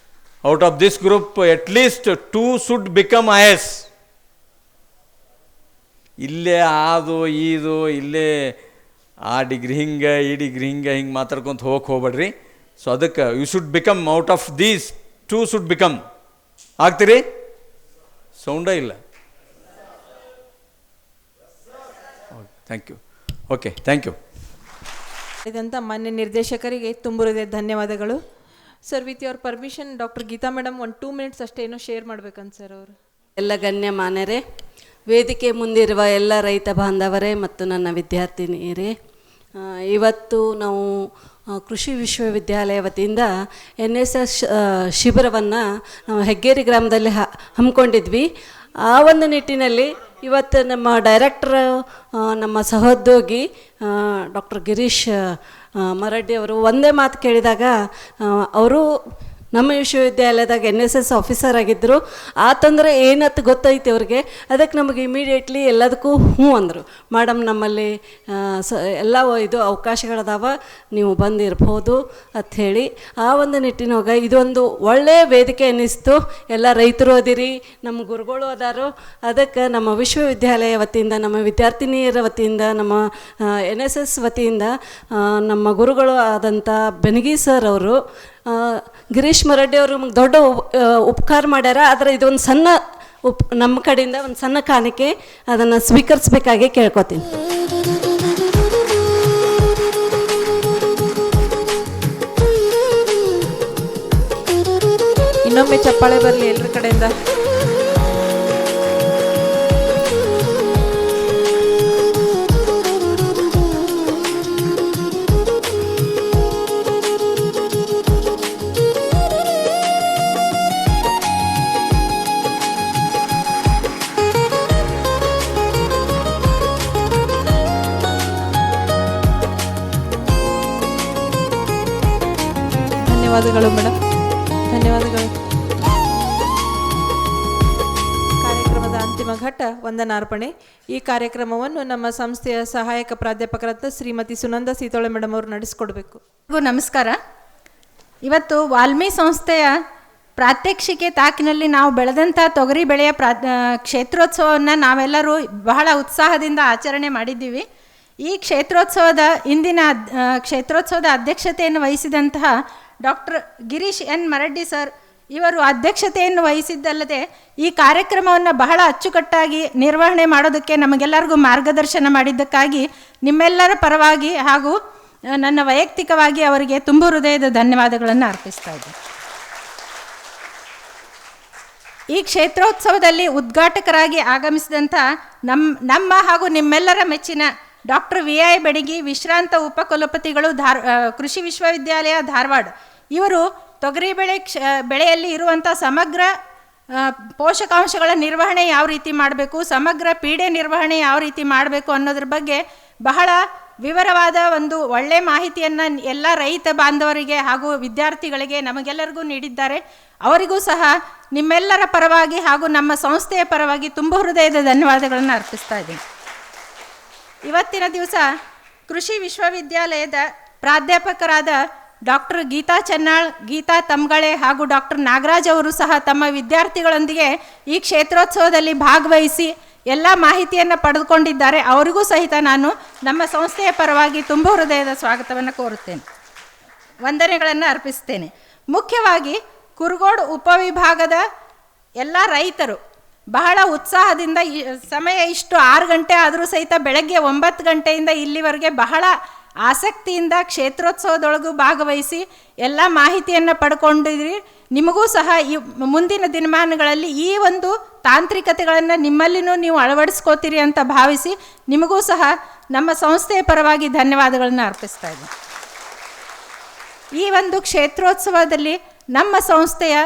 Out of this group at least 2 should become IAS. ಇಲ್ಲೇ ಅದು ಇದು ಇಲ್ಲೇ ಆ ಡಿಗ್ರಿ ಹಿಂಗೆ ಈ ಡಿಗ್ರಿ ಹಿಂಗೆ ಮಾತಾಡ್ಕೊಂತ ಹೋಗ್ಬೇಡ್ರಿ. ಸೊ ಅದಕ್ಕೆ you should become out of these 2 should become. ಆಗ್ತೀರಿ? ಸೌಂಡೇ ಇಲ್ಲ. Thank you. Okay, thank you. ಇದಂಥ ಮಾನ್ಯ ನಿರ್ದೇಶಕರಿಗೆ ತುಂಬ ಹೃದಯದ ಧನ್ಯವಾದಗಳು. Sir, with your permission doctor Geetha madam 1-2 minutes ಅಷ್ಟೇ ಏನೋ ಶೇರ್ ಮಾಡ್ಬೇಕಂತ ಸರ್ ಅವರು. ಎಲ್ಲ ಗಣ್ಯಮಾನ್ಯರೇ, ವೇದಿಕೆ ಮುಂದಿರುವ ಎಲ್ಲ ರೈತ ಬಾಂಧವರೇ ಮತ್ತು ನನ್ನ ವಿದ್ಯಾರ್ಥಿನಿಯರೇ, ಇವತ್ತು ನಾವು ಕೃಷಿ ವಿಶ್ವವಿದ್ಯಾಲಯ ವತಿಯಿಂದ NSS ಶಿಬಿರವನ್ನು ನಾವು ಹೆಗ್ಗೇರಿ ಗ್ರಾಮದಲ್ಲಿ ಹಮ್ಮಿಕೊಂಡಿದ್ವಿ. ಆ ಒಂದು ನಿಟ್ಟಿನಲ್ಲಿ ಇವತ್ತು ನಮ್ಮ ಡೈರೆಕ್ಟರ್, ನಮ್ಮ ಸಹೋದ್ಯೋಗಿ ಡಾಕ್ಟರ್ ಗಿರೀಶ್ ಮರಡ್ಡಿ ಅವರು ಒಂದೇ ಮಾತು ಕೇಳಿದಾಗ, ಅವರು ನಮ್ಮ ವಿಶ್ವವಿದ್ಯಾಲಯದಾಗ NSS ಆಫೀಸರ್ ಆಗಿದ್ದರು. ಆ ತೊಂದರೆ ಏನತ್ತು ಗೊತ್ತೈತಿ ಅವ್ರಿಗೆ. ಅದಕ್ಕೆ ನಮಗೆ ಇಮಿಡಿಯೇಟ್ಲಿ ಎಲ್ಲದಕ್ಕೂ ಹ್ಞೂ ಅಂದರು. ಮೇಡಮ್, ನಮ್ಮಲ್ಲಿ ಎಲ್ಲ ಇದು ಅವಕಾಶಗಳದಾವ, ನೀವು ಬಂದಿರ್ಬೋದು ಅಂಥೇಳಿ ಆ ಒಂದು ನಿಟ್ಟಿನಾಗ ಇದೊಂದು ಒಳ್ಳೆಯ ವೇದಿಕೆ ಅನ್ನಿಸ್ತು. ಎಲ್ಲ ರೈತರು ಅದಿರಿ, ನಮ್ಮ ಗುರುಗಳು ಅದಾರು. ಅದಕ್ಕೆ ನಮ್ಮ ವಿಶ್ವವಿದ್ಯಾಲಯ ವತಿಯಿಂದ, ನಮ್ಮ ವಿದ್ಯಾರ್ಥಿನಿಯರ ವತಿಯಿಂದ, ನಮ್ಮ NSS ವತಿಯಿಂದ ನಮ್ಮ ಗುರುಗಳು ಆದಂಥ ಬೆನಗಿ ಸರ್ ಅವರು ಗಿರೀಶ್ ಮರಡ್ಡಿ ಅವರು ನಮಗೆ ದೊಡ್ಡ ಉಪಕಾರ ಮಾಡ್ಯಾರ. ಆದರೆ ಇದೊಂದು ಸಣ್ಣ ನಮ್ಮ ಕಡೆಯಿಂದ ಒಂದು ಸಣ್ಣ ಕಾಣಿಕೆ, ಅದನ್ನು ಸ್ವೀಕರಿಸಬೇಕಾಗಿ ಕೇಳ್ಕೊತೀನಿ. ಇನ್ನೊಮ್ಮೆ ಚಪ್ಪಾಳೆ ಬರಲಿ ಎಲ್ಲರ ಕಡೆಯಿಂದ. ಧನ್ಯವಾದಗಳು ಮೇಡಮ್, ಧನ್ಯವಾದಗಳು. ಕಾರ್ಯಕ್ರಮದ ಅಂತಿಮ ಘಟ್ಟ ವಂದನಾರ್ಪಣೆ. ಈ ಕಾರ್ಯಕ್ರಮವನ್ನು ನಮ್ಮ ಸಂಸ್ಥೆಯ ಸಹಾಯಕ ಪ್ರಾಧ್ಯಾಪಕರಾದ ಶ್ರೀಮತಿ ಸುನಂದ ಸೀತೋಳೆ ಮೇಡಮ್ ಅವರು ನಡೆಸಿಕೊಡ್ಬೇಕು. ನಮಸ್ಕಾರ. ಇವತ್ತು ವಾಲ್ಮಿ ಸಂಸ್ಥೆಯ ಪ್ರಾತ್ಯಕ್ಷಿಕೆ ತಾಕಿನಲ್ಲಿ ನಾವು ಬೆಳೆದಂಥ ತೊಗರಿ ಬೆಳೆಯ ಕ್ಷೇತ್ರೋತ್ಸವವನ್ನು ನಾವೆಲ್ಲರೂ ಬಹಳ ಉತ್ಸಾಹದಿಂದ ಆಚರಣೆ ಮಾಡಿದ್ದೀವಿ. ಈ ಕ್ಷೇತ್ರೋತ್ಸವದ ಇಂದಿನ ಕ್ಷೇತ್ರೋತ್ಸವದ ಅಧ್ಯಕ್ಷತೆಯನ್ನು ವಹಿಸಿದಂತಹ ಡಾಕ್ಟರ್ ಗಿರೀಶ್ ಎನ್ ಮರಡ್ಡಿ ಸರ್ ಇವರು ಅಧ್ಯಕ್ಷತೆಯನ್ನು ವಹಿಸಿದ್ದಲ್ಲದೆ ಈ ಕಾರ್ಯಕ್ರಮವನ್ನು ಬಹಳ ಅಚ್ಚುಕಟ್ಟಾಗಿ ನಿರ್ವಹಣೆ ಮಾಡೋದಕ್ಕೆ ನಮಗೆಲ್ಲರಿಗೂ ಮಾರ್ಗದರ್ಶನ ಮಾಡಿದ್ದಕ್ಕಾಗಿ ನಿಮ್ಮೆಲ್ಲರ ಪರವಾಗಿ ಹಾಗೂ ನನ್ನ ವೈಯಕ್ತಿಕವಾಗಿ ಅವರಿಗೆ ತುಂಬ ಹೃದಯದ ಧನ್ಯವಾದಗಳನ್ನು ಅರ್ಪಿಸ್ತಾ ಇದ್ದೀನಿ. ಈ ಕ್ಷೇತ್ರೋತ್ಸವದಲ್ಲಿ ಉದ್ಘಾಟಕರಾಗಿ ಆಗಮಿಸಿದಂಥ ನಮ್ಮ ಹಾಗೂ ನಿಮ್ಮೆಲ್ಲರ ಮೆಚ್ಚಿನ ಡಾಕ್ಟರ್ VI ಬೆಡಗಿ ವಿಶ್ರಾಂತ ಉಪಕುಲಪತಿಗಳು ಕೃಷಿ ವಿಶ್ವವಿದ್ಯಾಲಯ ಧಾರವಾಡ ಇವರು ತೊಗರಿ ಬೆಳೆಯಲ್ಲಿ ಇರುವಂಥ ಸಮಗ್ರ ಪೋಷಕಾಂಶಗಳ ನಿರ್ವಹಣೆ ಯಾವ ರೀತಿ ಮಾಡಬೇಕು, ಸಮಗ್ರ ಪೀಡೆ ನಿರ್ವಹಣೆ ಯಾವ ರೀತಿ ಮಾಡಬೇಕು ಅನ್ನೋದ್ರ ಬಗ್ಗೆ ಬಹಳ ವಿವರವಾದ ಒಂದು ಒಳ್ಳೆಯ ಮಾಹಿತಿಯನ್ನು ಎಲ್ಲ ರೈತ ಬಾಂಧವರಿಗೆ ಹಾಗೂ ವಿದ್ಯಾರ್ಥಿಗಳಿಗೆ ನಮಗೆಲ್ಲರಿಗೂ ನೀಡಿದ್ದಾರೆ. ಅವರಿಗೂ ಸಹ ನಿಮ್ಮೆಲ್ಲರ ಪರವಾಗಿ ಹಾಗೂ ನಮ್ಮ ಸಂಸ್ಥೆಯ ಪರವಾಗಿ ತುಂಬ ಹೃದಯದ ಧನ್ಯವಾದಗಳನ್ನು ಅರ್ಪಿಸ್ತಾ ಇದ್ದೀನಿ. ಇವತ್ತಿನ ದಿವಸ ಕೃಷಿ ವಿಶ್ವವಿದ್ಯಾಲಯದ ಪ್ರಾಧ್ಯಾಪಕರಾದ ಡಾಕ್ಟರ್ ಗೀತಾ ಚೆನ್ನಾಳ್, ಗೀತಾ ತಮ್ಗಳೆ ಹಾಗೂ ಡಾಕ್ಟರ್ ನಾಗರಾಜ್ ಅವರು ಸಹ ತಮ್ಮ ವಿದ್ಯಾರ್ಥಿಗಳೊಂದಿಗೆ ಈ ಕ್ಷೇತ್ರೋತ್ಸವದಲ್ಲಿ ಭಾಗವಹಿಸಿ ಎಲ್ಲ ಮಾಹಿತಿಯನ್ನು ಪಡೆದುಕೊಂಡಿದ್ದಾರೆ. ಅವರಿಗೂ ಸಹಿತ ನಾನು ನಮ್ಮ ಸಂಸ್ಥೆಯ ಪರವಾಗಿ ತುಂಬ ಹೃದಯದ ಸ್ವಾಗತವನ್ನು ಕೋರುತ್ತೇನೆ, ವಂದನೆಗಳನ್ನು ಅರ್ಪಿಸ್ತೇನೆ. ಮುಖ್ಯವಾಗಿ ಕುರುಗೋಡು ಉಪವಿಭಾಗದ ಎಲ್ಲ ರೈತರು ಬಹಳ ಉತ್ಸಾಹದಿಂದ ಸಮಯ ಇಷ್ಟು 6 ಗಂಟೆ ಆದರೂ ಸಹಿತ ಬೆಳಗ್ಗೆ 9 ಗಂಟೆಯಿಂದ ಇಲ್ಲಿವರೆಗೆ ಬಹಳ ಆಸಕ್ತಿಯಿಂದ ಕ್ಷೇತ್ರೋತ್ಸವದೊಳಗೂ ಭಾಗವಹಿಸಿ ಎಲ್ಲ ಮಾಹಿತಿಯನ್ನು ಪಡ್ಕೊಂಡಿದ್ರಿ. ನಿಮಗೂ ಸಹ ಈ ಮುಂದಿನ ದಿನಮಾನಗಳಲ್ಲಿ ಈ ಒಂದು ತಾಂತ್ರಿಕತೆಗಳನ್ನು ನಿಮ್ಮಲ್ಲಿನೂ ನೀವು ಅಳವಡಿಸ್ಕೋತೀರಿ ಅಂತ ಭಾವಿಸಿ ನಿಮಗೂ ಸಹ ನಮ್ಮ ಸಂಸ್ಥೆಯ ಪರವಾಗಿ ಧನ್ಯವಾದಗಳನ್ನು ಅರ್ಪಿಸ್ತಾ ಇದ್ದೀನಿ. ಈ ಒಂದು ಕ್ಷೇತ್ರೋತ್ಸವದಲ್ಲಿ ನಮ್ಮ ಸಂಸ್ಥೆಯ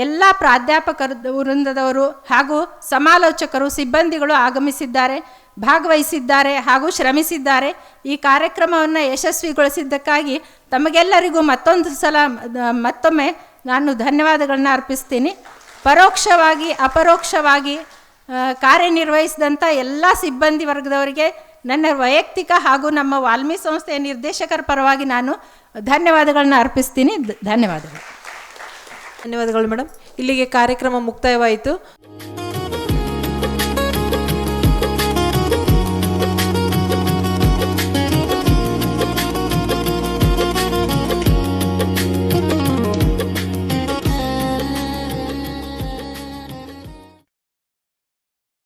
ಎಲ್ಲ ಪ್ರಾಧ್ಯಾಪಕರ ವೃಂದದವರು ಹಾಗೂ ಸಮಾಲೋಚಕರು ಸಿಬ್ಬಂದಿಗಳು ಆಗಮಿಸಿದ್ದಾರೆ, ಭಾಗವಹಿಸಿದ್ದಾರೆ ಹಾಗೂ ಶ್ರಮಿಸಿದ್ದಾರೆ. ಈ ಕಾರ್ಯಕ್ರಮವನ್ನು ಯಶಸ್ವಿಗೊಳಿಸಿದ್ದಕ್ಕಾಗಿ ತಮಗೆಲ್ಲರಿಗೂ ಮತ್ತೊಮ್ಮೆ ನಾನು ಧನ್ಯವಾದಗಳನ್ನ ಅರ್ಪಿಸ್ತೀನಿ. ಪರೋಕ್ಷವಾಗಿ ಅಪರೋಕ್ಷವಾಗಿ ಕಾರ್ಯನಿರ್ವಹಿಸಿದಂಥ ಎಲ್ಲ ಸಿಬ್ಬಂದಿ ವರ್ಗದವರಿಗೆ ನನ್ನ ವೈಯಕ್ತಿಕ ಹಾಗೂ ನಮ್ಮ ವಾಲ್ಮಿ ಸಂಸ್ಥೆಯ ನಿರ್ದೇಶಕರ ಪರವಾಗಿ ನಾನು ಧನ್ಯವಾದಗಳನ್ನ ಅರ್ಪಿಸ್ತೀನಿ. ಧನ್ಯವಾದಗಳು ಮೇಡಮ್. ಇಲ್ಲಿಗೆ ಕಾರ್ಯಕ್ರಮ ಮುಕ್ತಾಯವಾಯಿತು.